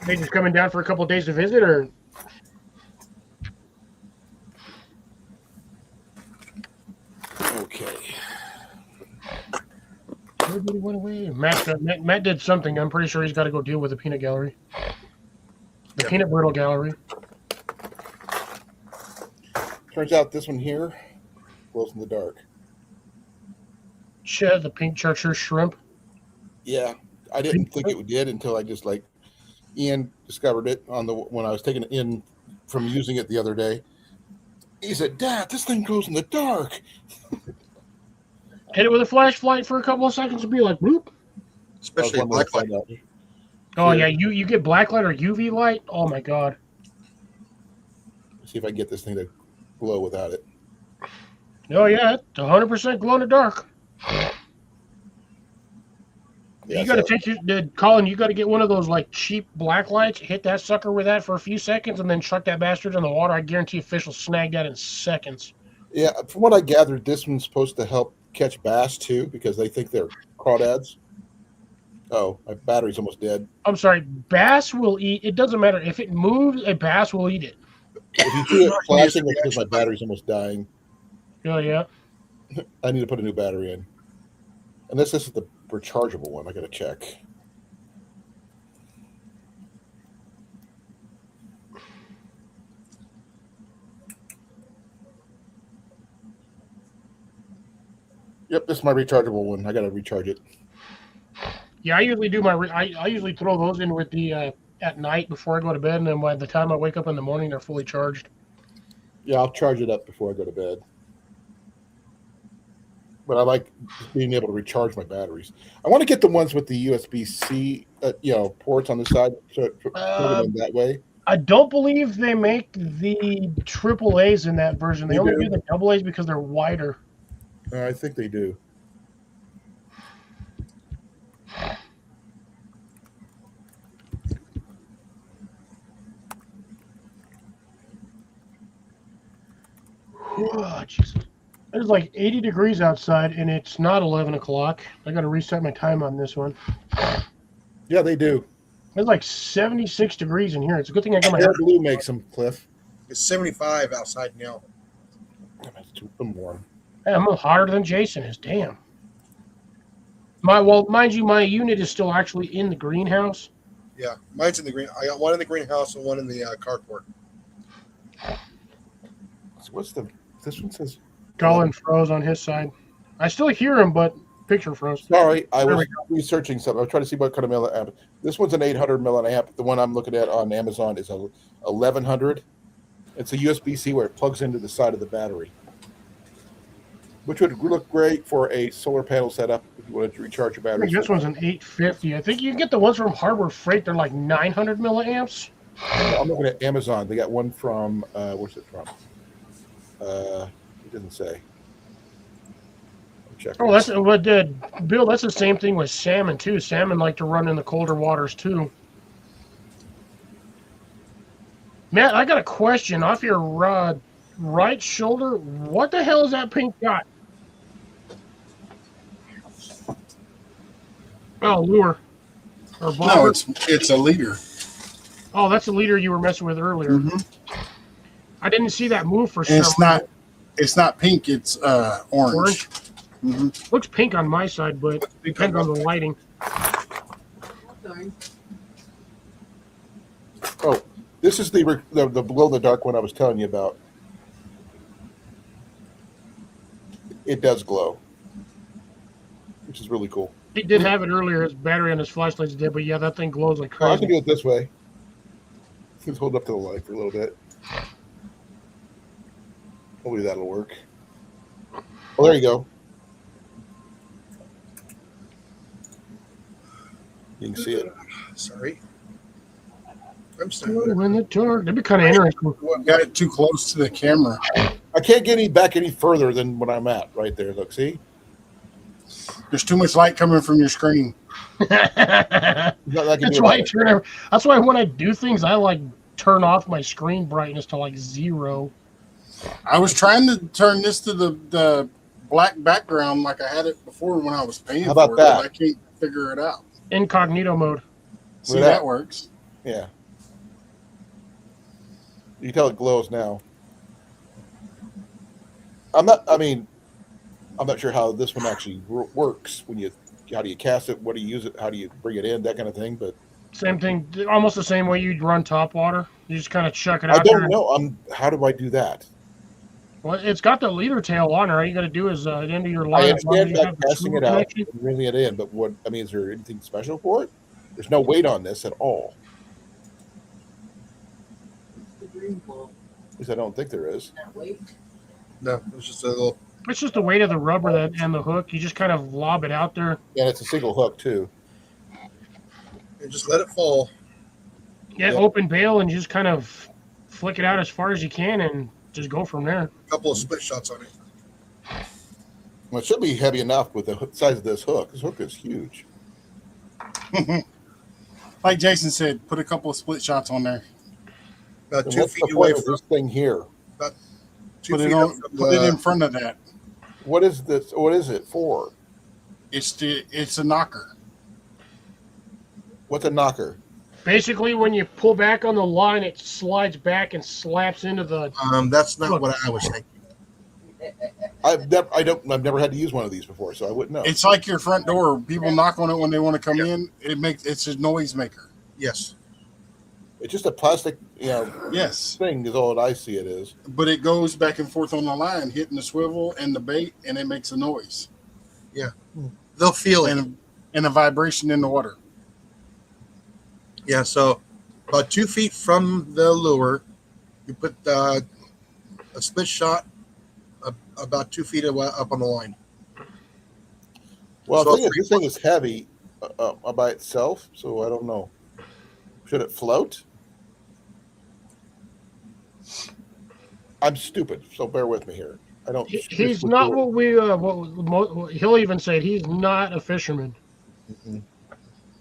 They just coming down for a couple of days to visit, or? Okay. Everybody went away. Matt did something. I'm pretty sure he's got to go deal with the peanut gallery. The peanut brittle gallery. Turns out this one here glows in the dark. The pink chartreuse shrimp. Yeah, I didn't think it did until I just like Ian discovered it when I was taking it in from using it the other day. He said, "Dad, this thing glows in the dark." Hit it with a flashlight for a couple of seconds and be like, "Bloop." Especially black light. Oh yeah, you get black light or UV light. Oh my god. Let's see if I can get this thing to glow without it. Oh yeah, it's 100% glow in the dark. Yeah, You got to take Colin. You got to get one of those like cheap black lights. Hit that sucker with that for a few seconds, and then chuck that bastard in the water. I guarantee fish will snag that in seconds. Yeah, from what I gathered, this one's supposed to help catch bass too because they think they're crawdads. Oh, my battery's almost dead. I'm sorry, bass will eat. It doesn't matter if it moves. A bass will eat it. If you see it flashing, it's because my battery's almost dying. Oh yeah. I need to put a new battery in. Unless this is the rechargeable one, I gotta check. Yep, this is my rechargeable one. I gotta recharge it. Yeah, I usually do I usually throw those in with the at night before I go to bed, and then by the time I wake up in the morning, they're fully charged. Yeah, I'll charge it up before I go to bed. But I like being able to recharge my batteries. I want to get the ones with the USB-C, ports on the side, so put them in that way. I don't believe they make the AAAs in that version. They only do the AA's because they're wider. I think they do. Oh, Jesus. It's like 80 degrees outside, and it's not 11 o'clock. I got to reset my time on this one. Yeah, they do. It's like 76 degrees in here. It's a good thing I got my Air Blue makes them, Cliff. It's 75 outside now. That's too warm. Hey, I'm hotter than Jason is. Damn. Mind you, my unit is still actually in the greenhouse. Yeah, mine's in the green. I got one in the greenhouse and one in the carport. So this one says Colin froze on his side. I still hear him, but picture froze. Sorry, I was researching something. I was trying to see what kind of milliamp. This one's an 800 milliamp. The one I'm looking at on Amazon is a 1100. It's a USB-C where it plugs into the side of the battery, which would look great for a solar panel setup if you wanted to recharge your I battery. think this one's an 850. I think you can get the ones from Harbor Freight. They're like 900 milliamps. I'm looking at Amazon. They got one from where's it from? It didn't say. Oh, that's what did Bill. That's the same thing with salmon too. Salmon like to run in the colder waters too. Matt, I got a question off your right shoulder. What the hell is that pink dot? Oh, lure. Or No, it's a leader. Oh, that's the leader you were messing with earlier. Mm-hmm. I didn't see that move for And some. it's not pink. It's orange. Orange? Mm-hmm. Looks pink on my side, but depends on the lighting. Oh, this is the glow in the dark one I was telling you about. It does glow, which is really cool. He did have it earlier. His battery on his flashlight's dead, but yeah, that thing glows like Oh, I can crazy. do it this way. Let's hold up to the light for a little bit. Hopefully that'll work. Well, there you go. You can see it. Sorry. I'm Glow in the dark. That'd be kind of interesting. Got it too close to the camera. I can't get back any further than what I'm at right there. Look, see? There's too much light coming from your screen. That's why when I do things, I like turn off my screen brightness to like 0. I was trying to turn this to the black background like I had it before when I was paying How about for it, that? but I can't figure it out. Incognito mode. See, Look at that that. works. Yeah. You can tell it glows now. I'm not sure how this one actually works when you, how do you cast it? What do you use it? How do you bring it in? That kind of thing. But Same thing, almost the same way you'd run top water. You just kind of chuck it I out there. don't know. How do I do that? Well, it's got the leader tail on it. All you got to do is at the end of your I line, as long as understand you about have the casting swivel it out connection. and bringing it in, but what I mean, is there anything special for it? There's no weight on this at all. The green ball. At least I don't think there is. That weight. No, it's just a little. It's just the weight of the rubber and the hook. You just kind of lob it out there. And it's a single hook too. And just let it fall. Yeah, Yep. open bail and just kind of flick it out as far as you can and just go from there. A couple of split shots on it. Well, it should be heavy enough with the size of this hook. This hook is huge. Like Jason said, put a couple of split shots on there. About And 2 what's feet the away point of from this thing here? 2 Put feet it up on. from Put it in front of that. What is this? What is it for? It's a knocker. What's a knocker? Basically, when you pull back on the line, it slides back and slaps into the. That's not what I was thinking. I've never had to use one of these before, so I wouldn't know. It's like your front door. People knock on it when they want to come in. It's a noise maker. Yes. It's just a plastic, Yes, thing is all that I see it is. but it goes back and forth on the line, hitting the swivel and the bait, and it makes a noise They'll feel it. and a vibration in the water. Yeah, so about 2 feet from the lure, you put a split shot about 2 feet up on the line. Well, So the thing is, this thing is heavy by itself, so I don't know. Should it float? I'm stupid, so bear with me here. I don't. He's not what we. He'll even say he's not a fisherman.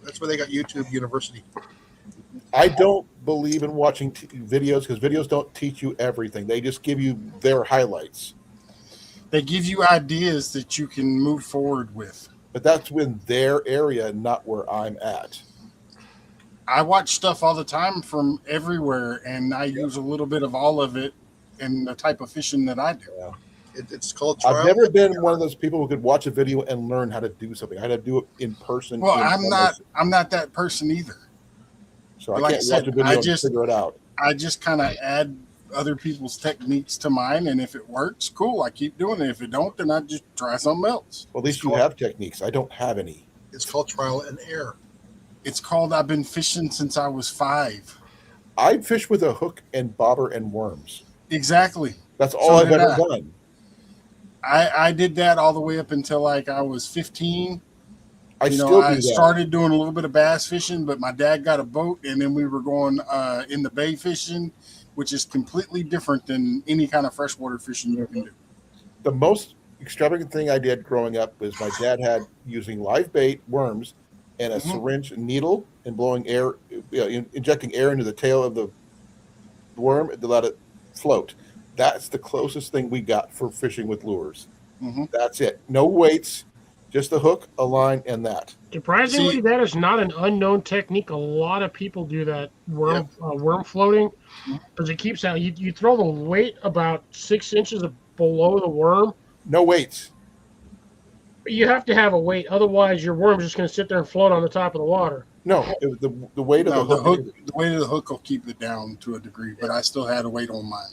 That's why they got YouTube University. I don't believe in watching videos because videos don't teach you everything. They just give you their highlights. They give you ideas that you can move forward with. But that's in their area, not where I'm at. I watch stuff all the time from everywhere, and I use a little bit of all of it in the type of fishing that I do. Yeah. It's called trial. I've never been one of those people who could watch a video and learn how to do something. I had to do it in person. Well, I'm not that person either. So I like can't I said, watch a video and figure it out. I just kind of add other people's techniques to mine, and if it works, cool. I keep doing it. If it don't, then I just try something else. Well, at least you have techniques. I don't have any. It's called trial and error. It's called I've been fishing since I was 5. I fish with a hook and bobber and worms. Exactly. That's all I've did ever I. done. I did that all the way up until like I was 15. I still do I that. started doing a little bit of bass fishing, but my dad got a boat, and then we were going in the bay fishing, which is completely different than any kind of freshwater fishing you can do. The most extravagant thing I did growing up was my dad had using live bait, worms, and a syringe needle and blowing air, injecting air into the tail of the worm to let it float. That's the closest thing we got for fishing with lures. Mm-hmm. That's it. No weights, just a hook, a line, and that. Surprisingly, that is not an unknown technique. A lot of people do that worm floating because it keeps out. You throw the weight about 6 inches below the worm. No weights. You have to have a weight, otherwise your worm's just going to sit there and float on the top of the water. No, it was the weight of the hook. The weight of the hook will keep it down to a degree, but I still had a weight on mine.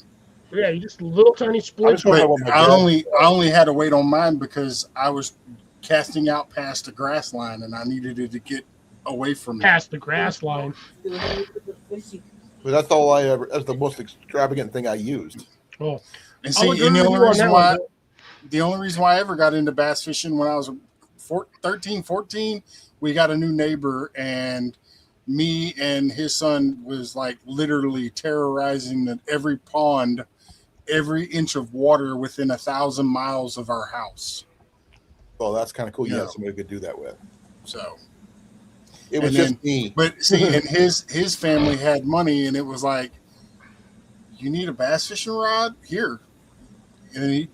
Yeah, you just little tiny splits. But I only had a weight on mine because I was casting out past the grass line, and I needed it to get away from it. Past the grass line. But that's all I ever. That's the most extravagant thing I used. Oh, And see, and the only reason why I ever got into bass fishing when I was 13, 14, we got a new neighbor, and me and his son was like literally terrorizing every pond, every inch of water within 1,000 miles of our house. Well, that's kind of cool. You Yeah. had somebody to do that with. So It was just me. But see, and his family had money, and it was like, you need a bass fishing rod? Here, and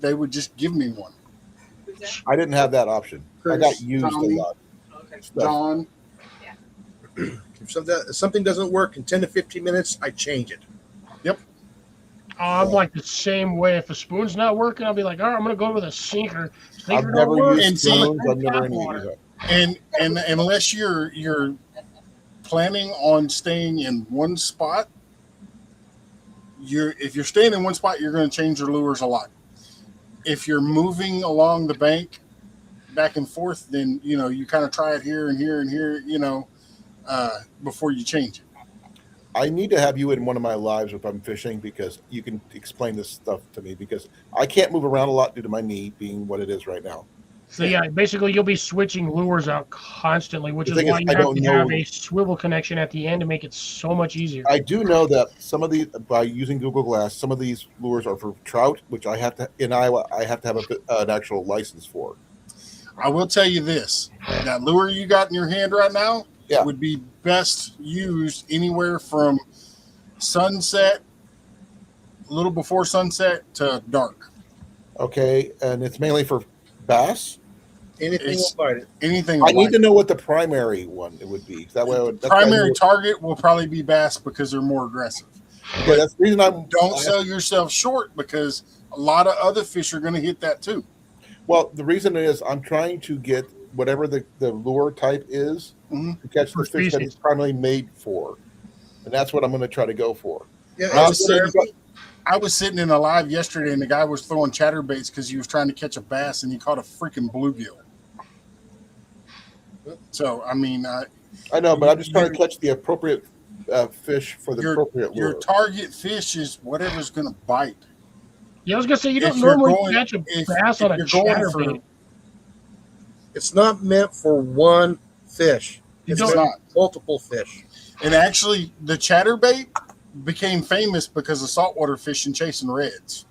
they would just give me one. I didn't have that option. I got Chris, used Tommy, a lot. Okay. Stuff. John, If something doesn't work in 10 to 15 minutes, I change it. I'm like the same way. If a spoon's not working, I'll be like, all right, I'm going to go with a sinker. I've Sinker never don't work. used And see- spoons. I've never Tap any water. use it. and unless you're planning on staying in one spot, if you're staying in one spot, you're going to change your lures a lot. If you're moving along the bank back and forth, then you kind of try it here and here and here, before you change it. I need to have you in one of my lives if I'm fishing because you can explain this stuff to me because I can't move around a lot due to my knee being what it is right now. So yeah, basically you'll be switching lures out constantly, which The is thing why is, you I have don't to know- have a swivel connection at the end to make it so much easier. I do know that some of these, by using Google Glass, some of these lures are for trout, which I have to, in Iowa, I have to have an actual license for. I will tell you this: that lure you got in your hand right now Yeah. would be best used anywhere from sunset, a little before sunset, to dark. Okay, and it's mainly for bass. Anything It's- will bite it. Anything. I need like to know what the primary one it would be. That way, that's why I primary knew- target will probably be bass because they're more aggressive. Okay, that's the reason I'm. Don't sell yourself short because a lot of other fish are going to hit that too. Well, the reason is I'm trying to get whatever the lure type is Mhm. to catch the For fish that species. it's primarily made for, and that's what I'm going to try to go for. Yeah, I it's was I was sitting in a live yesterday and the guy was throwing chatterbaits because he was trying to catch a bass and he caught a freaking bluegill. So I mean, I know, but I'm just trying to catch the appropriate fish for the appropriate your lure. target fish is whatever's going to bite. Yeah, I was gonna say you If don't you're normally going- catch a if- bass if on a you're going chatterbait. It's not meant for one fish. You It's don't- meant for multiple fish. And actually, the chatterbait became famous because of saltwater fishing chasing reds.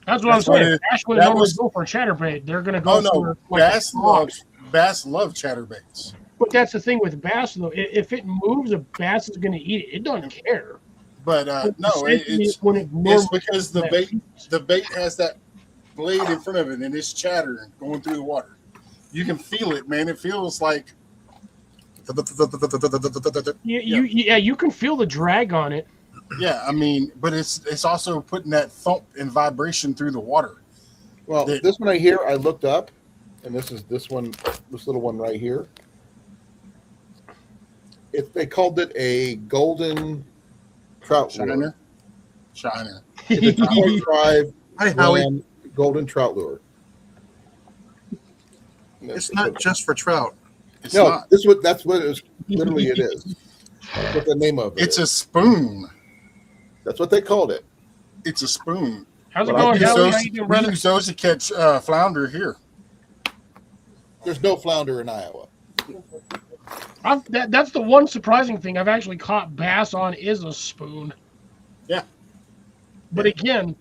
That's what That's I'm what saying. it- Bass wouldn't that normally was- go for a chatterbait. They're gonna go Oh no, for like a frog. bass love chatterbaits. But that's the thing with bass, though. If it moves, a bass is going to eat it. It doesn't care. But no, Essentially, it's when it normally because the bait has that blade in front of it and it's chattering going through the water. You can feel it, man. It feels like you can feel the drag on it. yeah. I mean, but it's also putting that thump and vibration through the water. Well, that- this one right here, I looked up, and this is this little one right here. They called it a golden trout lure. Shiner. It's a 25 Hi, Howie. gram golden trout lure. It's not just for trout. It's No, not. that's what it is. Literally, it is. That's what the name of it It's is. a spoon. That's what they called it. It's a spoon. How's it Well, going, We use Howie? those, How you doing, we brother? use those to catch flounder here. There's no flounder in Iowa. That's the one surprising thing I've actually caught bass on is a spoon. Yeah. But again,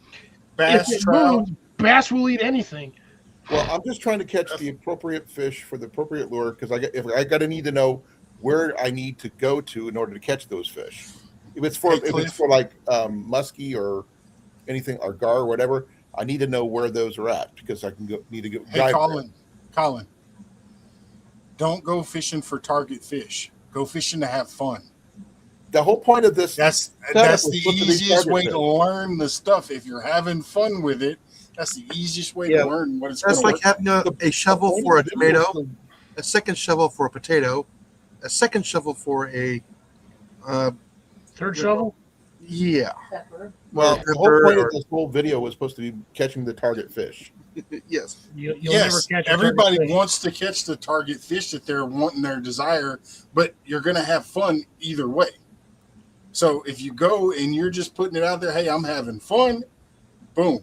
Bass, if it trout. moves, bass will eat anything. Well, I'm just trying to catch the appropriate fish for the appropriate lure because I got to need to know where I need to go to in order to catch those fish. If it's for like muskie or anything or gar or whatever, I need to know where those are at because I can need to go. Hey, Colin, don't go fishing for target fish. Go fishing to have fun. The whole point of this That's was the supposed to be easiest target way fish. to learn the stuff. If you're having fun with it, that's the easiest way Yeah. to learn what it's going That's to like work. having a shovel point for a of the video tomato, a second shovel for a potato, a second shovel for a Third Yeah. shovel? yeah. Pepper. Well, the whole Pepper point of or- this whole video was supposed to be catching the target fish. Yes. You'll Yes, never catch a everybody target fish. wants to catch the target fish that they're wanting their desire, but you're going to have fun either way. So if you go and you're just putting it out there, hey, I'm having fun, boom,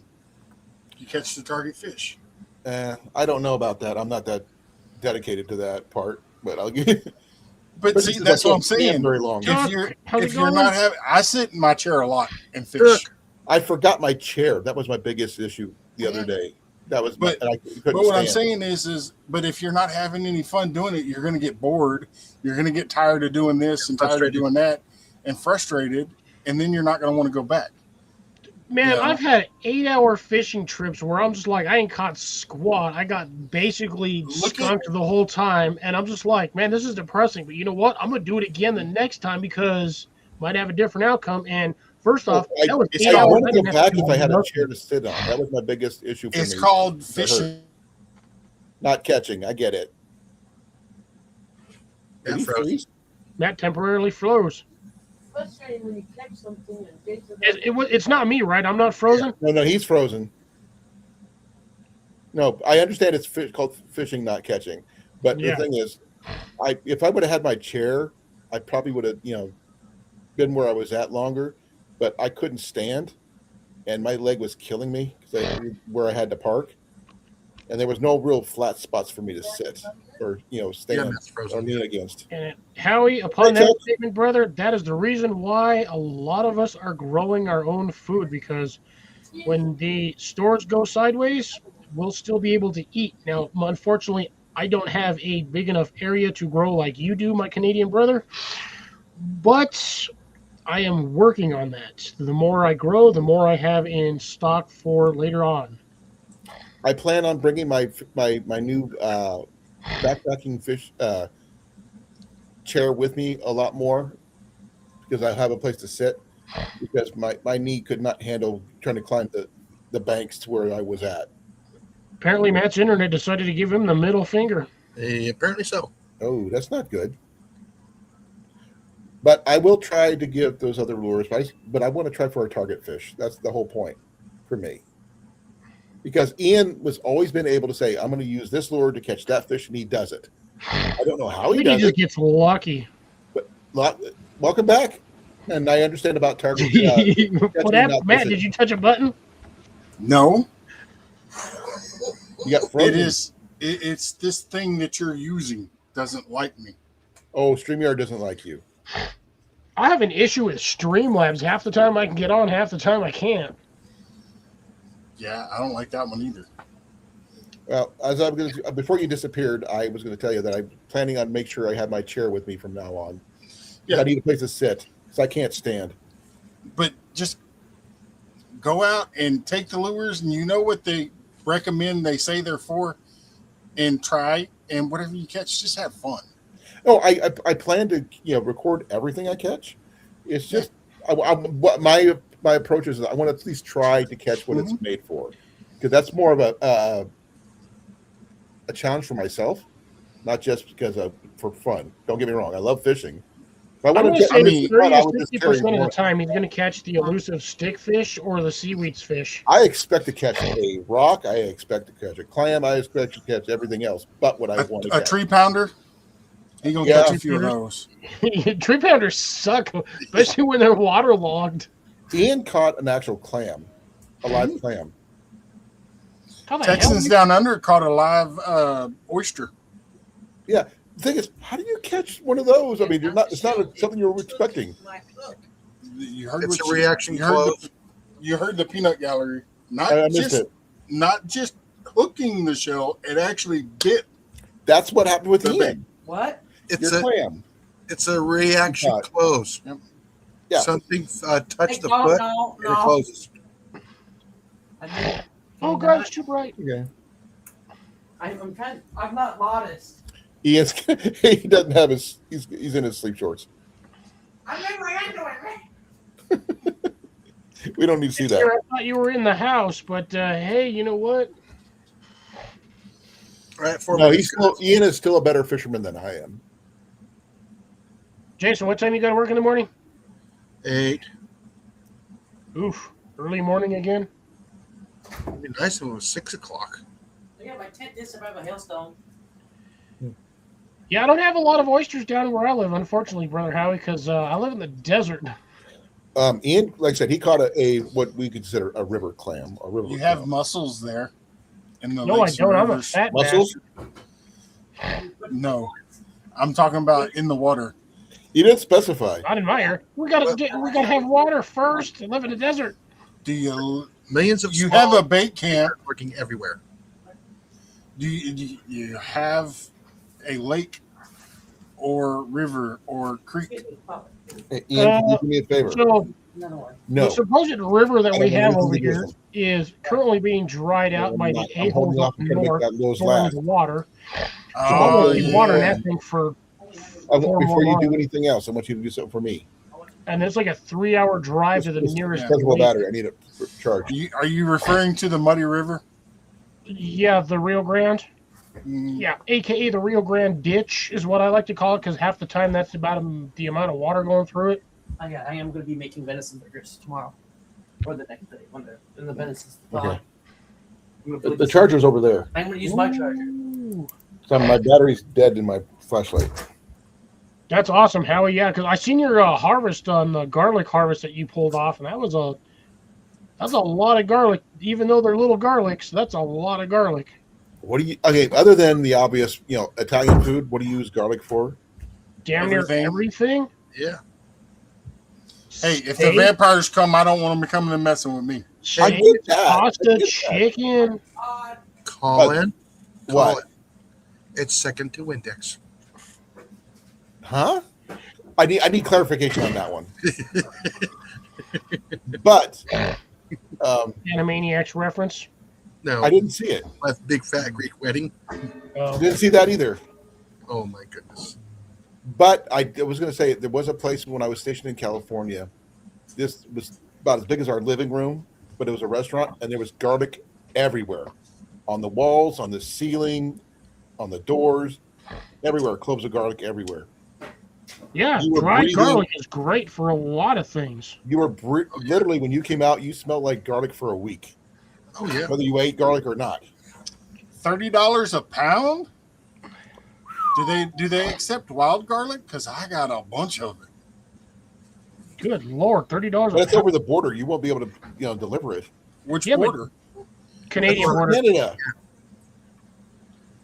you catch the target fish. I don't know about that. I'm not that dedicated to that part, but I'll give. But see, that's what I'm saying. Very long. John, how's it If you're going? not having, I sit in my chair a lot and fish. I forgot my chair. That was my biggest issue the other day. That was, But- and I couldn't But what I'm stand saying is, but if you're not having any fun doing it, you're going to get bored. You're going to get tired of doing this and tired of Frustrated. doing that, and frustrated, and then you're not going to want to go back. Man, Yeah. I've had 8-hour fishing trips where I'm just like, I ain't caught squat. I got basically Look at- skunked the whole time, and I'm just like, man, this is depressing. But you know what? I'm gonna do it again the next time because might have a different outcome. And first off, I, that was It's 8 I hours. want I to go didn't have to back do if I had a nothing. chair to sit on. That was my biggest issue for It's me. called It hurt. fishing. Not catching. I get it. Did Yeah, he frozen. freeze? That temporarily froze. Frustrating when you catch something and Jason It's not me, right? I'm not frozen. No, he's frozen. No, I understand it's called fishing, not catching. But Yeah. the thing is, if I would have had my chair, I probably would have, been where I was at longer. But I couldn't stand, and my leg was killing me because where I had to park, and there was no real flat spots for me to sit or Yeah, stand that's or frozen. lean against. And Howie, upon Hey, that Chuck. statement, brother, that is the reason why a lot of us are growing our own food because when the stores go sideways, we'll still be able to eat. Now, unfortunately, I don't have a big enough area to grow like you do, my Canadian brother, but I am working on that. The more I grow, the more I have in stock for later on. I plan on bringing my new backpacking fish chair with me a lot more because I have a place to sit because my knee could not handle trying to climb the banks to where I was at. Apparently, Matt's internet decided to give him the middle finger. Apparently so. Oh, that's not good. But I will try to give those other lures, but I want to try for a target fish. That's the whole point for me. Because Ian was always been able to say, I'm going to use this lure to catch that fish, and he does it. I don't know how I he think he does just it. gets lucky. Welcome back. And I understand about target. What happened, Matt? Did you touch a button? No, You got frozen. it is. It's this thing that you're using doesn't like me. Oh, StreamYard doesn't like you. I have an issue with Streamlabs. Half the time I can get on, half the time I can't. Yeah, I don't like that one either. Well, as I'm going to, before you disappeared, I was going to tell you that I'm planning on make sure I have my chair with me from now on. Yeah. I need a place to sit because I can't stand. But just go out and take the lures, and you know what they recommend. They say they're for, and try, and whatever you catch, just have fun. No, I plan to record everything I catch. It's just what my approach is. I want to at least try to catch what it's made for, because that's more of a challenge for myself, not just because for fun. Don't get me wrong, I love fishing. If I I'm want going to to say that 30 I to would just 60% carry of the more. time he's going to catch the elusive stickfish or the seaweeds fish. I expect to catch a rock. I expect to catch a clam. I expect to catch everything else, but what I want to A catch. tree pounder. He gonna Yeah. catch a few of those. Tree pounders suck, especially when they're waterlogged. Ian caught an actual clam, a live clam. How the hell? Texans down under caught a live oyster. Yeah. The thing is, how do you catch one of those? I mean, it's not something you were expecting. You heard It's what a reaction you heard. close. You heard the peanut gallery. I missed it. Not just hooking the shell; it actually bit. That's what happened with The Ian. What? It's Your a clam. it's a reaction Cut. close. Yep. Yeah. Something touched the no, foot no, and it no. closes. Oh, God, it's too bright. Okay. I'm trying. I'm not modest. Ian's he doesn't have his. He's in his sleep shorts. I'm in my underwear. We don't need to see that. Here, I thought you were in the house, but hey, you know what? Right, 4 No, minutes. Ian is still a better fisherman than I am. Jason, what time you got to work in the morning? 8. Oof, early morning again. It'd be nice if it was 6 o'clock. Yeah, my tent did survive a hailstone. Yeah, I don't have a lot of oysters down where I live, unfortunately, Brother Howie, because I live in the desert. Ian, like I said, he caught a what we consider a river clam. A river You clam. have mussels there. In the No, I lakes and don't. I'm a rivers. fat Mussels? bastard. No, I'm talking about in the water. He didn't specify. Not in my area. We gotta have water first. I live in the desert. Do you? Millions of You small have a bait camp. are working everywhere. Do you have a lake or river or creek? Hey, Ian, can you do me a favor? So Another one. No. The supposed river that I we don't have know over anything to here do is currently being dried out by the I'm a-holes holding up off and trying to make north that Lowe's storing last. the water. So I'm Oh, going to be watering yeah. that thing for Before 4 more you do months. anything else, I want you to do something for me. And it's like a 3-hour drive to the nearest Disposable lake. battery. I need it for charge. Are you referring to the Muddy River? Yeah, the Rio Grande. Mm, Yeah, aka the Rio Grande Ditch is what I like to call it because half the time that's about the amount of water going through it. Oh, yeah, I am going to be making venison burgers tomorrow. Or the next day. When the venison's Okay. thawed. The charger's over there. I'm going to use my charger. Ooh, So my battery's dead in my flashlight. that's awesome, Howie. Yeah, because I seen your harvest on the garlic harvest that you pulled off, and that's a lot of garlic. Even though they're little garlics, that's a lot of garlic. What do you? Okay, other than the obvious, Italian food, what do you use garlic for? Damn near everything. Yeah. Hey, if the vampires come, I don't want them to come and messing with me. I get that. Pasta, chicken. Colin. What? Colin. It's second to index. Huh? I need clarification on that one. But Animaniacs reference. No, I didn't see it. my big fat Greek wedding. Didn't see that either. Oh my goodness. But I was going to say there was a place when I was stationed in California. This was about as big as our living room, but it was a restaurant, and there was garlic everywhere, on the walls, on the ceiling, on the doors, everywhere. Cloves of garlic everywhere. Yeah, You were dried breathing- garlic is great for a lot of things. You were literally when you came out, you smelled like garlic for a week, Oh yeah. whether you ate garlic or not. $30 a pound? Do they accept wild garlic? Because I got a bunch of it. Good Lord, $30 But a it's pound. over the border. You won't be able to, deliver it. Which Yeah, but- border? Canadian border. Canada.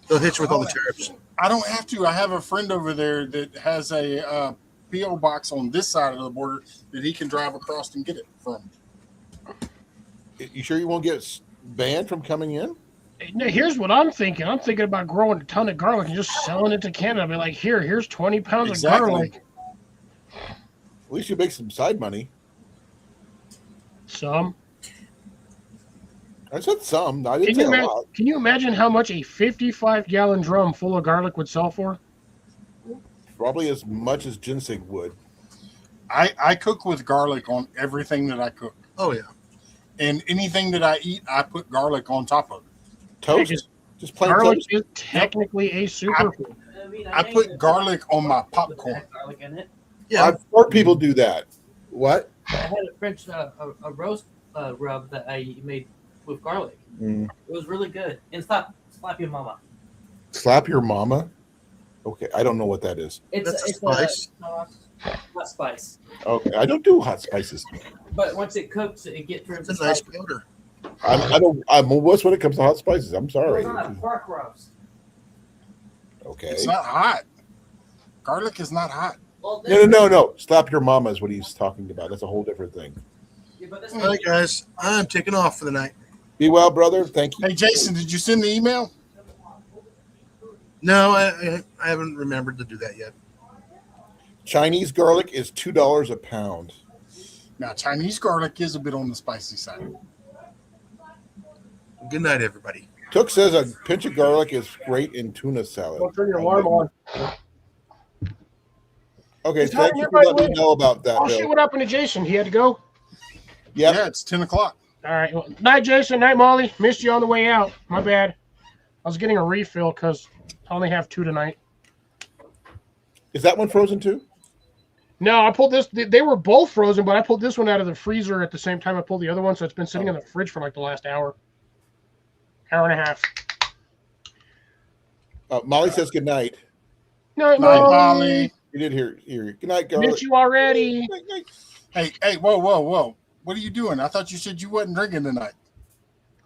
They'll hit you with all the tariffs. I don't have to. I have a friend over there that has a PO box on this side of the border that he can drive across and get it from. You sure you won't get banned from coming in? Now, here's what I'm thinking. I'm thinking about growing a ton of garlic and just selling it to Canada. Be like, here's 20 pounds Exactly. of garlic. At least you make some side money. Some. I said some. I didn't say a lot. Can you imagine how much a 55-gallon drum full of garlic would sell for? Probably as much as ginseng would. I cook with garlic on everything that I cook. Oh yeah. And anything that I eat, I put garlic on top of it. Toast? Just Just plain garlic toast? is technically a superfood. I put garlic on my popcorn. Garlic in it. Yeah. I've heard people do that. What? I had a French a roast rub that I made with garlic. Mm. It was really good. And slap your mama. Slap your mama? Okay, I don't know what that is. That's a It's spice. Not spice. Okay, I don't do hot spices. But once it cooks, it gets turns It's to a nice spice. powder. I'm a wuss when it comes to hot spices. I'm sorry. It's not a pork roast. Okay. It's not hot. Garlic is not hot. Well, No. Slap your mama is what he's talking about. That's a whole different thing. Yeah, but this All right, guys. I'm taking off for the night. Be well, brother. Thank you. Hey, Jason, did you send the email? No, I haven't remembered to do that yet. Chinese garlic is $2 a pound. Now, Chinese garlic is a bit on the spicy side. Good night, everybody. Took says a pinch of garlic is great in tuna salad. Don't turn your alarm on. Okay, He's thank not you here for right letting me away. know about that, Oh, shit, Bill. what happened to Jason? He had to go? Yep. Yeah, it's 10 o'clock. All right. Well, night, Jason. Night, Molly. Missed you on the way out. My bad. I was getting a refill because I only have 2 tonight. Is that one frozen too? No, I pulled this. They were both frozen, but I pulled this one out of the freezer at the same time I pulled the other one, so it's been sitting in the fridge for like the last hour and a half. Molly says good night. Night, Night, Molly. Molly. You did hear. Good night, garlic. Missed you already. Night, night. Hey, whoa. What are you doing? I thought you said you wasn't drinking tonight.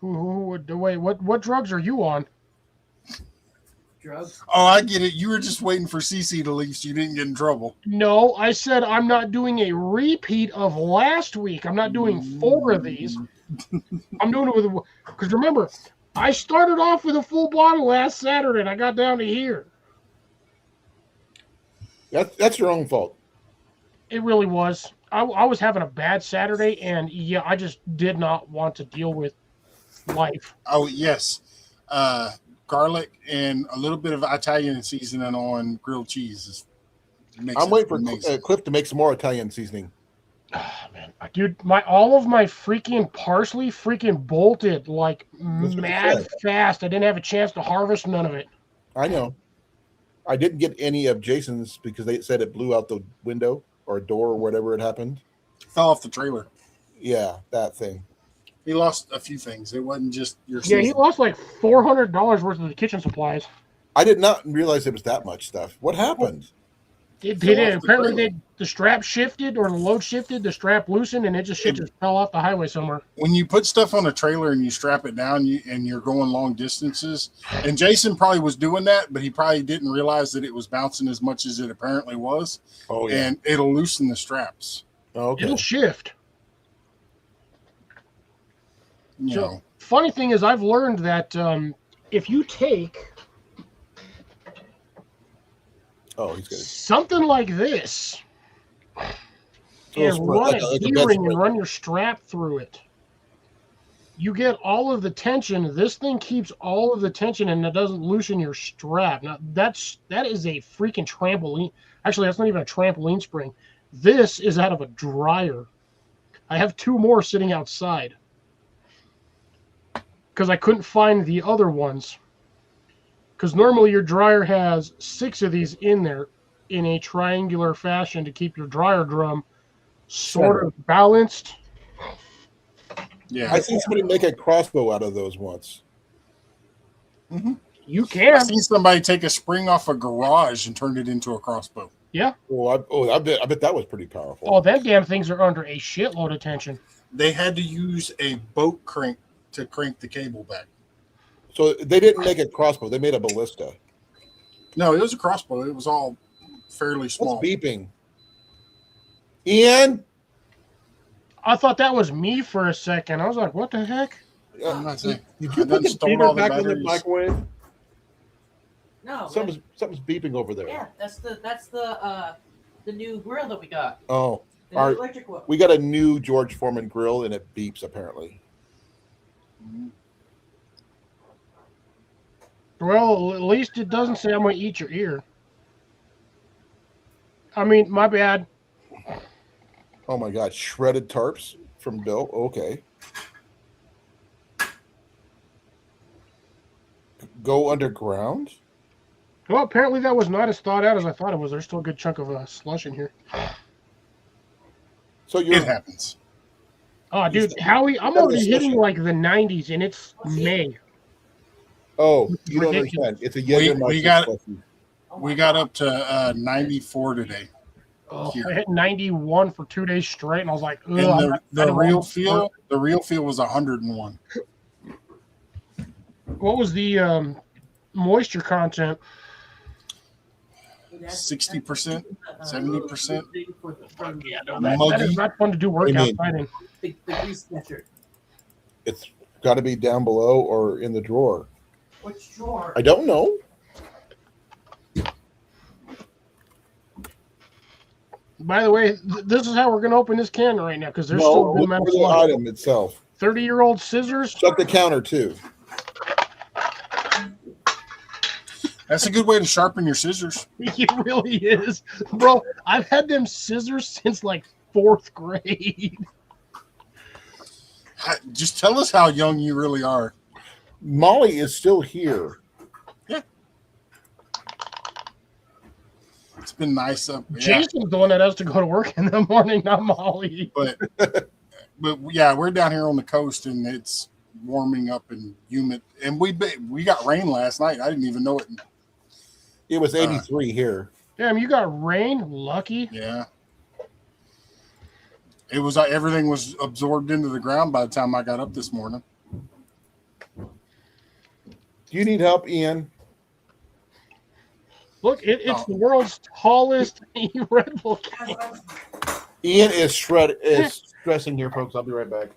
Wait, what drugs are you on? drugs. Oh, I get it. You were just waiting for CC to leave so you didn't get in trouble. No, I said I'm not doing a repeat of last week. I'm not doing 4 of these. I'm doing it with, because remember, I started off with a full bottle last Saturday and I got down to here. That's your own fault. It really was. I was having a bad Saturday, and yeah, I just did not want to deal with life. Oh yes, garlic and a little bit of Italian seasoning on grilled cheese makes I'm it waiting for amazing. Cliff to make some more Italian seasoning. Oh, man, dude, all of my freaking parsley freaking bolted like That's what they mad said. fast. I didn't have a chance to harvest none of it. I know. I didn't get any of Jason's because they said it blew out the window or door or whatever it happened. Fell off the trailer. Yeah, that thing. He lost a few things. It wasn't just your Yeah, he season. lost like $400 worth of the kitchen supplies. I did not realize it was that much stuff. What happened? They Fell did. off the Apparently, trailer. the strap shifted or the load shifted. The strap loosened, and it just fell off the highway somewhere. When you put stuff on a trailer and you strap it down and you're going long distances, and Jason probably was doing that, but he probably didn't realize that it was bouncing as much as it apparently was. Oh yeah. And it'll loosen the straps. Okay. It'll shift. You So, know, funny thing is, I've learned that if you take Oh, he's good. something like this So and run like a a D bed ring spring. and run your strap through it, you get all of the tension. This thing keeps all of the tension, and it doesn't loosen your strap. Now that is a freaking trampoline. Actually, that's not even a trampoline spring. This is out of a dryer. I have 2 more sitting outside because I couldn't find the other ones. Because normally your dryer has 6 of these in there in a triangular fashion to keep your dryer drum sort of balanced. yeah. I seen somebody make a crossbow out of those once. You I can. seen somebody take a spring off a garage and turned it into a crossbow. Yeah. I bet that was pretty powerful. Oh, them damn things are under a shitload of tension. They had to use a boat crank to crank the cable back. So they didn't make a crossbow; they made a ballista. No, it was a crossbow. It was all fairly What's small. beeping? Ian, I thought that was me for a second. I was like, what the heck? I'm not saying. did I you done put the stole beaver all the back in the batteries. microwave? No. Something's beeping over there. Yeah, that's the new grill that we got. Oh, The Our- new electric one. we got a new George Foreman grill, and it beeps apparently. Well, at least it doesn't say I'm going to eat your ear. I mean, my bad. Oh my God, shredded tarps from Bill. Okay. Go underground? Well, apparently that was not as thought out as I thought it was. There's still a good chunk of slush in here. So It you're happens. Oh, dude, Howie, I'm already hitting like the 90s, and it's May. oh, you don't Ridiculous. understand. It's a Jägermeister we got- slushy. Oh We my got God. up to 94 today. Oh, Here. I hit 91 for 2 days straight, and I was like, ugh, And I'm the, not- I the don't real want- feel was 101. What was the moisture content? 60%, 70%. Yeah, no, that is Muggy. not fun to do work What do you mean? outside in. The grease catcher. It's got to be down below or in the drawer. Which drawer? I don't know. By the way, this is how we're going to open this can right now, because there's No, still a good look amount for of the slush. item itself. 30-year-old scissors. Check the counter too. That's a good way to sharpen your scissors. It really is. Bro, I've had them scissors since like 4th grade. Just tell us how young you really are. Molly is still here. It's been nice up. Yeah, Jason's the one that has to go to work in the morning, not Molly. but yeah, we're down here on the coast and it's warming up and humid. And we got rain last night. I didn't even know it. It was 83 here. Damn, you got rain? Lucky. Yeah. It was everything was absorbed into the ground by the time I got up this morning. Do you need help, Ian? Look, it's the world's tallest Red Bull can. Ian is stressing here, folks. I'll be right back.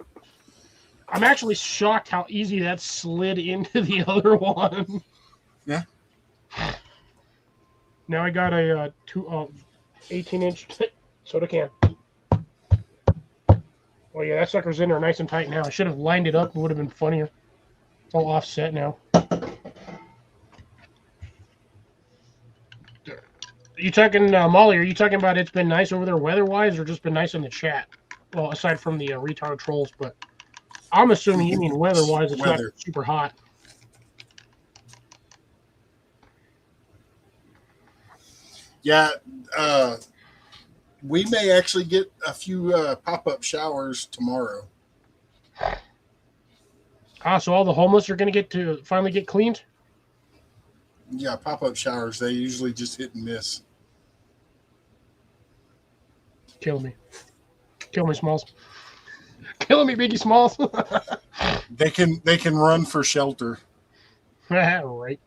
I'm actually shocked how easy that slid into the other one. Yeah. Now I got a 18-inch soda can. Oh yeah, that sucker's in there nice and tight now. I should have lined it up. It would have been funnier. It's all offset now. You talking, Molly? Are you talking about it's been nice over there weather-wise, or just been nice in the chat? Well, aside from the retard trolls, but I'm assuming you mean weather-wise. It's not Weather. super hot. Yeah, we may actually get a few pop-up showers tomorrow. So all the homeless are going to get to finally get cleaned? Yeah, pop-up showers. They usually just hit and miss. Kill me. Kill me, Smalls. Killing me, Biggie Smalls. They can run for shelter. Right.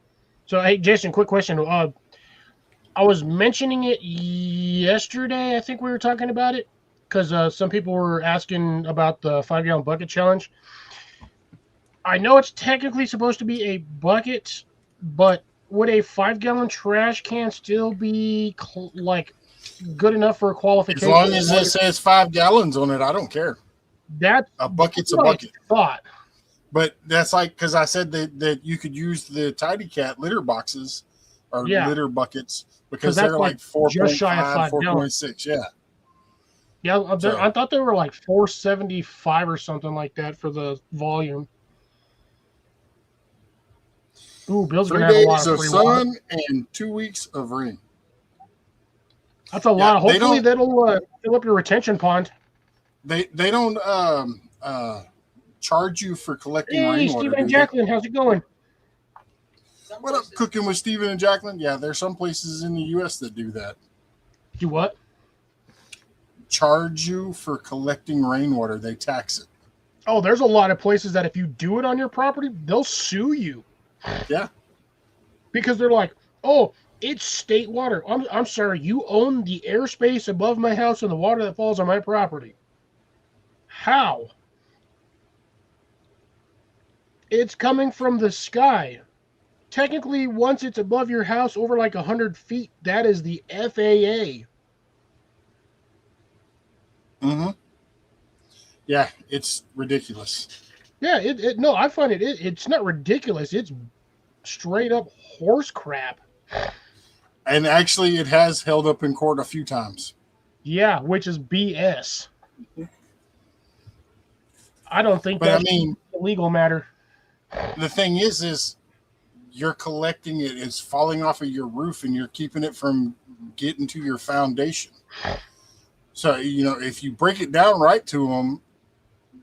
So, hey, Jason, quick question. I was mentioning it yesterday. I think we were talking about it because some people were asking about the 5-gallon bucket challenge. I know it's technically supposed to be a bucket, but would a 5-gallon trash can still be good enough for a qualification? As long as it says 5 gallons on it, I don't care. That's A bucket's a bucket. Thought. But that's like, because I said that you could use the Tidy Cat litter boxes or litter buckets because that's they're like 4.5, just shy of 5 4.6. Yeah. Yeah, So- I thought they were like 475 or something like that for the volume. Ooh, Bill's 3 gonna have a lot days of of free sun water. and 2 weeks of rain. That's a lot. they Hopefully, don't- that'll fill up your retention pond. They don't charge you for collecting Hey, rainwater. Stephen do and they? Jacqueline, how's it going? Some What up, places- Cooking with Stephen and Jacqueline? Yeah, there's some places in the U.S. that do that. Do what? Charge you for collecting rainwater. They tax it. Oh, there's a lot of places that if you do it on your property, they'll sue you. Yeah. Because they're like, oh, it's state water. I'm sorry, you own the airspace above my house and the water that falls on my property. How? It's coming from the sky. Technically, once it's above your house over like 100 feet, that is the FAA. Mm-hmm. Yeah, it's ridiculous. Yeah, no, I find it's not ridiculous. It's straight up horse crap. And actually, it has held up in court a few times. Yeah, which is BS. I don't think But that's I mean, a legal matter. the thing is you're collecting it. It's falling off of your roof, and you're keeping it from getting to your foundation. So, if you break it down right to them,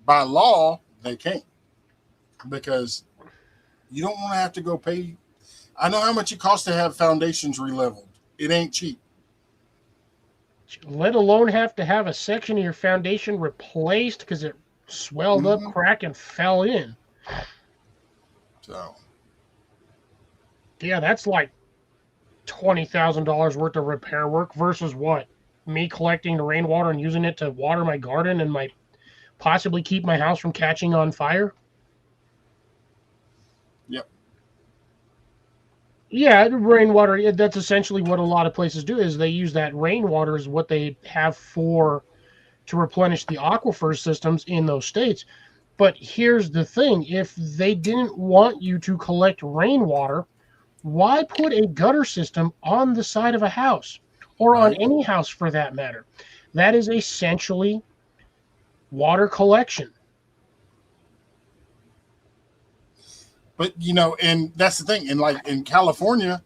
by law, they can't. Because you don't want to have to go pay. I know how much it costs to have foundations re-leveled. It ain't cheap. Let alone have to have a section of your foundation replaced because it swelled up, cracked, and fell in. So, Yeah, that's like $20,000 worth of repair work versus what? Me collecting the rainwater and using it to water my garden and possibly keep my house from catching on fire? Yep. Yeah, rainwater, that's essentially what a lot of places do is they use that rainwater as what they have to replenish the aquifer systems in those states. But here's the thing. If they didn't want you to collect rainwater, why put a gutter system on the side of a house or on any house for that matter? That is essentially water collection. but and that's the thing. And like in California,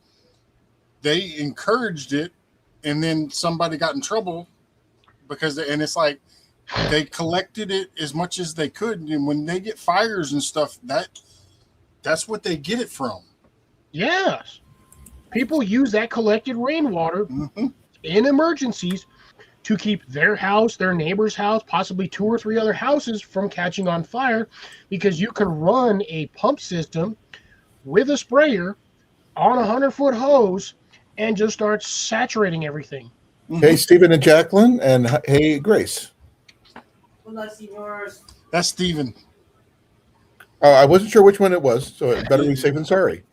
they encouraged it, and then somebody got in trouble because it's like they collected it as much as they could, and when they get fires and stuff, that's what they get it from. Yes. People use that collected rainwater in emergencies to keep their house, their neighbor's house, possibly 2 or 3 other houses from catching on fire because you can run a pump system with a sprayer on a 100-foot hose and just start saturating everything. Hey, Stephen and Jacqueline, and hey, Grace. Hola, señores. That's Steven. I wasn't sure which one it was, so it better be safe than sorry.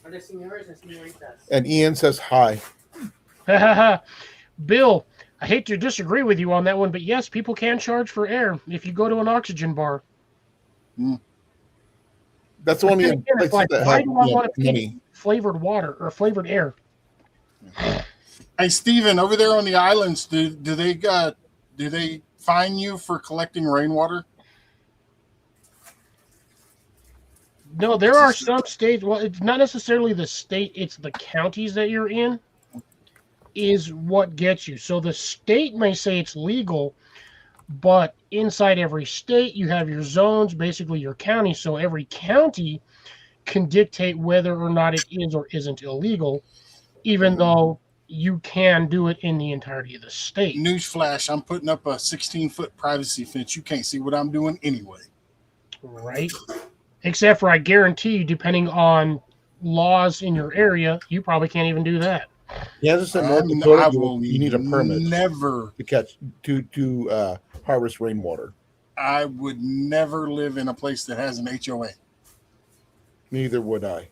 Hola, señores and señoritas. And Ian says hi. Bill, I hate to disagree with you on that one, but yes, people can charge for air if you go to an oxygen bar. That's only Then in again, it's places like, that why have do I want to pay money. flavored water or flavored air? Hey, Steven, over there on the islands, do they fine you for collecting rainwater? No, there are some states. Well, it's not necessarily the state; it's the counties that you're in is what gets you. So the state may say it's legal, but inside every state, you have your zones, basically your county. So every county can dictate whether or not it is or isn't illegal, even though you can do it in the entirety of the state. Newsflash, I'm putting up a 16-foot privacy fence. You can't see what I'm doing anyway. Right. Except for, I guarantee you, depending on laws in your area, you probably can't even do that. Kansas and North I Dakota, will you need a permit never to harvest rainwater. I would never live in a place that has an HOA. Neither would I.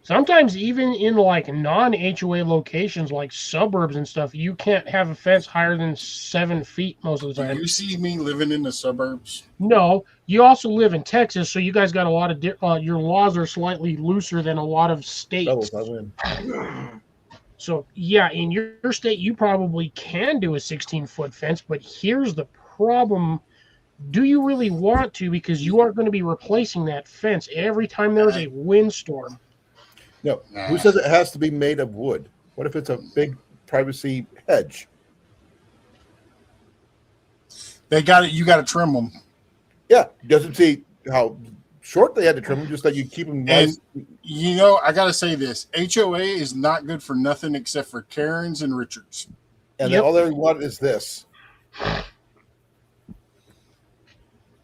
Sometimes even in like non-HOA locations like suburbs and stuff, you can't have a fence higher than 7 feet most of the Do time. you see me living in the suburbs? No, you also live in Texas, so you guys got a lot of your laws are slightly looser than a lot of states. Doubles, I win. So yeah, in your state you probably can do a 16-foot fence, but here's the problem. Do you really want to? Because you aren't going to be replacing that fence every time there's a windstorm. No. Who says it has to be made of wood? What if it's a big privacy hedge? They got it. You got to trim them. Yeah. Doesn't see how short they had to trim them, just that you keep them nice. And you know, I got to say this: HOA is not good for nothing except for Karens and Richards. And then all they want is this.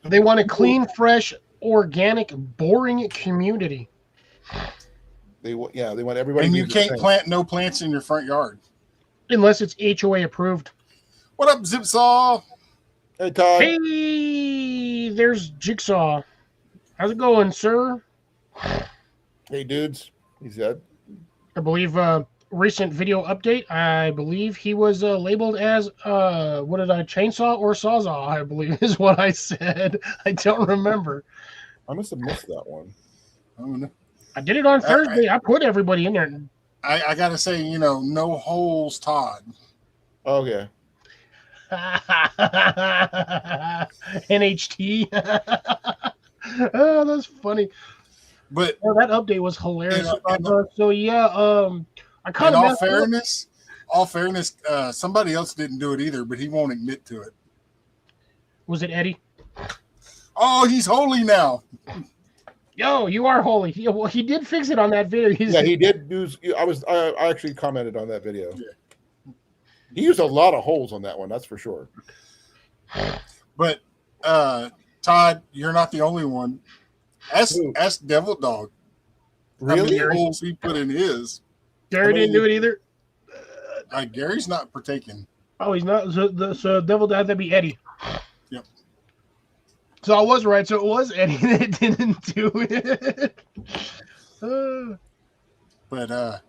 They want a clean, fresh, organic, boring community. They want everybody. And you can't plant no plants in your front yard Unless it's HOA approved. What up, Zipsaw? Hey, Todd. Hey, there's Jigsaw. How's it going, sir? Hey, dudes. He said. I believe recent video update. I believe he was labeled as what did I chainsaw or sawzall? I believe is what I said. I don't remember. I must have missed that one. Oh, no. I did it on Thursday. I put everybody in there. I gotta say, you know, no holes, Todd. Okay. NHT. Oh, that's funny. But that update was hilarious. So yeah, I kind in of all fairness, somebody else didn't do it either, but he won't admit to it. Was it Eddie? Oh, he's holy now. Yo, you are holy. He did fix it on that video. He did use. I actually commented on that video. Yeah. He used a lot of holes on that one. That's for sure. But Todd, you're not the only one. Ask Devil Dog. Really? How many holes he put in his? Gary didn't do it either. Gary's not partaking. Oh, he's not. So Devil had to be Eddie. Yep. So I was right. So it was Eddie that didn't do it. But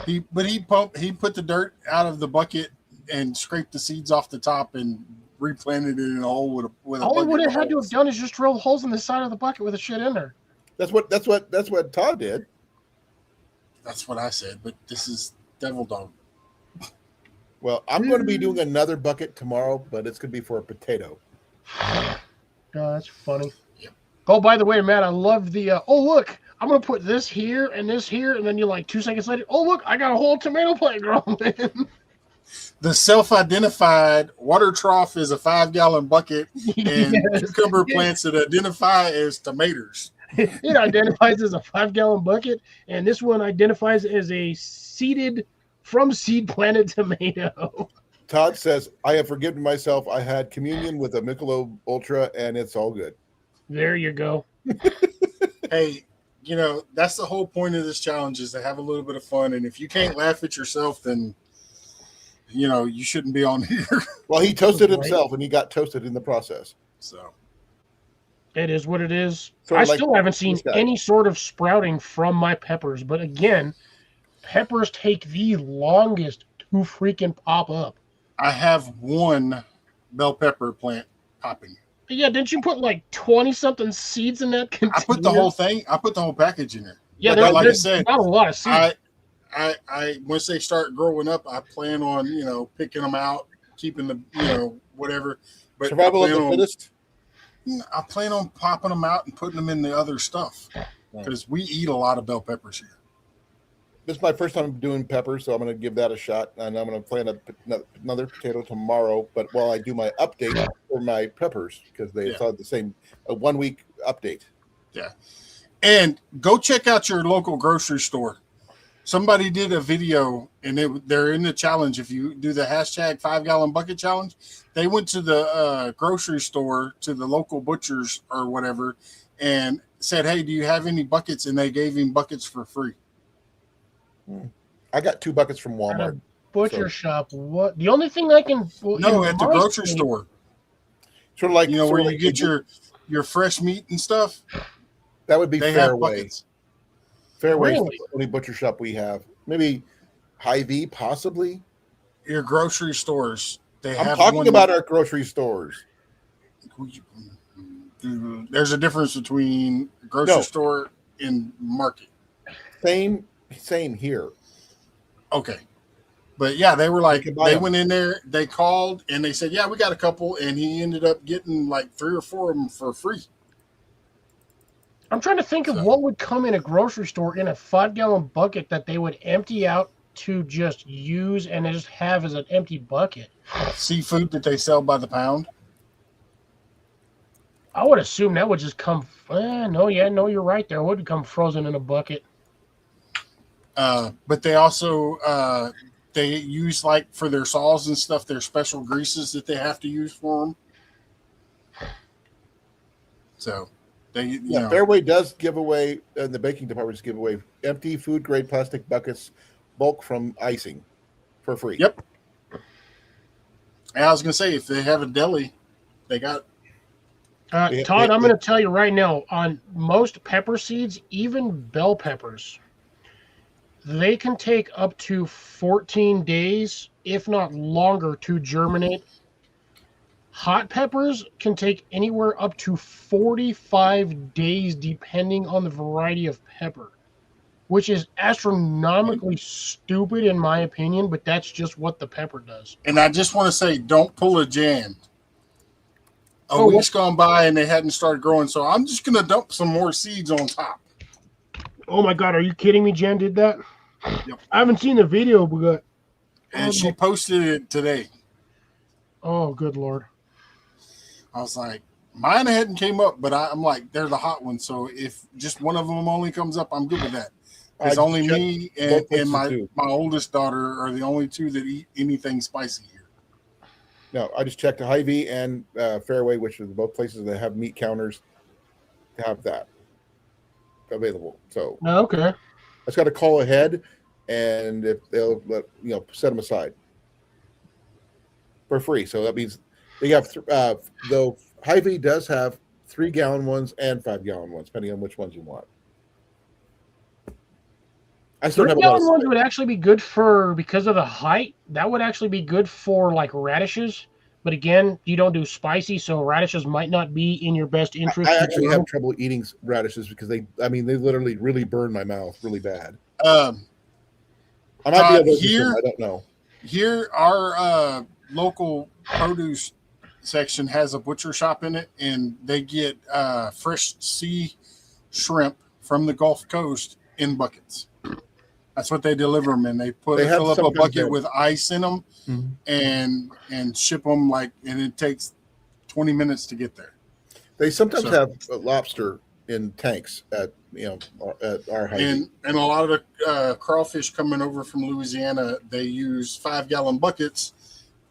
he put the dirt out of the bucket and scraped the seeds off the top and replanted it in a hole with a all he bucket would have of had to holes. have done is just drill holes in the side of the bucket with the shit in there. That's what Todd did. That's what I said. But this is Devil Dog. Well, I'm going to be doing another bucket tomorrow, but it's going to be for a potato. Oh, that's funny. Yep. Oh, by the way, Matt, I love the. Oh, look, I'm gonna put this here, and then you like 2 seconds later. Oh, look, I got a whole tomato plant growing. The self-identified water trough is a 5-gallon bucket, and cucumber plants that identify as tomatoes. It identifies as a 5-gallon bucket, and this one identifies as a from seed planted tomato. Todd says, I have forgiven myself. I had communion with a Michelob Ultra, and it's all good. There you go. Hey, you know, that's the whole point of this challenge, is to have a little bit of fun. And if you can't laugh at yourself, then, you know, you shouldn't be on here. Well, he toasted himself, and he got toasted in the process. So it is what it is. Sort I of like still haven't seen this guy. any sort of sprouting from my peppers. But again, peppers take the longest to freaking pop up. I have one bell pepper plant popping. Yeah, didn't you put like 20 something seeds in that container? I put the whole thing. I put the whole package in there. Yeah, But like I there's said, not a lot of seeds. I once they start growing up, I plan on picking them out, keeping the whatever. But Survival of the fittest. I plan on popping them out and putting them in the other stuff because we eat a lot of bell peppers here. This is my first time doing peppers, so I'm going to give that a shot, and I'm going to plant another potato tomorrow. But while I do my update for my peppers, because they saw the same 1 week update. Yeah, and go check out your local grocery store. Somebody did a video, and they're in the challenge. If you do the hashtag 5-gallon bucket challenge, they went to the grocery store, to the local butchers or whatever, and said, "Hey, do you have any buckets?" And they gave him buckets for free. I got 2 buckets from Walmart. Butcher shop. What? The only thing I can at the grocery store. Sort of like where you get your fresh meat and stuff. That would be Fairway. Fairway's Really? the only butcher shop we have. Maybe Hy-Vee, possibly. Your grocery stores. I'm talking about our grocery stores. There's a difference between a grocery store and market. Same here. Okay. But yeah, they were like, they went in there, they called, and they said, yeah, we got a couple, and he ended up getting like 3 or 4 of them for free. I'm trying to think of what would come in a grocery store in a 5-gallon bucket that they would empty out to just use and just have as an empty bucket. Seafood that they sell by the pound. I would assume that would just come. No, you're right. There would come frozen in a bucket. But they also they use, like, for their saws and stuff, their special greases that they have to use for them. So Fairway does give away, and the baking departments give away empty food grade plastic buckets, bulk from icing, for free. Yep. And I was gonna say, if they have a deli, they got. Todd, I'm going to tell you right now, on most pepper seeds, even bell peppers, they can take up to 14 days, if not longer, to germinate. Hot peppers can take anywhere up to 45 days, depending on the variety of pepper, which is astronomically stupid in my opinion, but that's just what the pepper does. And I just want to say, don't pull a Jan. A week's gone by and they hadn't started growing, so I'm just going to dump some more seeds on top. Oh my God, are you kidding me? Jen did that? Yep. I haven't seen the video, but... And she posted it today. Oh, good Lord. I was like, mine hadn't came up, but I'm like, they're the hot ones, so if just one of them only comes up, I'm good with that. Because only me and my oldest daughter are the only two that eat anything spicy here. No, I just checked Hy-Vee and Fairway, which are both places that have meat counters, to have that available. So okay, I just got to call ahead, and if they'll set them aside for free. So that means they have though Hy-Vee does have 3-gallon ones and 5-gallon ones, depending on which ones you want. I still have 3-gallon ones would actually be good because of the height. That would actually be good for like radishes. But again, you don't do spicy, so radishes might not be in your best interest. I actually have trouble eating radishes because they literally really burn my mouth really bad. I might be here. I don't know. Here, our local produce section has a butcher shop in it, and they get fresh sea shrimp from the Gulf Coast in buckets. That's what they deliver them in. They fill up a bucket with ice in them, and ship them and it takes 20 minutes to get there. They sometimes have lobster in tanks at our house. And a lot of the crawfish coming over from Louisiana, they use 5-gallon buckets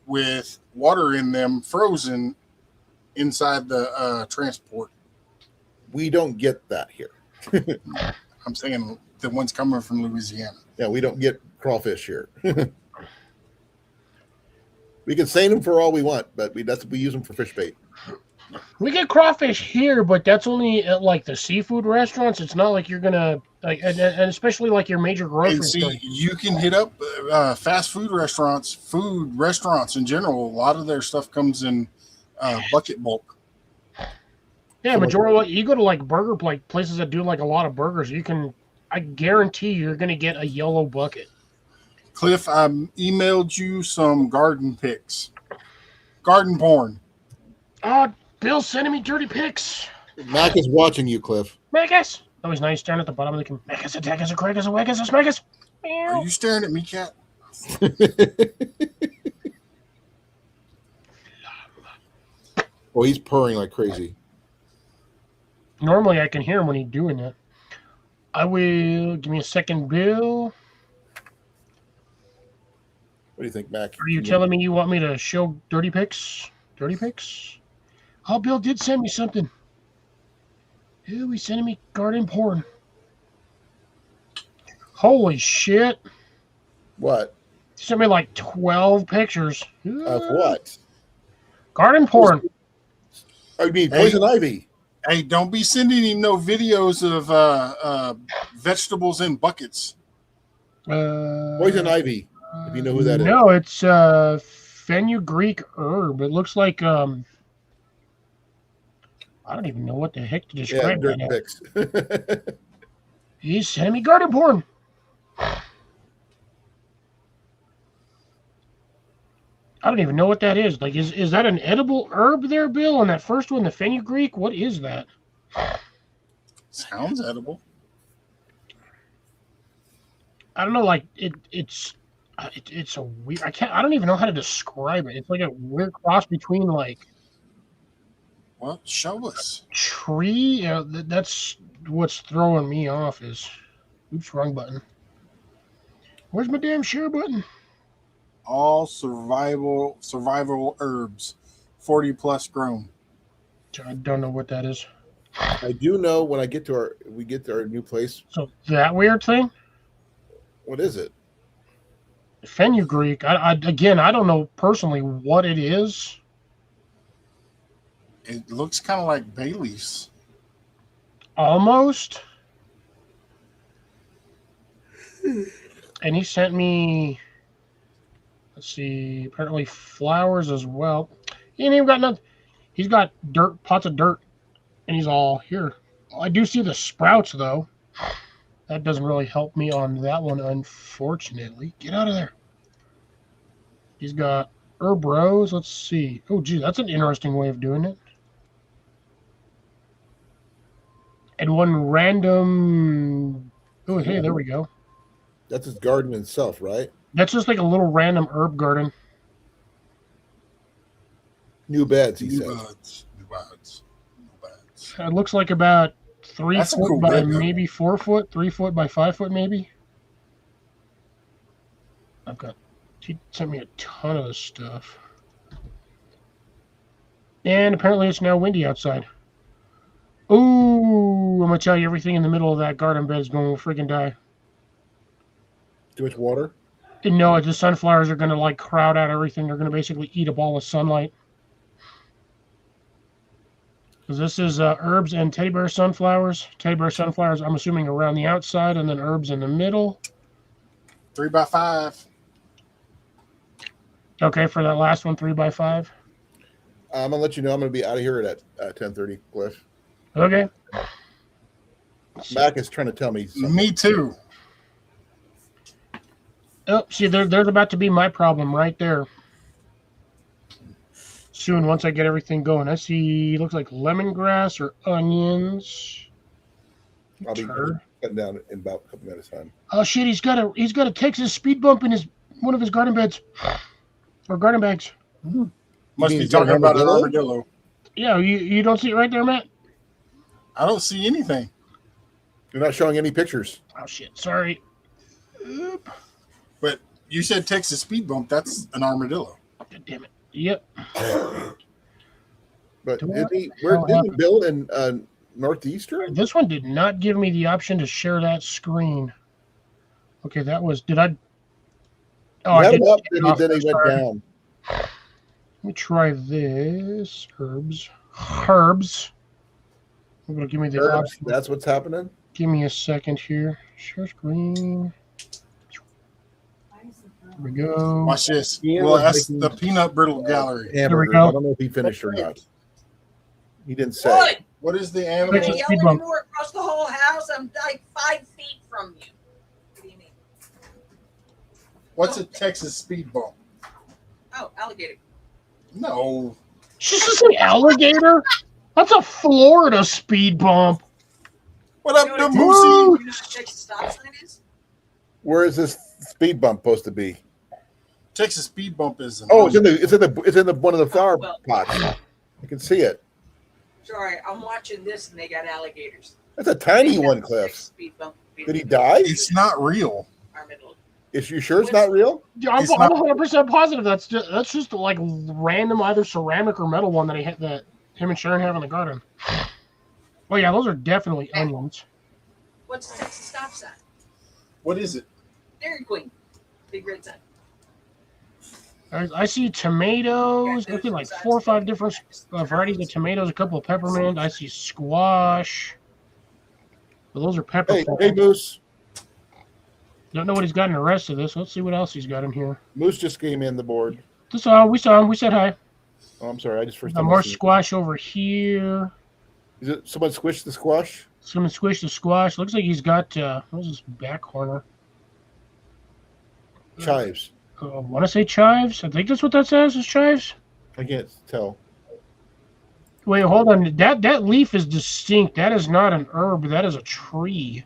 with water in them, frozen inside the transport. We don't get that here. I'm saying the ones coming from Louisiana. Yeah, we don't get crawfish here. We can seine them for all we want, but we use them for fish bait. We get crawfish here, but that's only at like the seafood restaurants. It's not like you're gonna like, and especially like your major And grocery see, store. you can hit up fast food restaurants in general. A lot of their stuff comes in bucket bulk. Yeah, So much- majority you go to like burger places that do like a lot of burgers. You can, I guarantee you're gonna get a yellow bucket. Cliff, I emailed you some garden pics, garden porn. Oh, Bill's sending me dirty pics. Mac is watching you, Cliff. Megas. Oh, he's nice staring at the bottom of the camera. Megas, attack us, a crack us, a whack us, a smack us. Are you staring at me, cat? Oh, he's purring like crazy. Normally, I can hear him when he's doing that. I will give me a second, Bill. What do you think, Mac? Are you telling me you want me to show dirty pics? Dirty pics? Oh, Bill did send me something. Ew, he's sending me garden porn. Holy shit. What? He sent me like 12 pictures. Of what? Garden porn. Oh, you mean poison ivy? Hey, don't be sending him no videos of vegetables in buckets. Poison ivy. If you know who that is. No, it's fenugreek herb. It looks like I don't even know what the heck to Yeah, describe dirt that. pics. He's sending me garden porn. I don't even know what that is. Like, is that an edible herb there, Bill? On that first one, the fenugreek? What is that? Sounds edible. I don't know. Like, it's a weird. I don't even know how to describe it. It's like a weird cross between like Well, show us. tree. That's what's throwing me off. Is oops, wrong button. Where's my damn share button? All survival herbs, 40 plus grown. I don't know what that is. I do know when we get to our new place. So that weird thing, What is it? fenugreek. I don't know personally what it is. It looks kind of like bay leaves. Almost. And he sent me. Let's see. Apparently flowers as well. He ain't even got nothing. He's got pots of dirt, and he's all here. I do see the sprouts though. That doesn't really help me on that one, unfortunately. Get out of there. He's got herb rose. Let's see. Oh, gee, that's an interesting way of doing it. And one random. Oh, hey, there we go. That's his garden itself, right? That's just like a little random herb garden. New beds, he New said. buds. New buds. New buds. It looks like about 3 That's a foot cool by bed, though. maybe 4 foot, 3 foot by 5 foot, maybe. He sent me a ton of this stuff. And apparently it's now windy outside. Ooh, I'm gonna tell you, everything in the middle of that garden bed is going to freaking die. Too much water? And no, the sunflowers are gonna like crowd out everything. They're gonna basically eat up all the sunlight. Because this is herbs and teddy bear sunflowers. Teddy bear sunflowers, I'm assuming, around the outside, and then herbs in the middle. 3 by 5. Okay, for that last one, 3 by 5. I'm gonna let you know I'm gonna be out of here at 10:30, Cliff. Okay. Mac is trying to tell me something. Me too. Oh, see, there's about to be my problem right there. Soon, once I get everything going. I see, looks like lemongrass or onions. I'll be Turd. cutting down in about a couple minutes time. Oh shit, he's got a Texas speed bump in one of his garden beds. Or garden bags. Must mean be is that talking about an armadillo? armadillo. Yeah, you don't see it right there, Matt? I don't see anything. You're not showing any pictures. Oh shit, sorry. Oop. But you said Texas speed bump. That's an armadillo. God damn it. Yep. But What didn't the hell he build in Northeastern? This one did not give me the option to share that screen. Okay, did I? Oh, He I had did. him up, then he went Sorry. down. Let me try this. Herbs. herbs. It'll give me the Herbs, option. that's what's happening. Give me a second here. Share screen. There we go. Watch this. Ian Well, was that's making, the peanut brittle gallery. Hamburgers. go. I don't know if he finished or not. He didn't say. What? What is the Texas animal? speed Yelling bump. more across the whole house. I'm like 5 feet from you. What do you mean? What's a Texas speed bump? Oh, alligator. No. She's just an alligator? That's a Florida speed bump. What up, You the know what Moosey? You know what the Texas stop sign is? Where is this speed bump supposed to be? Texas speed bump is. Oh, it's in the one of the flower well. pots. I can see it. Sorry, I'm watching this and they got alligators. That's a tiny They got one, the Cliff. Texas speed bump. Did he die? It's not real. Our middle. Is you sure it's not real? Yeah, I'm It's not- 100% positive that's just like random either ceramic or metal one that him and Sharon have in the garden. Oh yeah, those are definitely onions. What's the Texas stop sign? What is it? Dairy Queen. Big red sign. I see tomatoes. Looking like 4 or 5 different varieties of tomatoes. A couple of peppermint. I see squash. Well, those are pepper. Hey, Moose. Don't know what he's got in the rest of this. Let's see what else he's got in here. Moose just came in the board. We saw him. We said hi. Oh, I'm sorry. I just first Got time. more I see it. squash over here. Is it someone squished the squash? Someone squish the squash. Looks like he's got what's this back corner? Chives. I want to say chives. I think that's what that says. Is chives. I can't tell. Wait, hold on. That leaf is distinct. That is not an herb. That is a tree.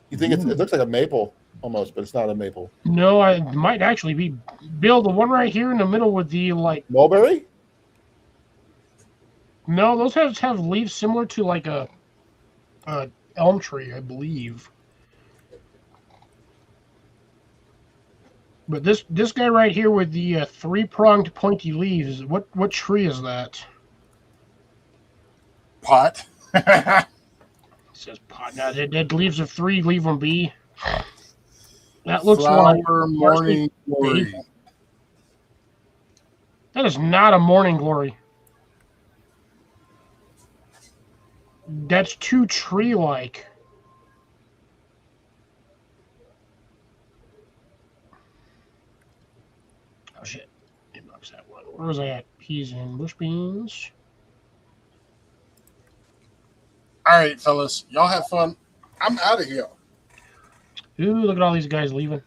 You think it looks like a maple almost, but it's not a maple. No, it might actually be. Bill, the one right here in the middle with the like. Mulberry? No, those have leaves similar to like a elm tree, I believe. But this guy right here with the 3-pronged pointy leaves, what tree is that? Pot. It says pot. Now, dead leaves of 3, leave them be. That looks like Flower morning glory. Basil. That is not a morning glory. That's too tree-like. Oh shit! Inbox that one. Where was I at? Peas and bush beans. All right, fellas, y'all have fun. I'm out of here. Ooh, look at all these guys leaving.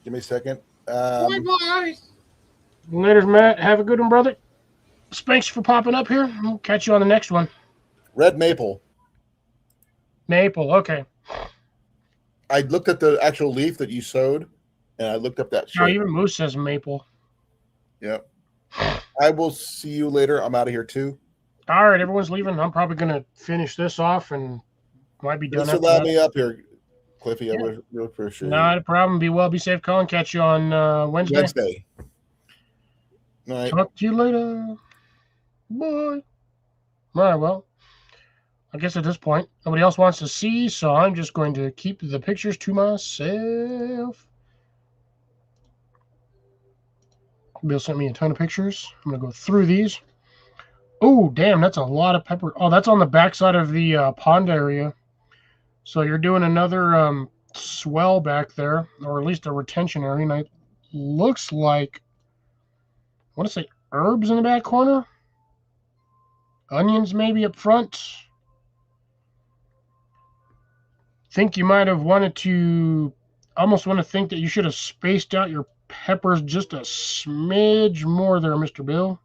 Give me a second. Bye. Later, Matt. Have a good one, brother. Thanks for popping up here. We'll catch you on the next one. Red maple. Maple. Okay. I looked at the actual leaf that you sowed, and I looked up that Now shape. even Moose says maple. Yep. I will see you later. I'm out of here too. All right, everyone's leaving. I'm probably gonna finish this off and might be done. Thanks for after allowing that. me up here, Cliffy. Yeah. I really appreciate it. Not a problem. Be well. Be safe, Colin. Catch you on Wednesday. Wednesday. All right. Talk to you later. Bye. All right, well, I guess at this point, nobody else wants to see, so I'm just going to keep the pictures to myself. Bill sent me a ton of pictures. I'm going to go through these. Oh, damn, that's a lot of pepper. Oh, that's on the backside of the pond area. So you're doing another swell back there, or at least a retention area. And it looks like, I want to say herbs in the back corner. Onions maybe up front. Think you might have wanted to, almost want to think that you should have spaced out your peppers just a smidge more there, Mr. Bill.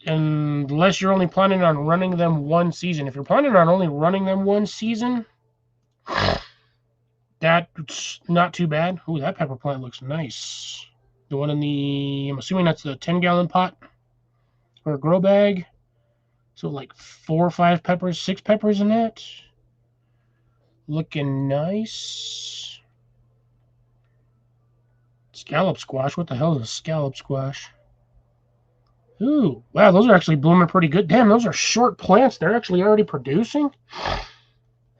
Unless you're only planning on running them one season. If you're planning on only running them one season, that's not too bad. Ooh, that pepper plant looks nice. The one in the, I'm assuming that's the 10-gallon pot or a grow bag. So like 4 or 5 peppers, 6 peppers in that. Looking nice. Scallop squash. What the hell is a scallop squash? Ooh, wow, those are actually blooming pretty good. Damn, those are short plants. They're actually already producing.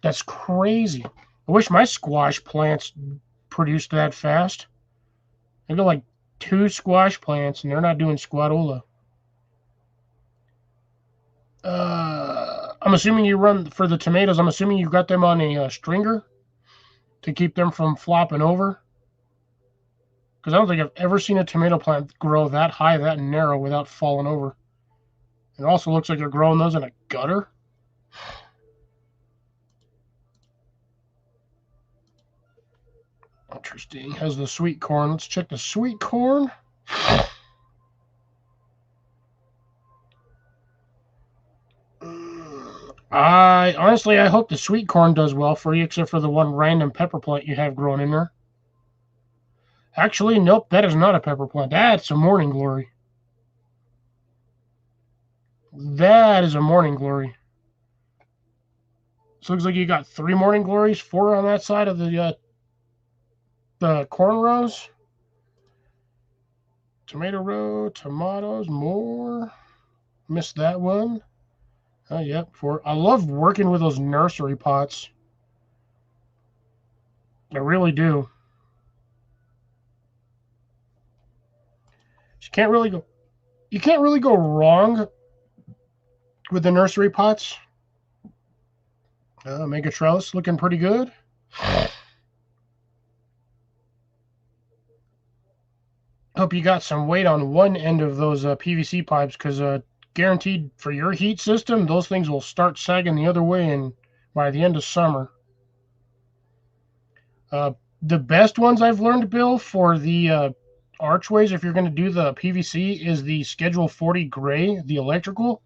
That's crazy. I wish my squash plants produced that fast. I got like 2 squash plants, and they're not doing squatola. I'm assuming you run for the tomatoes. I'm assuming you got them on a stringer to keep them from flopping over. Because I don't think I've ever seen a tomato plant grow that high, that narrow, without falling over. It also looks like you're growing those in a gutter. Interesting. Has the sweet corn. Let's check the sweet corn. I hope the sweet corn does well for you, except for the one random pepper plant you have growing in there. Actually, nope, that is not a pepper plant. That's a morning glory. That is a morning glory. So it looks like you got 3 morning glories, 4 on that side of the corn rows. Tomato row, tomatoes, more. Missed that one. Oh, yep, 4. I love working with those nursery pots. I really do. You can't really go wrong with the nursery pots. Mega trellis looking pretty good. Hope you got some weight on one end of those PVC pipes, because guaranteed for your heat system, those things will start sagging the other way and by the end of summer. The best ones I've learned, Bill, for the archways, if you're going to do the PVC, is the Schedule 40 gray, the electrical.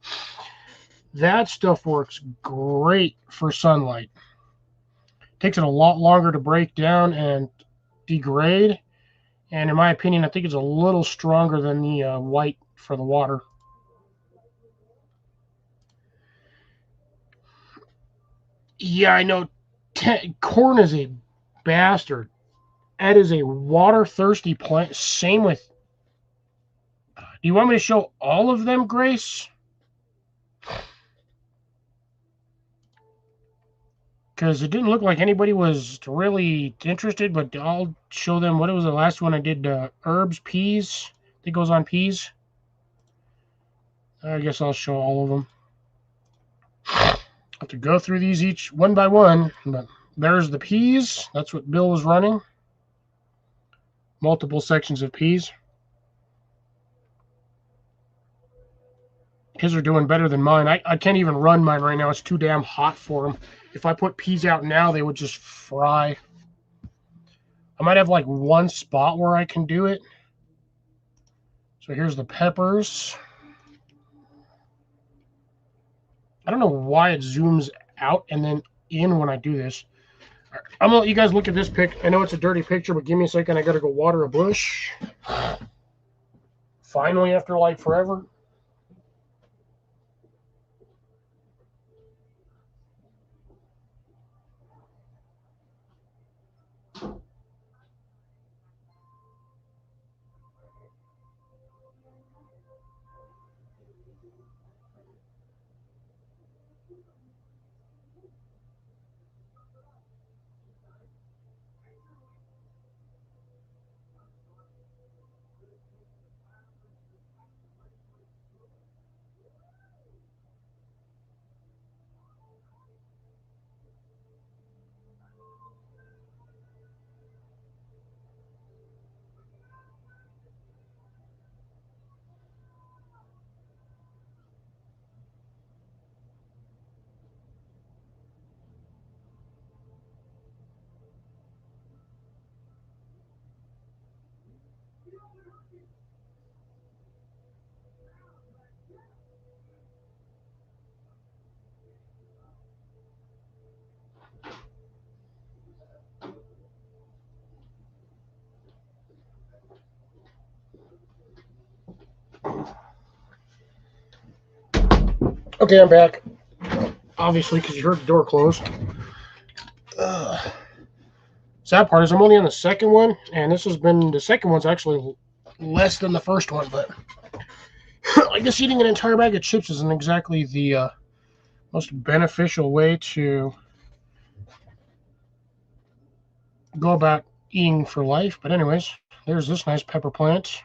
That stuff works great for sunlight. Takes it a lot longer to break down and degrade. And in my opinion, I think it's a little stronger than the white for the water. Yeah, I know. Corn is a bastard. That is a water-thirsty plant. Same with... Do you want me to show all of them, Grace? Because it didn't look like anybody was really interested, but I'll show them. What was the last one I did? Herbs, peas. I think it goes on peas. I guess I'll show all of them. I have to go through these each one by one, but there's the peas. That's what Bill was running. Multiple sections of peas. His are doing better than mine. I can't even run mine right now. It's too damn hot for them. If I put peas out now, they would just fry. I might have like one spot where I can do it. So here's the peppers. I don't know why it zooms out and then in when I do this. I'm going to let you guys look at this pic. I know it's a dirty picture, but give me a second. I got to go water a bush. Finally, after like forever. Okay, I'm back. Obviously, because you heard the door close. Sad part is I'm only on the second one, and the second one's actually less than the first one, but I guess eating an entire bag of chips isn't exactly the most beneficial way to go about eating for life. But anyways, There's this nice pepper plant.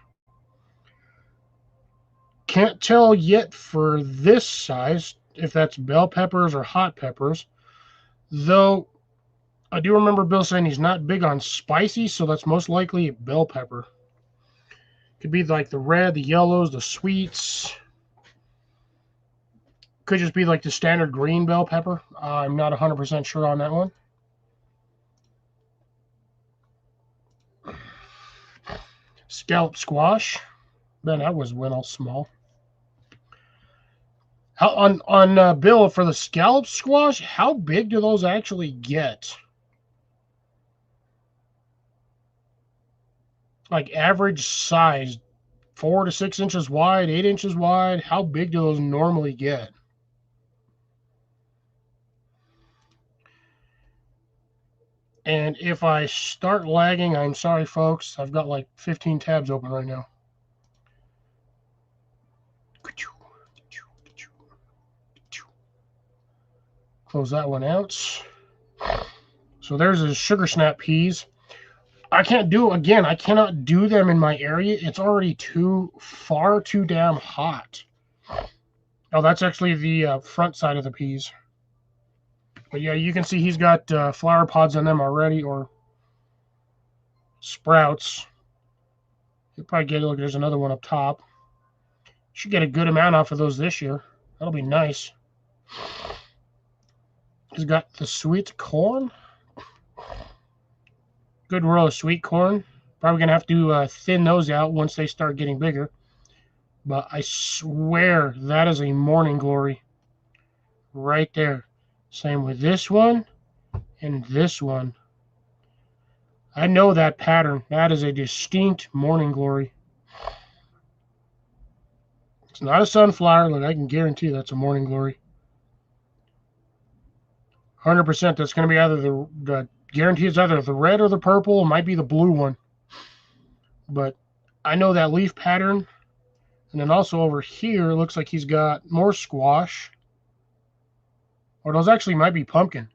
Can't tell yet for this size if that's bell peppers or hot peppers, though I do remember Bill saying he's not big on spicy, so that's most likely a bell pepper. Could be like the red, the yellows, the sweets. Could just be like the standard green bell pepper. I'm not 100% sure on that one. Scallop squash. Man, that was went all small. How on Bill, for the scallop squash, how big do those actually get? Like average size, 4 to 6 inches wide, 8 inches wide. How big do those normally get? And if I start lagging, I'm sorry, folks. I've got like 15 tabs open right now. Close that one out. So there's his sugar snap peas. I can't do, again, I cannot do them in my area. It's already far too damn hot. Oh, that's actually the front side of the peas. But yeah, you can see he's got flower pods on them already, or sprouts. You'll probably get, look, there's another one up top. Should get a good amount off of those this year. That'll be nice. He's got the sweet corn. Good row of sweet corn. Probably going to have to thin those out once they start getting bigger. But I swear that is a morning glory. Right there. Same with this one and this one. I know that pattern. That is a distinct morning glory. It's not a sunflower. Look, I can guarantee that's a morning glory. 100%. That's going to be either the guarantee it's either the red or the purple. It might be the blue one. But I know that leaf pattern. And then also over here, it looks like he's got more squash. Or those actually might be pumpkin.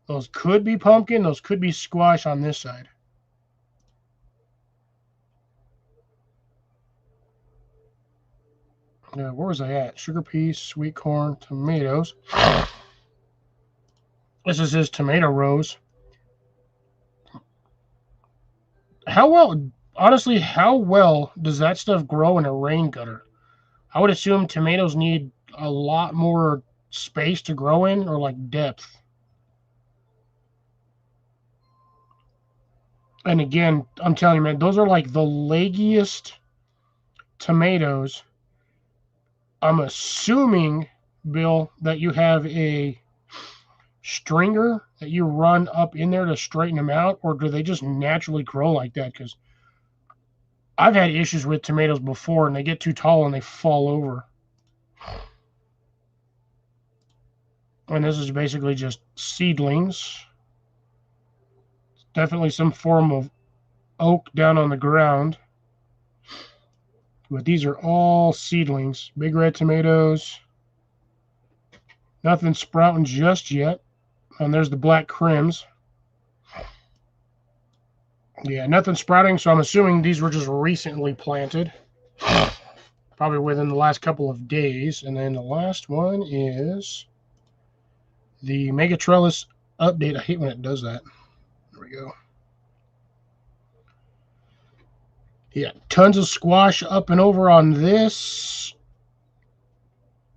Those could be pumpkin. Those could be squash on this side. Where was I at? Sugar peas, sweet corn, tomatoes. This is his tomato rows. Honestly, how well does that stuff grow in a rain gutter? I would assume tomatoes need a lot more space to grow in, or like depth. And again, I'm telling you, man, those are like the leggiest tomatoes. I'm assuming, Bill, that you have a stringer that you run up in there to straighten them out, or do they just naturally grow like that? Because I've had issues with tomatoes before, and they get too tall and they fall over. And this is basically just seedlings. Definitely some form of oak down on the ground. But these are all seedlings. Big red tomatoes. Nothing sprouting just yet. And there's the black crims. Yeah, nothing sprouting, so I'm assuming these were just recently planted. Probably within the last couple of days. And then the last one is the Mega Trellis update. I hate when it does that. There we go. Yeah, tons of squash up and over on this.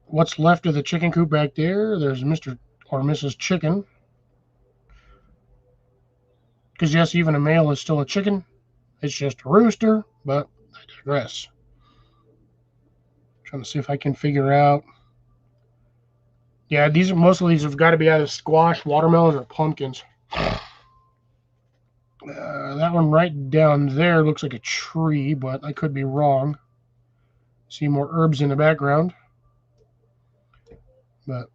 What's left of the chicken coop back there? There's Mr. or Mrs. Chicken. Because yes, even a male is still a chicken. It's just a rooster, but I digress. Trying to see if I can figure out. Yeah, most of these have got to be either squash, watermelons, or pumpkins. That one right down there looks like a tree, but I could be wrong. See more herbs in the background. But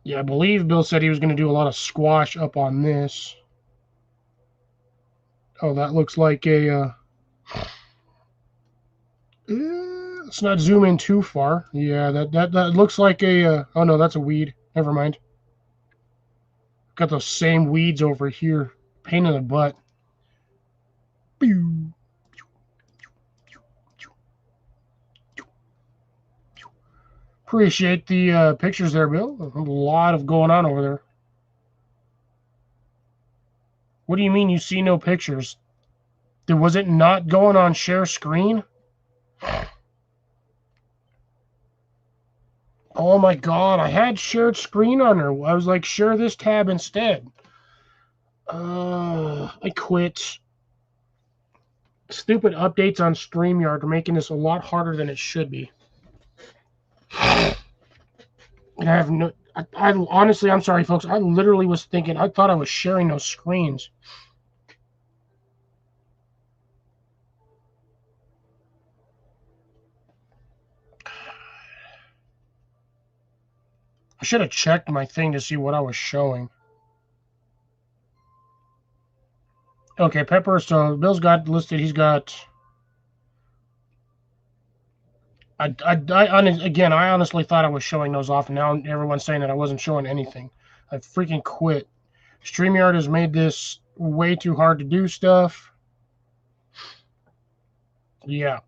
yeah, I believe Bill said he was going to do a lot of squash up on this. Oh, that looks like a... let's not zoom in too far. Yeah, that looks like a... oh, no, that's a weed. Never mind. Got those same weeds over here. Pain in the butt. Pew. Appreciate the pictures there, Bill. A lot of going on over there. What do you mean you see no pictures? Was it not going on share screen? Oh my god, I had shared screen on her. I was like, share this tab instead. I quit. Stupid updates on StreamYard are making this a lot harder than it should be. I have no. I honestly, I'm sorry, folks. I literally was thinking. I thought I was sharing those screens. I should have checked my thing to see what I was showing. Okay, Pepper. So Bill's got listed. He's got. Again, I honestly thought I was showing those off, and now everyone's saying that I wasn't showing anything. I freaking quit. StreamYard has made this way too hard to do stuff. Yeah.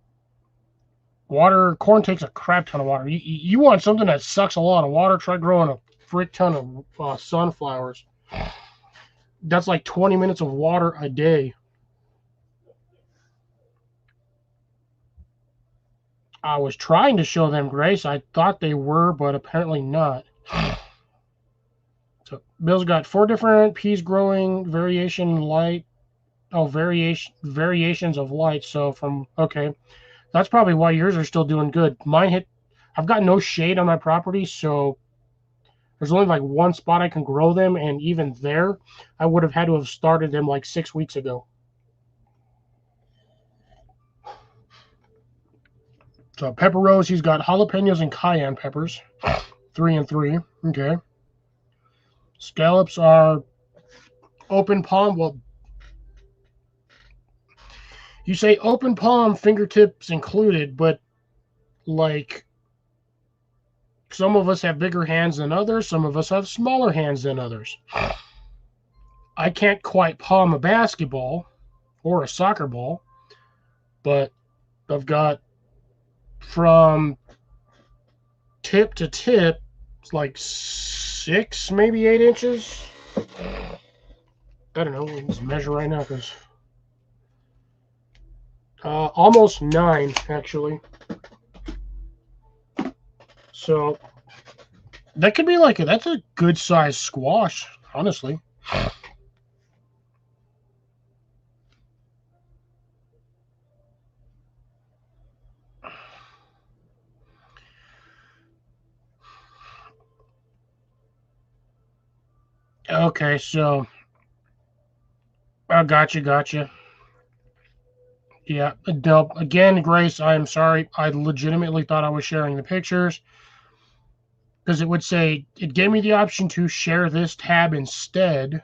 Corn takes a crap ton of water. You want something that sucks a lot of water, try growing a frick ton of sunflowers. That's like 20 minutes of water a day. I was trying to show them, Grace. I thought they were, but apparently not. So Bill's got 4 different peas growing, variations of light. So okay, that's probably why yours are still doing good. I've got no shade on my property, so there's only like one spot I can grow them, and even there, I would have had to have started them like 6 weeks ago. So Pepper Rose, he's got jalapenos and cayenne peppers, 3 and 3. Okay. Scallops are open palm. Well, you say open palm, fingertips included, but like some of us have bigger hands than others. Some of us have smaller hands than others. I can't quite palm a basketball or a soccer ball, but I've got from tip to tip, it's like 6, maybe 8 inches. I don't know. Let's measure right now because almost 9 actually. So that could be that's a good size squash, honestly. Okay, so gotcha. Yeah, no, again, Grace, I am sorry. I legitimately thought I was sharing the pictures because it gave me the option to share this tab instead.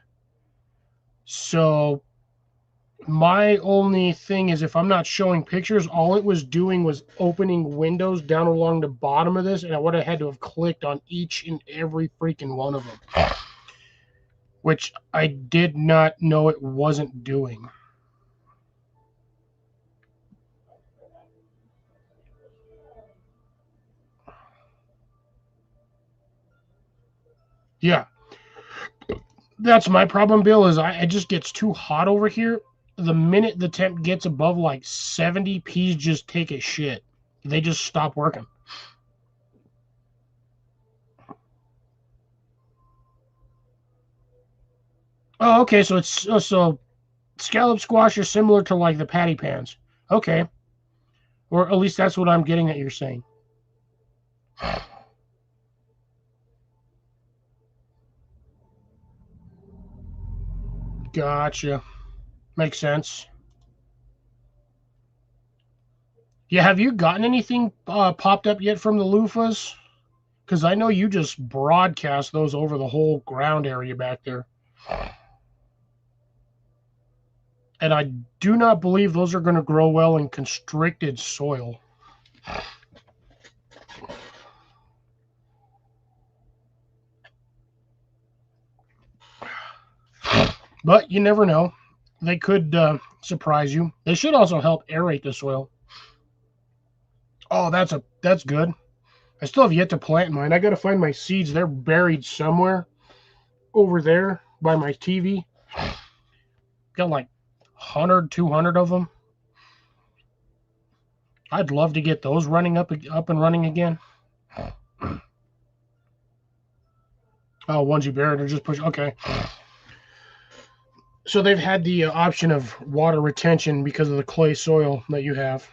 So my only thing is if I'm not showing pictures, all it was doing was opening windows down along the bottom of this, and I would have had to have clicked on each and every freaking one of them, which I did not know it wasn't doing. Yeah. That's my problem, Bill, is it just gets too hot over here. The minute the temp gets above like 70, peas just take a shit. They just stop working. Oh, okay, so so scallop squash are similar to like the patty pans. Okay. Or at least that's what I'm getting at you're saying. Gotcha. Makes sense. Yeah, have you gotten anything popped up yet from the loofahs? Because I know you just broadcast those over the whole ground area back there. And I do not believe those are going to grow well in constricted soil. But you never know. they could surprise you. They should also help aerate the soil. Oh, that's good. I still have yet to plant mine. I got to find my seeds. They're buried somewhere over there by my TV. Got like 100, 200 of them. I'd love to get those running up and running again. Oh, ones you buried or just push. Okay. So they've had the option of water retention because of the clay soil that you have.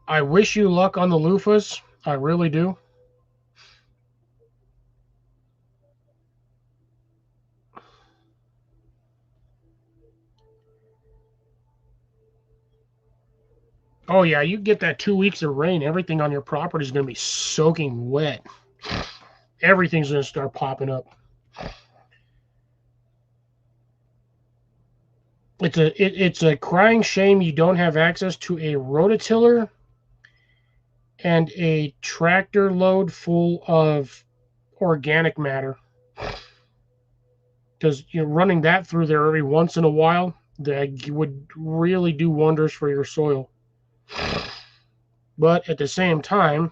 I wish you luck on the loofahs. I really do. Oh yeah, you get that 2 weeks of rain, everything on your property is going to be soaking wet. Everything's going to start popping up. It's a crying shame you don't have access to a rototiller and a tractor load full of organic matter. Because running that through there every once in a while, that would really do wonders for your soil. But at the same time,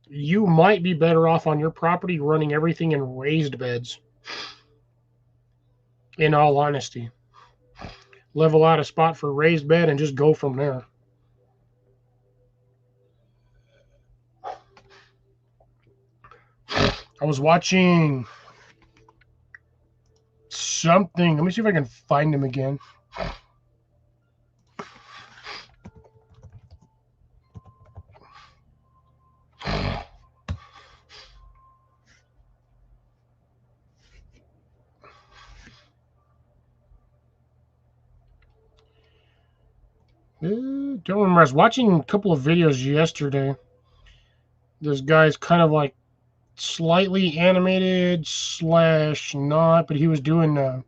you might be better off on your property running everything in raised beds. In all honesty, level out a spot for raised bed and just go from there. I was watching something. Let me see if I can find him again. Don't remember. I was watching a couple of videos yesterday. This guy's kind of like slightly animated / not, but he was doing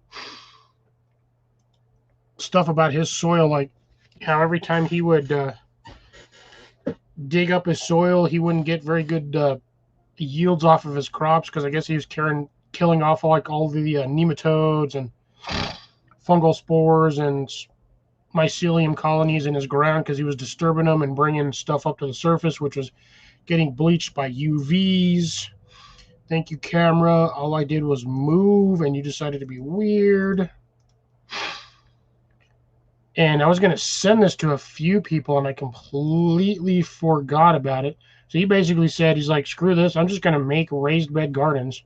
stuff about his soil, like how every time he would dig up his soil, he wouldn't get very good yields off of his crops because I guess he was killing off like all the nematodes and fungal spores and mycelium colonies in his ground because he was disturbing them and bringing stuff up to the surface, which was getting bleached by UVs. Thank you, camera. All I did was move, and you decided to be weird. And I was going to send this to a few people, and I completely forgot about it. So he basically said, he's like, screw this. I'm just going to make raised bed gardens.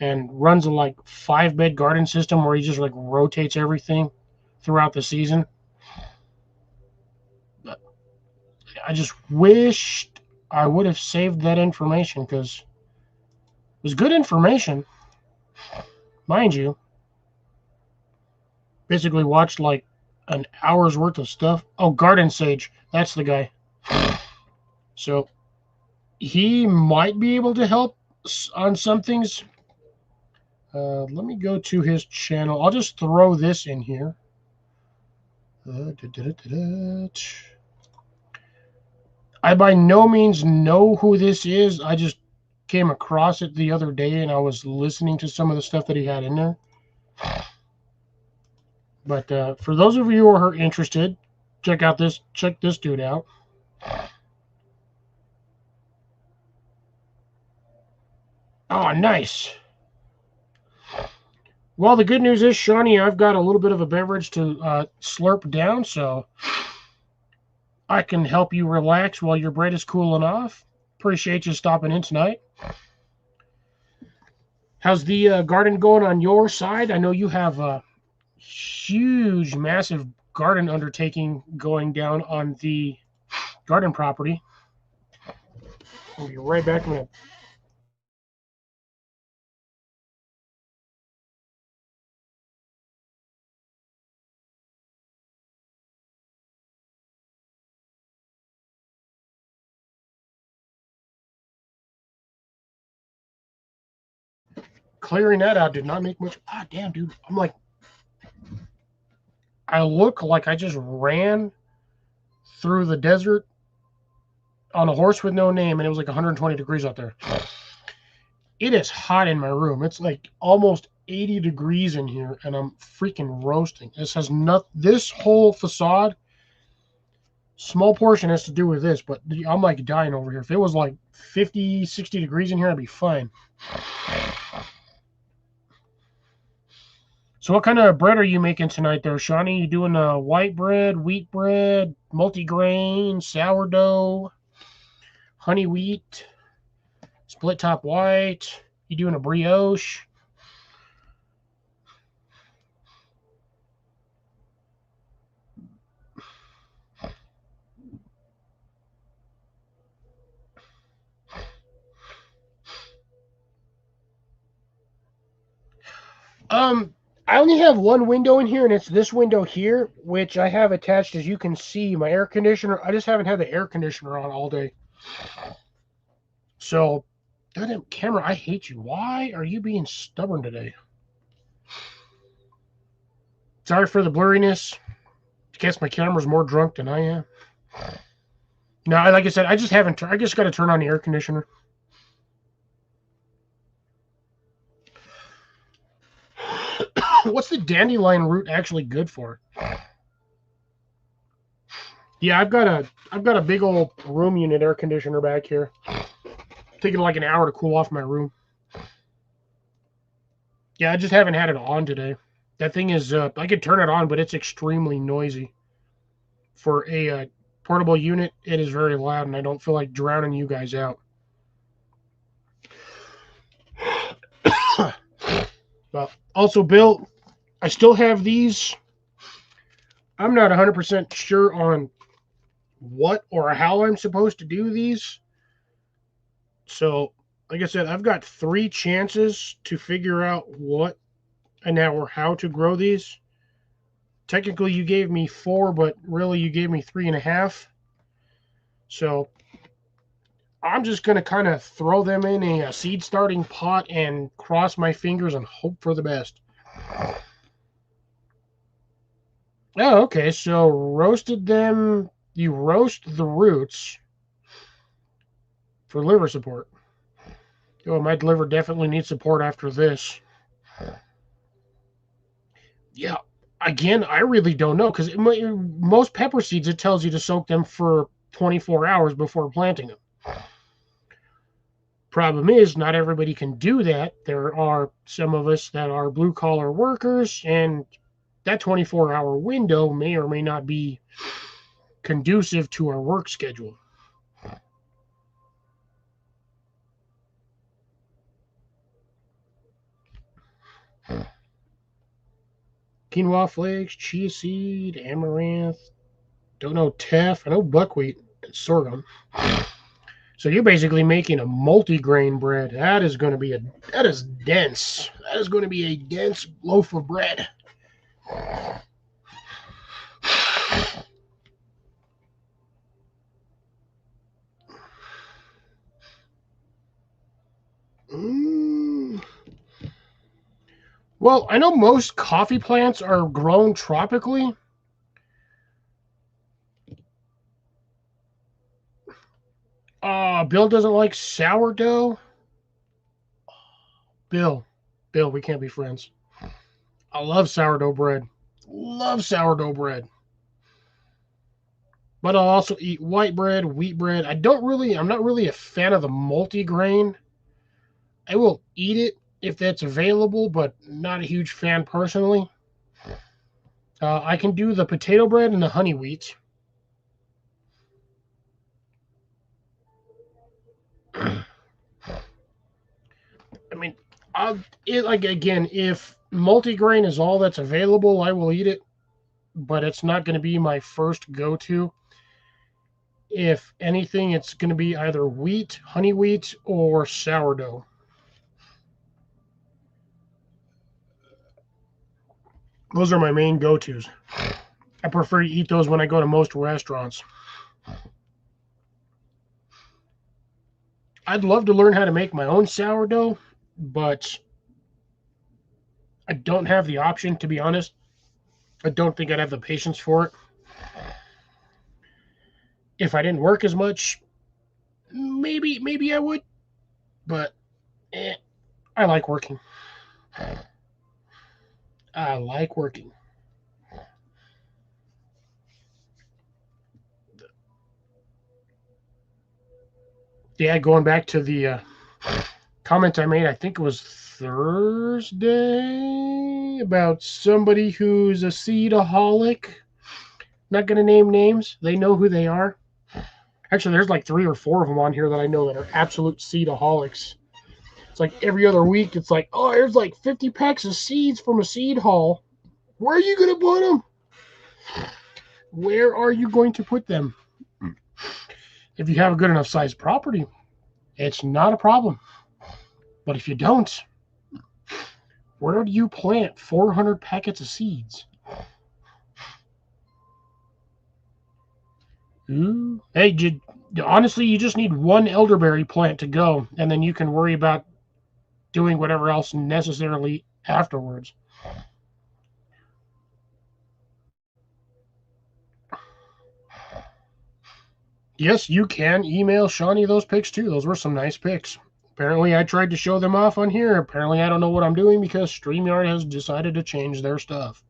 And runs a like 5-bed garden system where he just like rotates everything throughout the season. But I just wished I would have saved that information because it was good information. Mind you, basically watched like an hour's worth of stuff. Oh, Garden Sage. That's the guy. So he might be able to help on some things. Let me go to his channel. I'll just throw this in here. I by no means know who this is. I just came across it the other day and I was listening to some of the stuff that he had in there. But for those of you who are interested, check this dude out. Oh, nice. Well, the good news is, Shawnee, I've got a little bit of a beverage to slurp down, so I can help you relax while your bread is cooling off. Appreciate you stopping in tonight. How's the garden going on your side? I know you have a huge, massive garden undertaking going down on the garden property. I'll be right back in a minute. Clearing that out did not make much. Ah, damn, dude. I'm like, I look like I just ran through the desert on a horse with no name, and it was like 120 degrees out there. It is hot in my room. It's like almost 80 degrees in here, and I'm freaking roasting. This whole facade, small portion has to do with this, but I'm like dying over here. If it was like 50, 60 degrees in here, I'd be fine. So what kind of bread are you making tonight there, Shawnee? You doing white bread, wheat bread, multigrain, sourdough, honey wheat, split top white? You doing a brioche? I only have one window in here, and it's this window here, which I have attached, as you can see, my air conditioner. I just haven't had the air conditioner on all day. So, goddamn camera, I hate you. Why are you being stubborn today? Sorry for the blurriness. I guess my camera's more drunk than I am. No, like I said, I just got to turn on the air conditioner. What's the dandelion root actually good for? Yeah, I've got a big old room unit air conditioner back here. Taking like an hour to cool off my room. Yeah, I just haven't had it on today. That thing is, I could turn it on, but it's extremely noisy. For a portable unit, it is very loud, and I don't feel like drowning you guys out. But also, Bill, I still have these. I'm not 100% sure on what or how I'm supposed to do these. So, like I said, I've got 3 chances to figure out what and how to grow these. Technically, you gave me 4, but really you gave me 3.5. So, I'm just going to kind of throw them in a seed starting pot and cross my fingers and hope for the best. Oh, okay. So roasted them. You roast the roots for liver support. Oh, my liver definitely needs support after this. Yeah. Again, I really don't know, because most pepper seeds, it tells you to soak them for 24 hours before planting them. Problem is, not everybody can do that. There are some of us that are blue-collar workers, and that 24-hour window may or may not be conducive to our work schedule. Quinoa flakes, chia seed, amaranth. Don't know teff. I know buckwheat and sorghum. So you're basically making a multi-grain bread. That is dense. That is going to be a dense loaf of bread. Well, I know most coffee plants are grown tropically. Bill doesn't like sourdough. Bill, we can't be friends. I love sourdough bread. Love sourdough bread. But I'll also eat white bread, wheat bread. I'm not really a fan of the multi-grain. I will eat it if that's available, but not a huge fan personally. I can do the potato bread and the honey wheat. I mean, if multigrain is all that's available, I will eat it, but it's not going to be my first go-to. If anything, it's going to be either wheat, honey wheat, or sourdough. Those are my main go-tos. I prefer to eat those when I go to most restaurants. I'd love to learn how to make my own sourdough, but I don't have the option, to be honest. I don't think I'd have the patience for it. If I didn't work as much, maybe I would, but I like working. I like working. Yeah, going back to the comment I made, I think it was Thursday, about somebody who's a seedaholic. Not going to name names. They know who they are. Actually, there's like 3 or 4 of them on here that I know that are absolute seedaholics. It's like every other week, it's like, oh, there's like 50 packs of seeds from a seed haul. Where are you going to put them? Where are you going to put them? If you have a good enough sized property, it's not a problem. But if you don't, where do you plant 400 packets of seeds? Ooh. Hey, honestly, you just need one elderberry plant to go, and then you can worry about doing whatever else necessarily afterwards. Yes, you can email Shawnee those pics too. Those were some nice pics. Apparently, I tried to show them off on here. Apparently, I don't know what I'm doing because StreamYard has decided to change their stuff.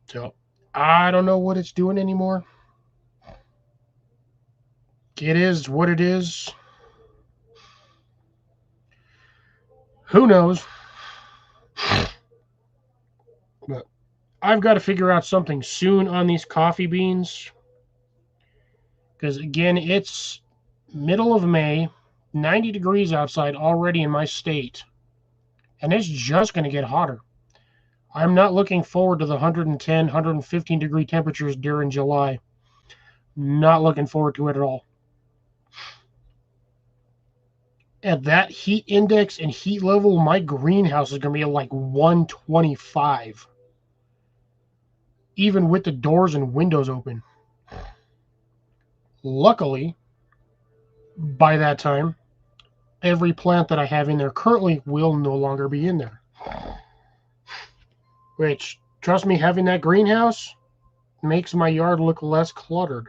So, I don't know what it's doing anymore. It is what it is. Who knows? But I've got to figure out something soon on these coffee beans. Because, again, it's middle of May, 90 degrees outside already in my state. And it's just going to get hotter. I'm not looking forward to the 110, 115 degree temperatures during July. Not looking forward to it at all. At that heat index and heat level, my greenhouse is going to be at like 125. Even with the doors and windows open. Luckily, by that time, every plant that I have in there currently will no longer be in there. Which, trust me, having that greenhouse makes my yard look less cluttered.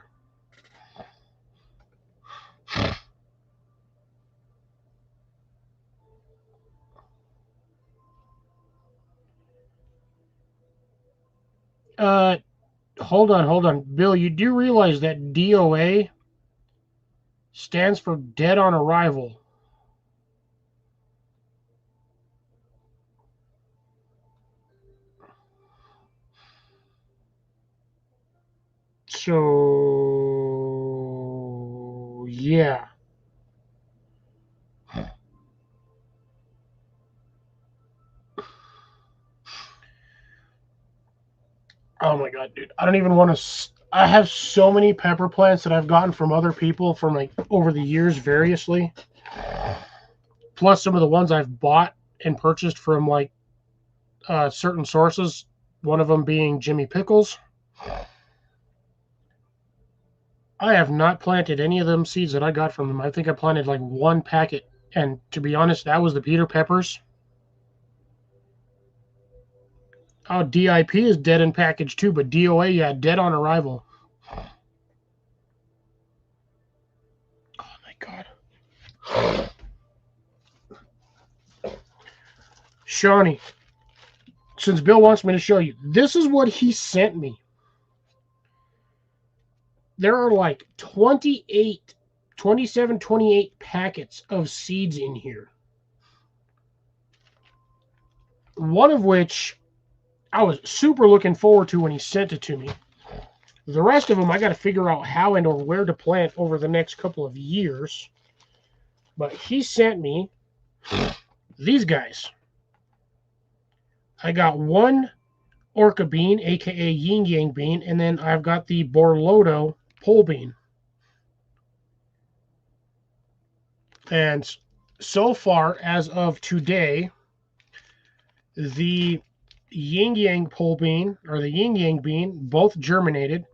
Hold on. Bill, you do realize that DOA stands for dead on arrival. So, yeah. Oh my god, dude. I don't even want to. I have so many pepper plants that I've gotten from other people from like over the years variously. Plus some of the ones I've bought and purchased from like certain sources. One of them being Jimmy Pickles. I have not planted any of them seeds that I got from them. I think I planted like one packet. And to be honest, that was the Peter Peppers. Oh, DIP is dead in package too, but DOA, yeah, dead on arrival. Oh my god. Shawnee, since Bill wants me to show you, this is what he sent me. There are like 27, 28 packets of seeds in here. One of which I was super looking forward to when he sent it to me. The rest of them, I got to figure out how and or where to plant over the next couple of years. But he sent me these guys. I got one orca bean, aka yin yang bean, and then I've got the Borloto pole bean. And so far, as of today, the yin yang pole bean, or the yin yang bean, both germinated.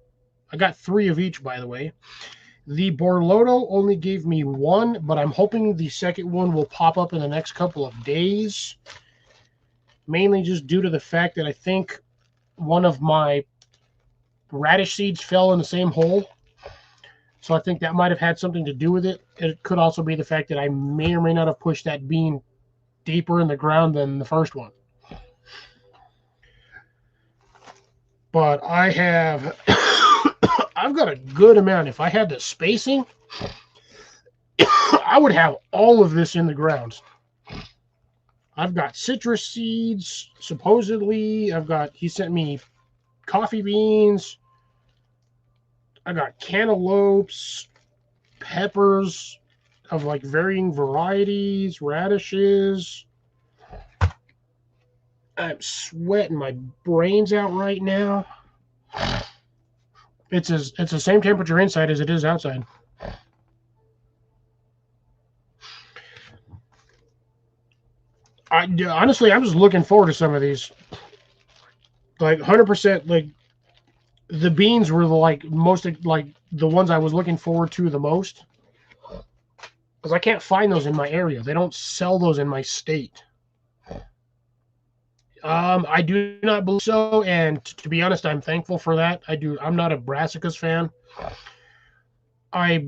I got 3 of each, by the way. The Borloto only gave me 1, but I'm hoping the second one will pop up in the next couple of days. Mainly just due to the fact that I think one of my radish seeds fell in the same hole. So I think that might have had something to do with it. It could also be the fact that I may or may not have pushed that bean deeper in the ground than the first one. But I have, I've got a good amount. If I had the spacing, I would have all of this in the ground. I've got citrus seeds, supposedly. He sent me coffee beans. I got cantaloupes, peppers of like varying varieties, radishes. I'm sweating my brains out right now. It's the same temperature inside as it is outside. Honestly, I'm just looking forward to some of these. Like 100%, like the beans were most like the ones I was looking forward to the most, because I can't find those in my area. They don't sell those in my state. I do not believe so, and to be honest, I'm thankful for that. I'm not a brassicas fan. I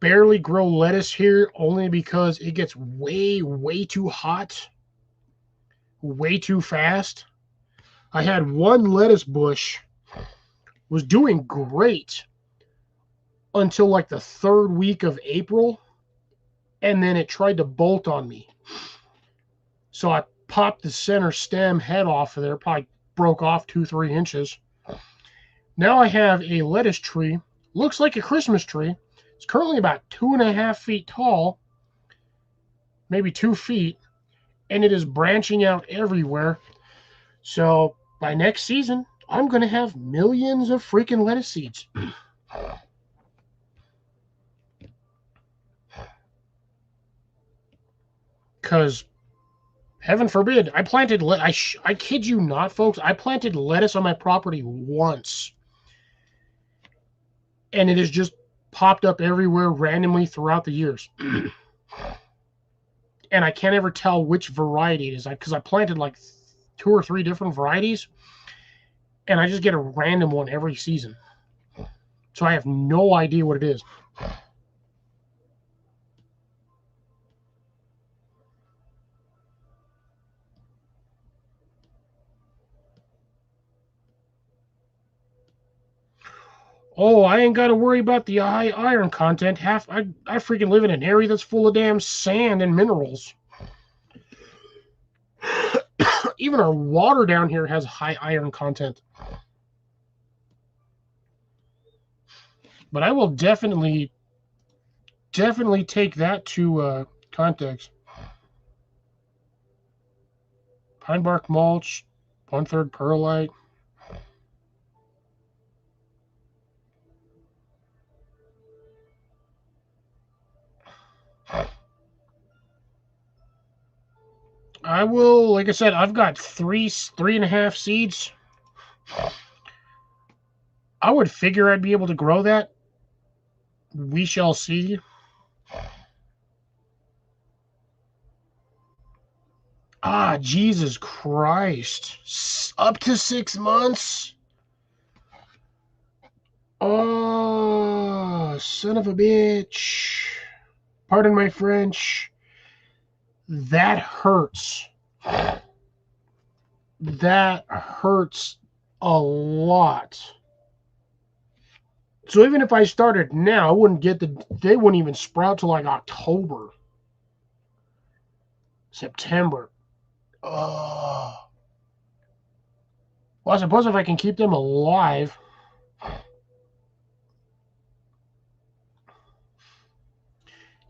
barely grow lettuce here only because it gets way, way too hot, way too fast. I had one lettuce bush, was doing great until like the third week of April, and then it tried to bolt on me. So I popped the center stem head off of there, probably broke off 2-3 inches. Now I have a lettuce tree, looks like a Christmas tree. It's currently about 2.5 feet tall, maybe 2 feet, and it is branching out everywhere. So by next season, I'm going to have millions of freaking lettuce seeds. Because, heaven forbid, I planted, I kid you not, folks, I planted lettuce on my property once. And it has just popped up everywhere randomly throughout the years. And I can't ever tell which variety it is, because I planted like 2 or 3 different varieties, and I just get a random one every season. So I have no idea what it is. Oh, I ain't got to worry about the high iron content. I freaking live in an area that's full of damn sand and minerals. Even our water down here has high iron content. But I will definitely take that to context. Pine bark mulch, 1/3 perlite. I will, like I said, I've got 3.5 seeds. I would figure I'd be able to grow that. We shall see. Ah, Jesus Christ. Up to 6 months? Oh, son of a bitch. Pardon my French. That hurts. That hurts a lot. So even if I started now, they wouldn't even sprout till like October. September. Oh. Well, I suppose if I can keep them alive.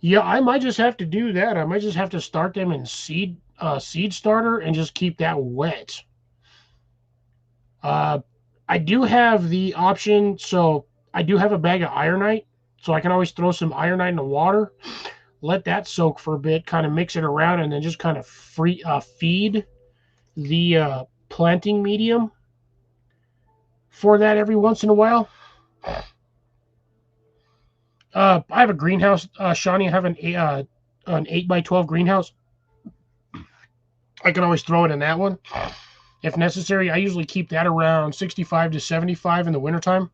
Yeah, I might just have to do that. I might just have to start them in seed starter and just keep that wet. I do have the option, so I do have a bag of ironite, so I can always throw some ironite in the water, let that soak for a bit, kind of mix it around, and then just kind of feed the planting medium for that every once in a while. I have a greenhouse, Shawnee. I have an 8x12 greenhouse. I can always throw it in that one if necessary. I usually keep that around 65 to 75 in the wintertime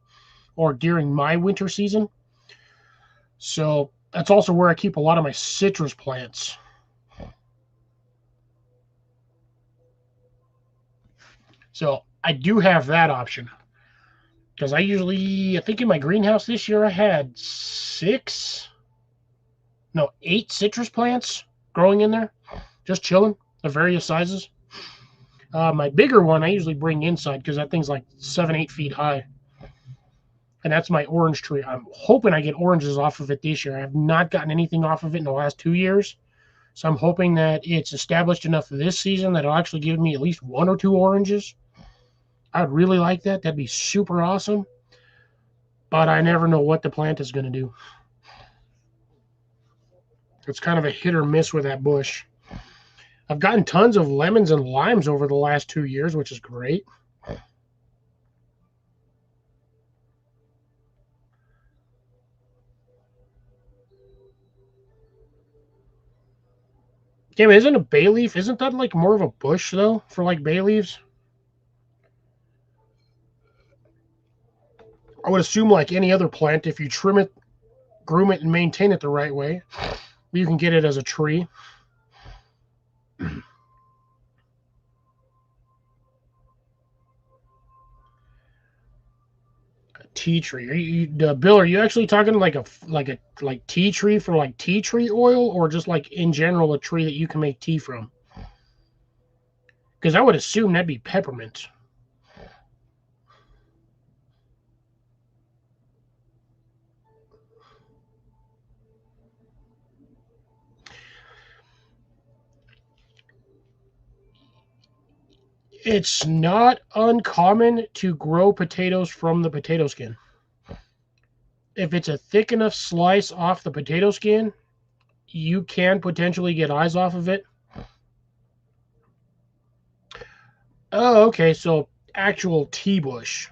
or during my winter season. So that's also where I keep a lot of my citrus plants. So I do have that option. Because I think in my greenhouse this year I had 8 citrus plants growing in there, just chilling of various sizes. My bigger one I usually bring inside because that thing's like 7-8 feet high. And that's my orange tree. I'm hoping I get oranges off of it this year. I have not gotten anything off of it in the last 2 years. So I'm hoping that it's established enough for this season that it'll actually give me at least 1 or 2 oranges. I'd really like that. That'd be super awesome. But I never know what the plant is going to do. It's kind of a hit or miss with that bush. I've gotten tons of lemons and limes over the last 2 years, which is great. Damn, isn't a bay leaf, isn't that like more of a bush though for like bay leaves? I would assume like any other plant, if you trim it, groom it, and maintain it the right way, you can get it as a tree. Tea tree. Bill, are you actually talking like tea tree for like tea tree oil, or just like in general a tree that you can make tea from? Because I would assume that'd be peppermint. It's not uncommon to grow potatoes from the potato skin. If it's a thick enough slice off the potato skin, you can potentially get eyes off of it. Oh, okay, so actual tea bush.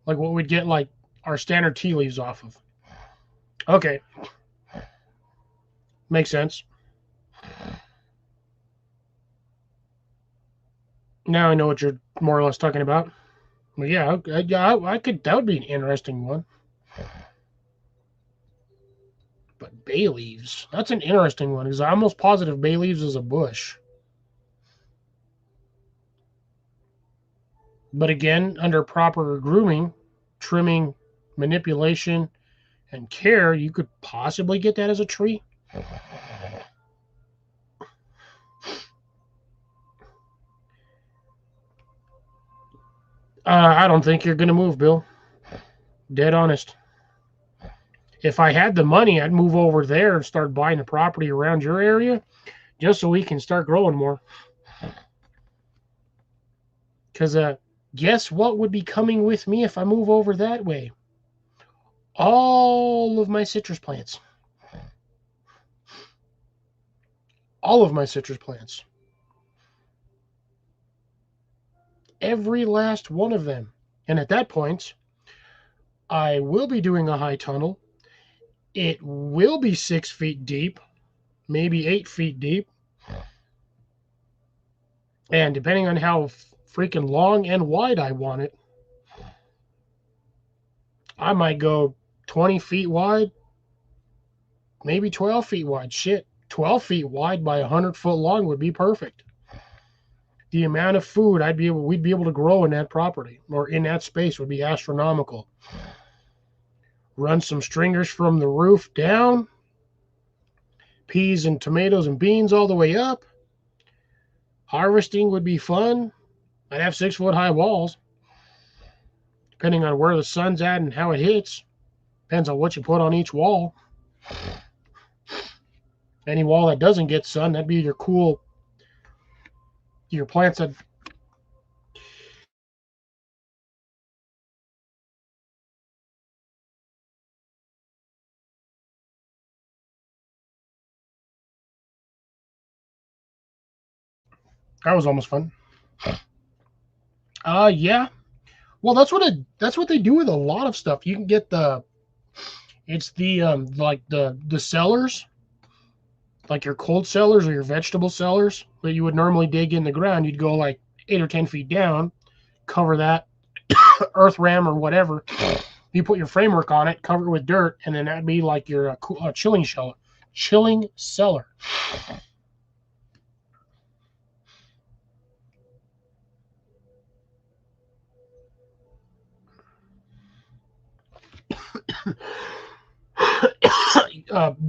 Like what we'd get like our standard tea leaves off of. Okay. Makes sense. Now I know what you're more or less talking about. But yeah, I could. That would be an interesting one. But bay leaves, that's an interesting one because I'm almost positive bay leaves is a bush. But again, under proper grooming, trimming, manipulation, and care, you could possibly get that as a tree. I don't think you're going to move, Bill. Dead honest. If I had the money, I'd move over there and start buying the property around your area just so we can start growing more. Because guess what would be coming with me if I move over that way? All of my citrus plants. All of my citrus plants. Every last one of them. And at that point, I will be doing a high tunnel. It will be 6 feet deep, maybe 8 feet deep. And depending on how freaking long and wide I want it, I might go 20 feet wide, maybe 12 feet wide. Shit, 12 feet wide by 100-foot long would be perfect. The amount of food we'd be able to grow in that property or in that space would be astronomical. Run some stringers from the roof down, peas and tomatoes and beans all the way up. Harvesting would be fun. I'd have 6-foot high walls, depending on where the sun's at and how it hits. Depends on what you put on each wall. Any wall that doesn't get sun, that'd be your plants that. That was almost fun. Yeah. Well, that's what they do with a lot of stuff. You can get the cellars, like your cold cellars or your vegetable cellars that you would normally dig in the ground. You'd go like 8 or 10 feet down, cover that earth ram or whatever, You put your framework on it, cover it with dirt, and then that'd be like your chilling cellar. Chilling cellar.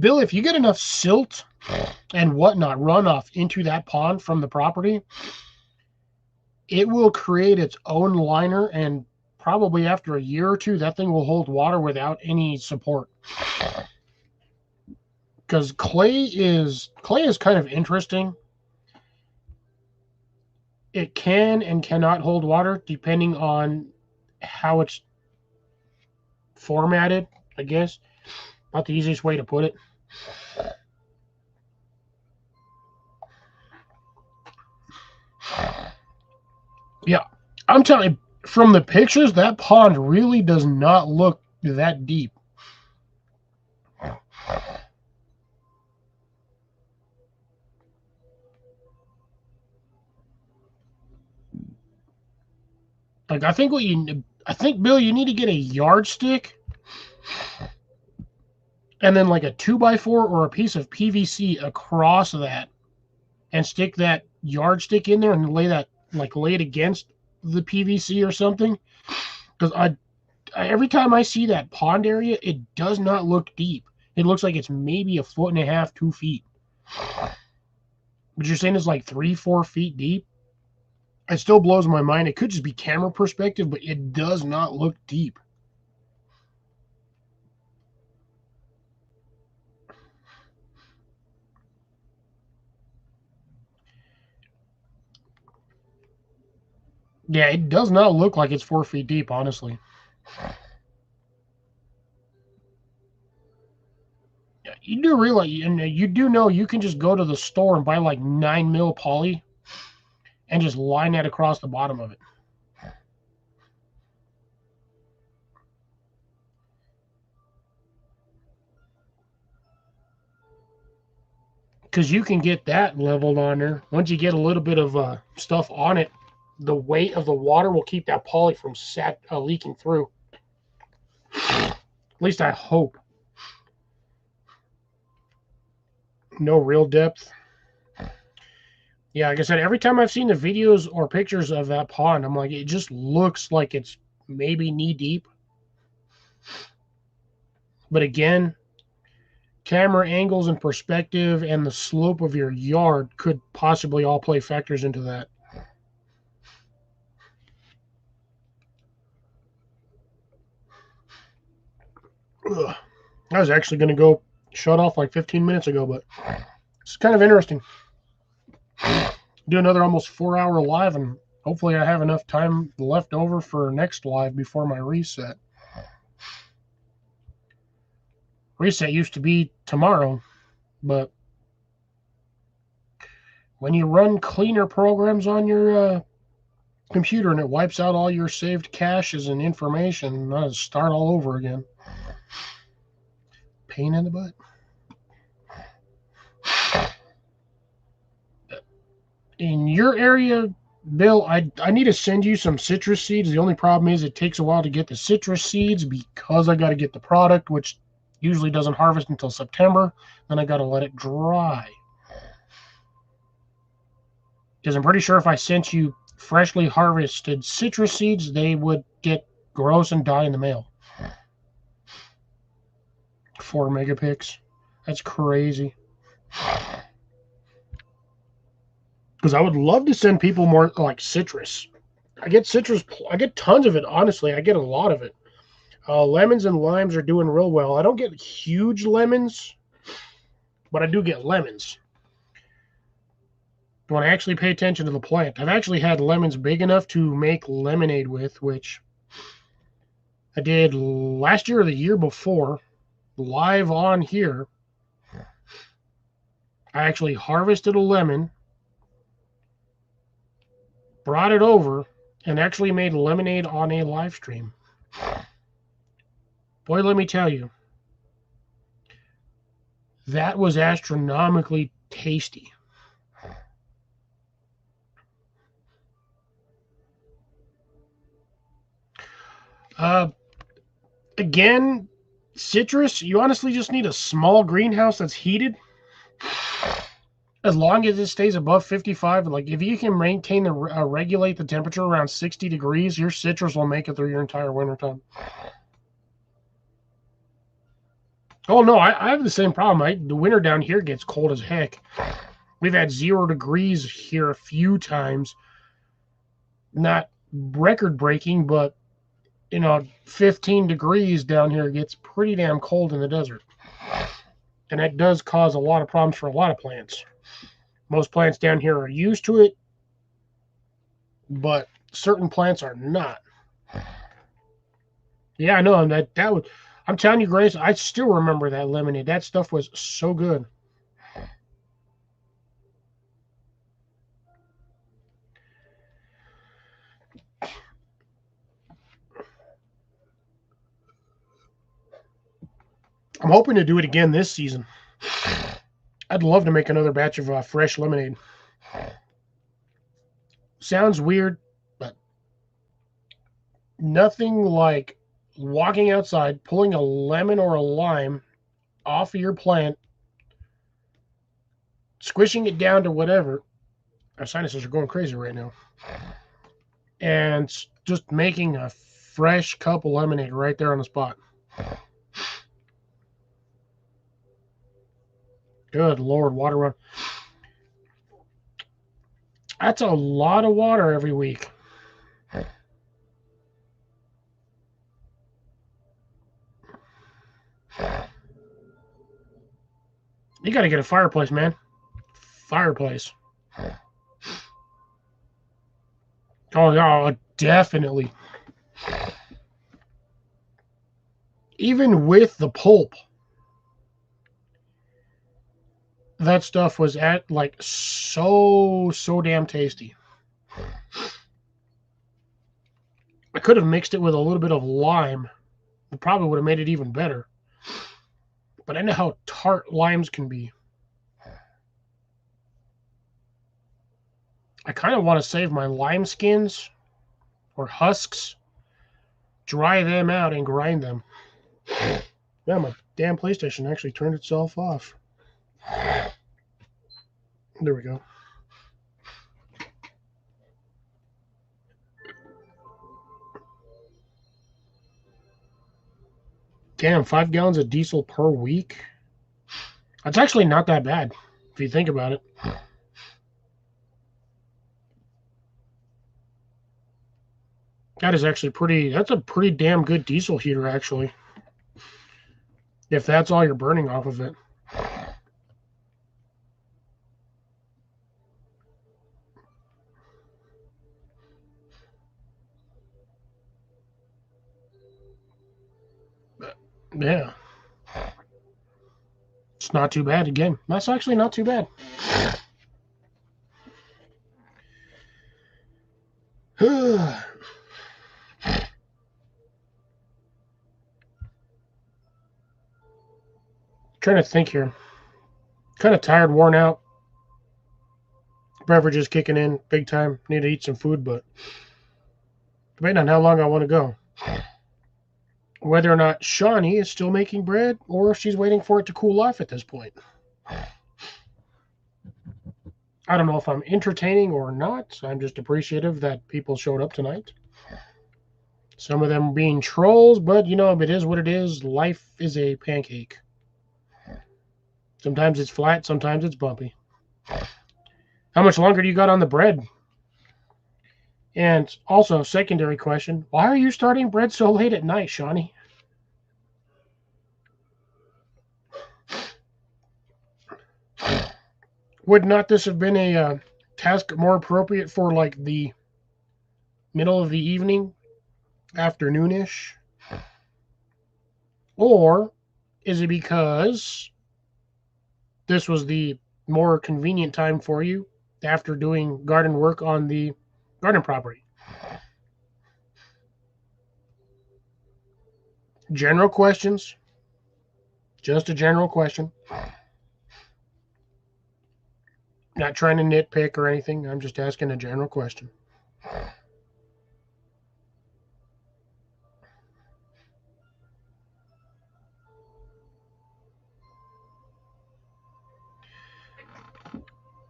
Bill, if you get enough silt and whatnot runoff into that pond from the property, it will create its own liner, and probably after a year or two, that thing will hold water without any support. Because clay is kind of interesting. It can and cannot hold water depending on how it's formatted, I guess. Not the easiest way to put it. Yeah, I'm telling you, from the pictures, that pond really does not look that deep. Like, I think Bill, you need to get a yardstick and then like a 2x4 or a piece of PVC across that, and stick that yardstick in there and lay it against the PVC or something. Because every time I see that pond area, it does not look deep. It looks like it's maybe 1.5 feet, 2 feet. But you're saying it's like 3-4 feet deep? It still blows my mind. It could just be camera perspective, but it does not look deep. Yeah, it does not look like it's 4 feet deep, honestly. You do realize, and you do know, you can just go to the store and buy like 9mm poly and just line that across the bottom of it. Because you can get that leveled on there. Once you get a little bit of stuff on it, the weight of the water will keep that poly from leaking through. At least I hope. No real depth. Yeah, like I said, every time I've seen the videos or pictures of that pond, I'm like, it just looks like it's maybe knee deep. But again, camera angles and perspective and the slope of your yard could possibly all play factors into that. Ugh. I was actually going to go shut off like 15 minutes ago, but it's kind of interesting. Do another almost 4-hour live, and hopefully I have enough time left over for next live before my reset. Reset used to be tomorrow, but when you run cleaner programs on your computer and it wipes out all your saved caches and information, I start all over again. Pain in the butt. In your area, Bill, I need to send you some citrus seeds. The only problem is it takes a while to get the citrus seeds because I got to get the product, which usually doesn't harvest until September. Then I got to let it dry. Because I'm pretty sure if I sent you freshly harvested citrus seeds, they would get gross and die in the mail. 4 megapix. That's crazy. Because I would love to send people more like citrus. I get tons of it, honestly. I get a lot of it. Lemons and limes are doing real well. I don't get huge lemons, but I do get lemons. When I actually pay attention to the plant, I've actually had lemons big enough to make lemonade with, which I did last year or the year before, live on here. I actually harvested a lemon, brought it over, and actually made lemonade on a live stream. Boy, let me tell you, that was astronomically tasty. Again, citrus, you honestly just need a small greenhouse that's heated. As long as it stays above 55, like if you can maintain the regulate the temperature around 60 degrees, your citrus will make it through your entire winter time. Oh no, I have the same problem. The winter down here gets cold as heck. We've had 0 degrees here a few times. Not record breaking, but 15 degrees down here gets pretty damn cold in the desert. And that does cause a lot of problems for a lot of plants. Most plants down here are used to it, but certain plants are not. Yeah, I know that would. I'm telling you, Grace, I still remember that lemonade. That stuff was so good. I'm hoping to do it again this season. I'd love to make another batch of fresh lemonade. Sounds weird, but nothing like walking outside, pulling a lemon or a lime off of your plant, squishing it down to whatever. Our sinuses are going crazy right now. And just making a fresh cup of lemonade right there on the spot. Good Lord, water run. That's a lot of water every week. You got to get a fireplace, man. Fireplace. Oh, yeah, definitely. Even with the pulp, that stuff was so damn tasty. I could have mixed it with a little bit of lime. It probably would have made it even better. But I know how tart limes can be. I kind of want to save my lime skins or husks, dry them out, and grind them. Yeah, my damn PlayStation actually turned itself off. There we go. Damn, 5 gallons of diesel per week? That's actually not that bad, if you think about it. That is actually that's a pretty damn good diesel heater, actually. If that's all you're burning off of it. But, yeah. It's not too bad again. That's actually not too bad. Trying to think here. Kind of tired, worn out. Beverages kicking in big time. Need to eat some food, but debating on how long I want to go. Whether or not Shawnee is still making bread or if she's waiting for it to cool off at this point. I don't know if I'm entertaining or not. I'm just appreciative that people showed up tonight. Some of them being trolls, but it is what it is. Life is a pancake. Sometimes it's flat, sometimes it's bumpy. How much longer do you got on the bread? And also, secondary question, why are you starting bread so late at night, Shawnee? Would not this have been a task more appropriate for like the middle of the evening, afternoonish? Or is it because this was the more convenient time for you after doing garden work on the garden property? General questions. Just a general question. Not trying to nitpick or anything. I'm just asking a general question.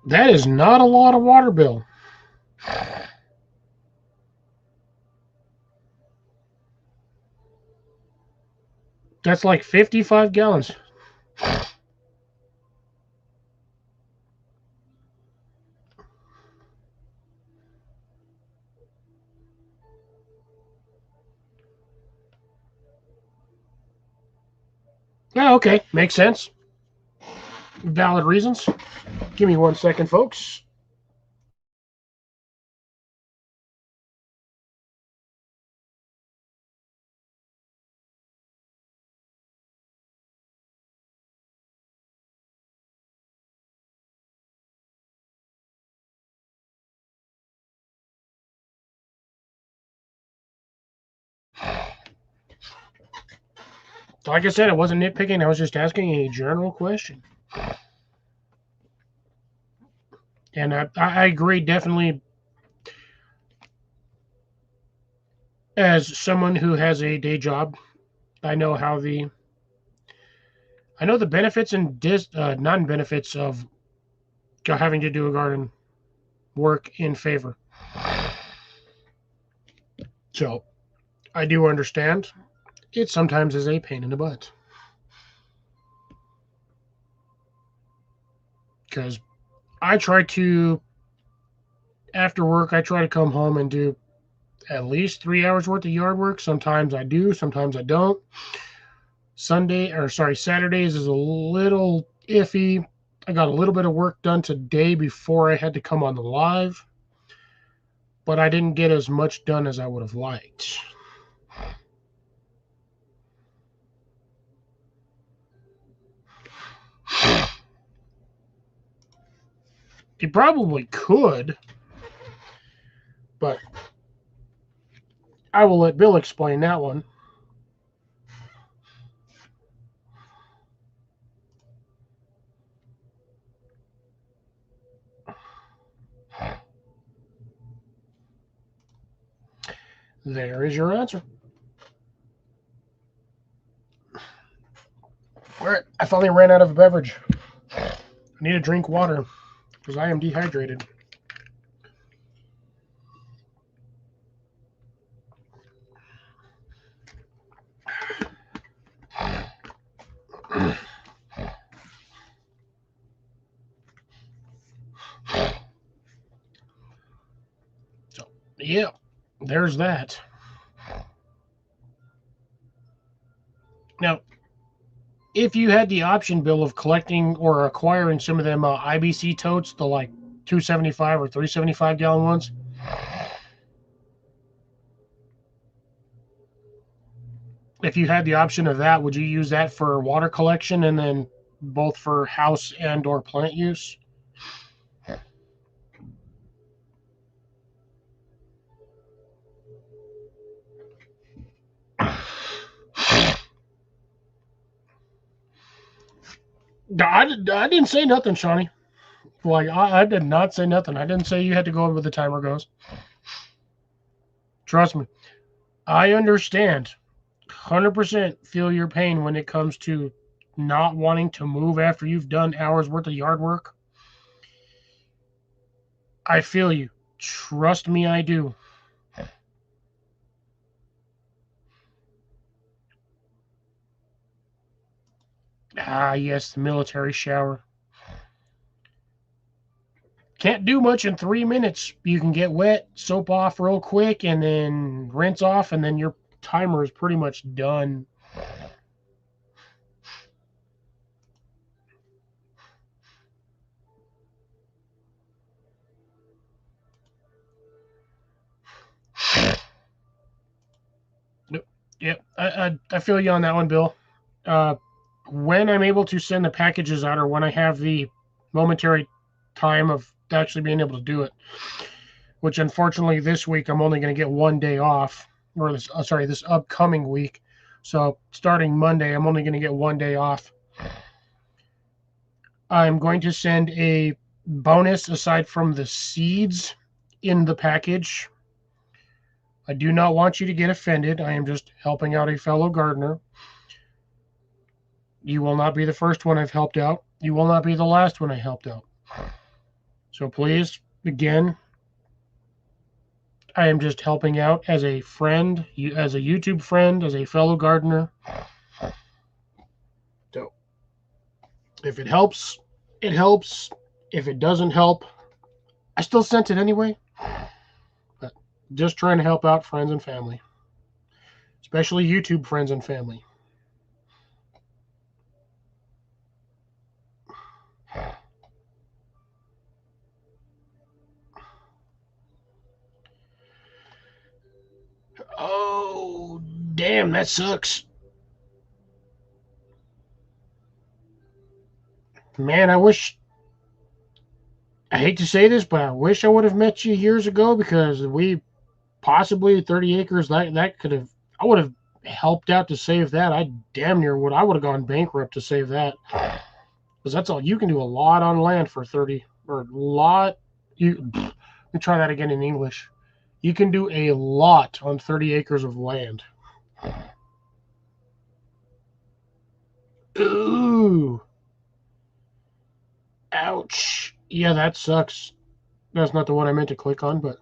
That is not a lot of water bill. That's like 55 gallons. Yeah, okay. Makes sense. Valid reasons. Give me 1 second, folks. Like I said, I wasn't nitpicking. I was just asking a general question. And I agree, definitely, as someone who has a day job, I know the benefits and non-benefits of having to do a garden work in favor. So I do understand. It sometimes is a pain in the butt. Because I try to, after work, I try to come home and do at least 3 hours worth of yard work. Sometimes I do, sometimes I don't. Saturdays is a little iffy. I got a little bit of work done today before I had to come on the live, but I didn't get as much done as I would have liked. You probably could, but I will let Bill explain that one. There is your answer. All right, I finally ran out of a beverage. I need to drink water because I am dehydrated. So, yeah, there's that. Now, if you had the option, Bill, of collecting or acquiring some of them IBC totes, the like 275 or 375 gallon ones, if you had the option of that, would you use that for water collection and then both for house and or plant use? I didn't say nothing, Shawnee. Like, I did not say nothing. I didn't say you had to go over the timer goes. Trust me. I understand. 100% feel your pain when it comes to not wanting to move after you've done hours worth of yard work. I feel you. Trust me, I do. Ah, yes, the military shower. Can't do much in 3 minutes. You can get wet, soap off real quick, and then rinse off, and then your timer is pretty much done. Yep, I feel you on that one, Bill. Uh, when I'm able to send the packages out, or when I have the momentary time of actually being able to do it, which unfortunately this week I'm only going to get 1 day off, or this upcoming week. So starting Monday, I'm only going to get 1 day off. I'm going to send a bonus aside from the seeds in the package. I do not want you to get offended. I am just helping out a fellow gardener. You will not be the first one I've helped out. You will not be the last one I helped out. So please, again, I am just helping out as a friend, as a YouTube friend, as a fellow gardener. So if it helps, it helps. If it doesn't help, I still sent it anyway. But just trying to help out friends and family, especially YouTube friends and family. Oh, damn, that sucks. Man, I hate to say this, but I wish I would have met you years ago because we possibly 30 acres that could have, I would have helped out to save that. I damn near I would have gone bankrupt to save that. Because that's all, you can do a lot on land for 30, or a lot, let me try that again in English. You can do a lot on 30 acres of land. Ooh. Ouch. Yeah, that sucks. That's not the one I meant to click on, but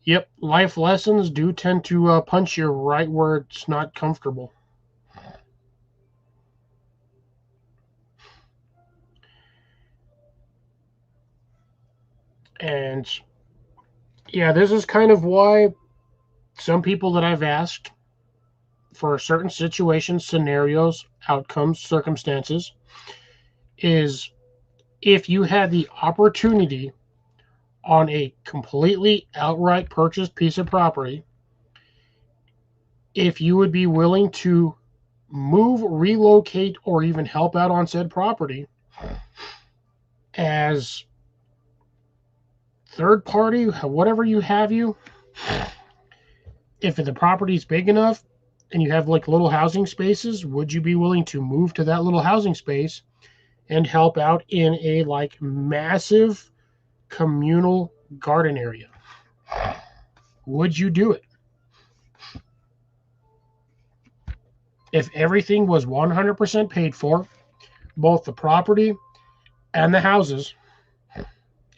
yep, life lessons do tend to punch you right where it's not comfortable. And yeah, this is kind of why some people that I've asked for certain situations, scenarios, outcomes, circumstances, is if you had the opportunity on a completely outright purchased piece of property, if you would be willing to move, relocate, or even help out on said property as third party, whatever you have you, if the property is big enough and you have like little housing spaces, would you be willing to move to that little housing space and help out in a like massive communal garden area? Would you do it? If everything was 100% paid for, both the property and the houses,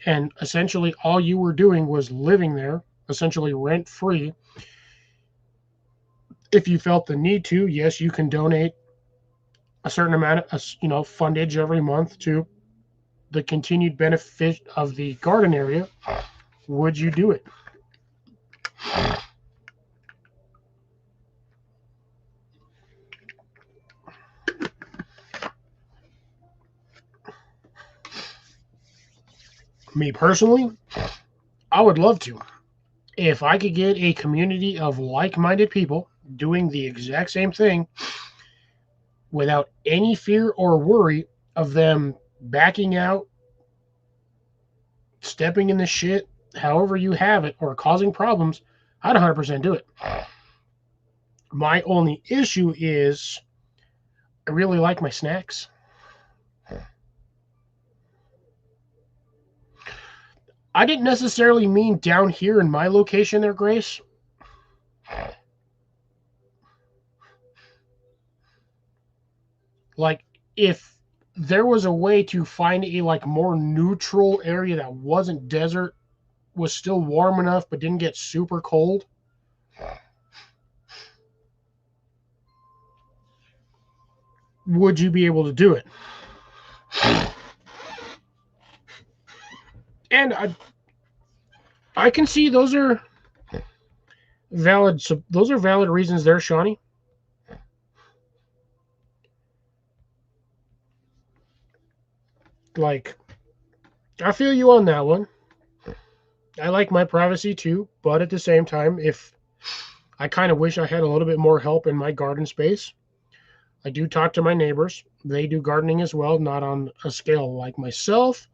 and essentially all you were doing was living there, essentially rent free. If you felt the need to, yes, you can donate a certain amount of fundage every month to the continued benefit of the garden area. Would you do it? Me personally, I would love to. If I could get a community of like-minded people doing the exact same thing without any fear or worry of them backing out, stepping in the shit, however you have it, or causing problems, I'd 100% do it. My only issue is I really like my snacks. I didn't necessarily mean down here in my location there, Grace. Like, if there was a way to find a like more neutral area that wasn't desert, was still warm enough but didn't get super cold, would you be able to do it? And I can see those are valid. So those are valid reasons there, Shawnee. Like, I feel you on that one. I like my privacy too, but at the same time, if I kind of wish I had a little bit more help in my garden space. I do talk to my neighbors. They do gardening as well, not on a scale like myself,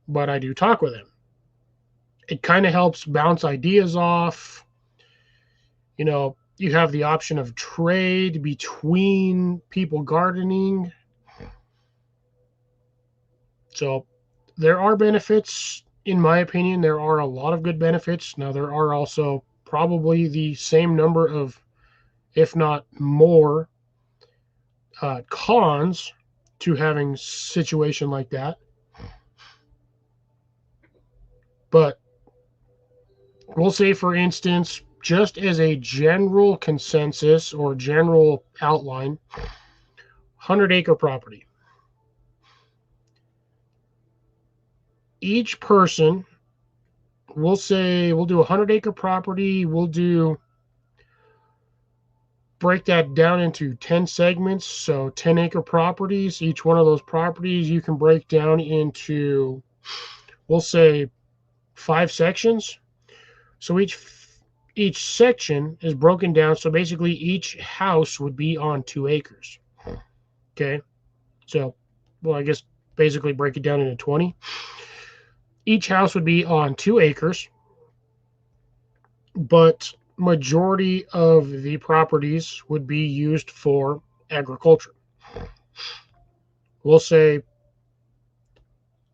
but I do talk with them. It kind of helps bounce ideas off. You have the option of trade between people gardening. So there are benefits, in my opinion. There are a lot of good benefits. Now, there are also probably the same number of, if not more, cons to having a situation like that. But we'll say, for instance, just as a general consensus or general outline, 100-acre property. Each person, we'll say, we'll do a 100-acre property. We'll break that down into 10 segments. So 10-acre properties. Each one of those properties you can break down into, we'll say, 5 sections. So each section is broken down. So basically each house would be on 2 acres. Okay. So, well, I guess basically break it down into 20. Each house would be on 2 acres, but majority of the properties would be used for agriculture. We'll say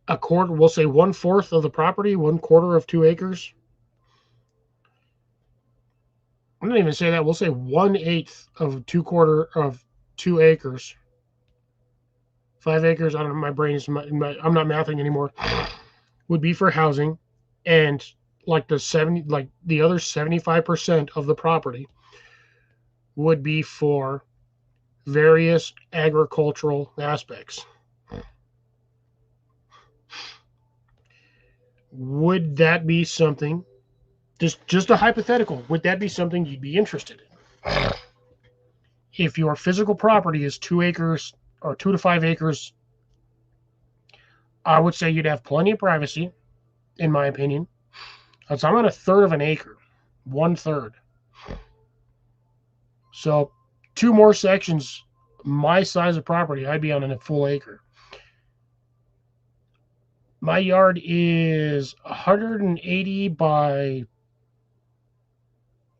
a quarter, we'll say 1/4 of the property, 1/4 of 2 acres. I don't even say that. We'll say 1/8 of 2 acres. 5 acres. I don't know. My brain is. I'm not mathing anymore. Would be for housing, and like the other 75% of the property would be for various agricultural aspects. Would that be something? Just a hypothetical. Would that be something you'd be interested in? If your physical property is 2 acres or 2 to 5 acres, I would say you'd have plenty of privacy, in my opinion. So I'm on 1/3 of an acre, 1/3. So 2 more sections, my size of property, I'd be on a full acre. My yard is 180 by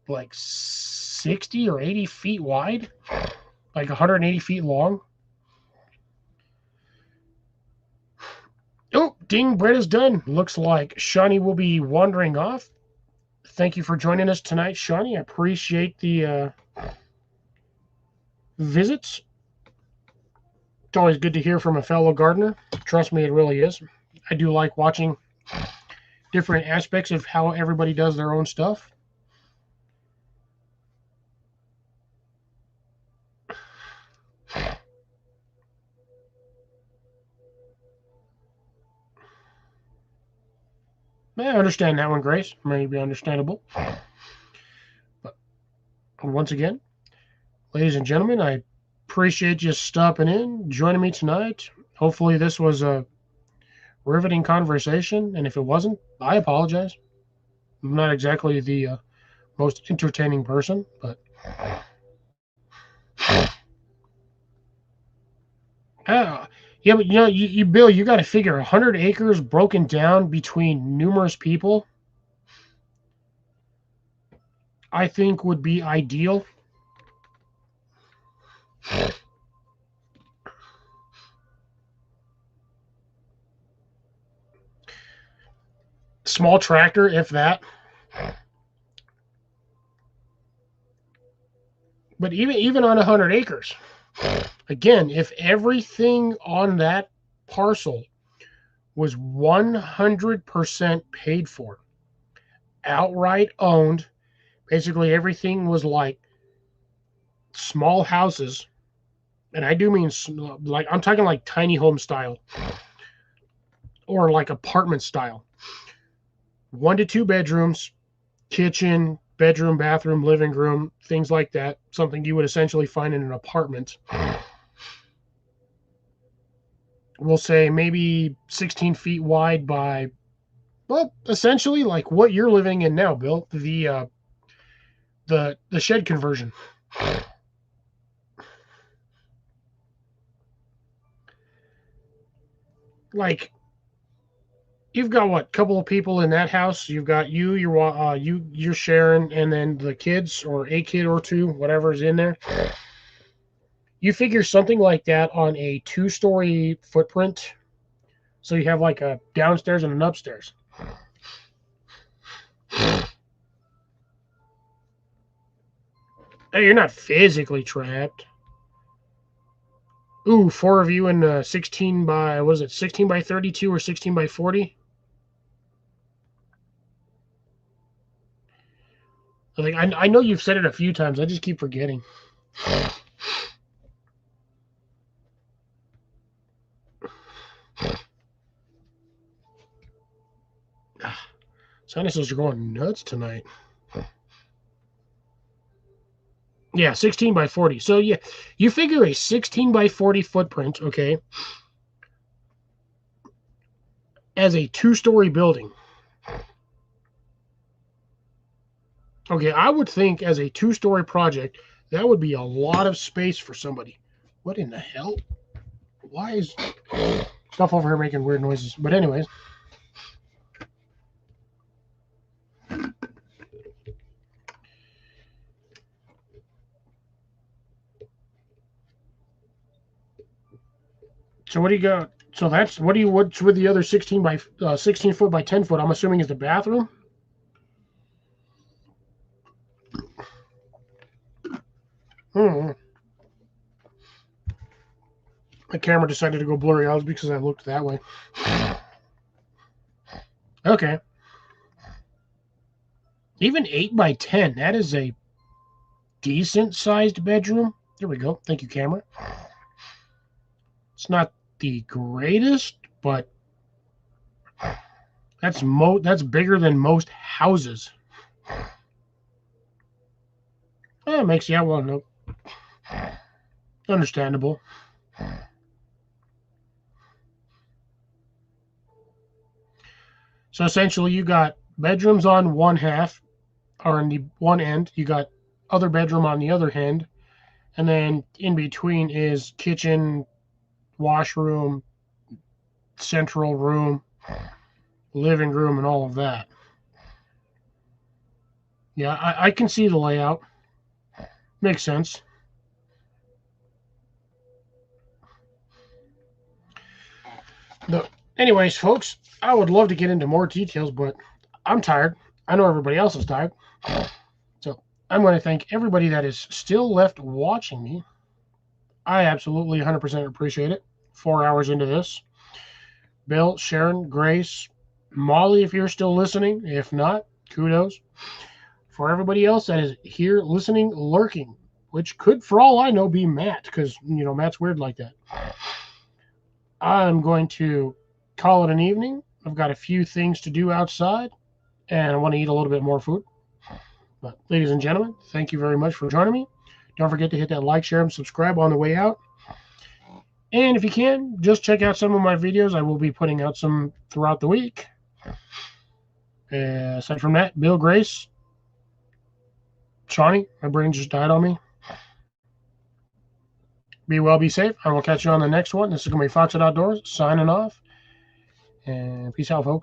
like 60 or 80 feet wide, like 180 feet long. Oh, ding, bread is done. Looks like Shawnee will be wandering off. Thank you for joining us tonight, Shawnee. I appreciate the visits. It's always good to hear from a fellow gardener. Trust me, it really is. I do like watching different aspects of how everybody does their own stuff. I understand that one, Grace. Maybe understandable. But once again, ladies and gentlemen, I appreciate you stopping in, joining me tonight. Hopefully this was a riveting conversation, and if it wasn't, I apologize. I'm not exactly the most entertaining person, but yeah, but you Bill, you got to figure 100 acres broken down between numerous people, I think would be ideal. Small tractor, if that. But even on 100 acres, again, if everything on that parcel was 100% paid for, outright owned, basically everything was like small houses, and I do mean like I'm talking like tiny home style or like apartment style, 1 to 2 bedrooms, kitchen, bedroom, bathroom, living room, things like that. Something you would essentially find in an apartment. We'll say maybe 16 feet wide by, well, essentially like what you're living in now, Bill. The shed conversion. Like, you've got what, couple of people in that house? You've got you're sharing, and then the kids or a kid or 2, whatever's in there. You figure something like that on a 2-story footprint. So you have like a downstairs and an upstairs. Hey, you're not physically trapped. Ooh, 4 of you in 16 by, was it 16 by 32 or 16 by 40? I know you've said it a few times. I just keep forgetting. Sinuses are going nuts tonight. Yeah, 16 by 40. So yeah, you figure a 16 by 40 footprint, okay, as a 2-story building. Okay, I would think as a 2-story project, that would be a lot of space for somebody. What in the hell? Why is stuff over here making weird noises? But anyways. So what do you got? So that's what's with the other 16 foot by 10 foot? I'm assuming is the bathroom. Hmm. The camera decided to go blurry out because I looked that way. Okay. Even 8 by 10. That is a decent sized bedroom. There we go. Thank you, camera. It's not the greatest, but that's bigger than most houses. It makes no. Understandable. So essentially, you got bedrooms on one half, or on the one end. You got other bedroom on the other end, and then in between is kitchen, washroom, central room, living room, and all of that. Yeah, I can see the layout. Makes sense. Anyways, folks, I would love to get into more details, but I'm tired. I know everybody else is tired. So I'm going to thank everybody that is still left watching me. I absolutely 100% appreciate it. 4 hours into this. Bill, Sharon, Grace, Molly, if you're still listening. If not, kudos. For everybody else that is here listening, lurking, which could, for all I know, be Matt, because, Matt's weird like that. I'm going to call it an evening. I've got a few things to do outside, and I want to eat a little bit more food. But, ladies and gentlemen, thank you very much for joining me. Don't forget to hit that like, share, and subscribe on the way out. And if you can, just check out some of my videos. I will be putting out some throughout the week. Aside from that, Bill, Grace, Shawnee, my brain just died on me. Be well, be safe. I will catch you on the next one. This is going to be Fox Outdoors signing off. And peace out, folks.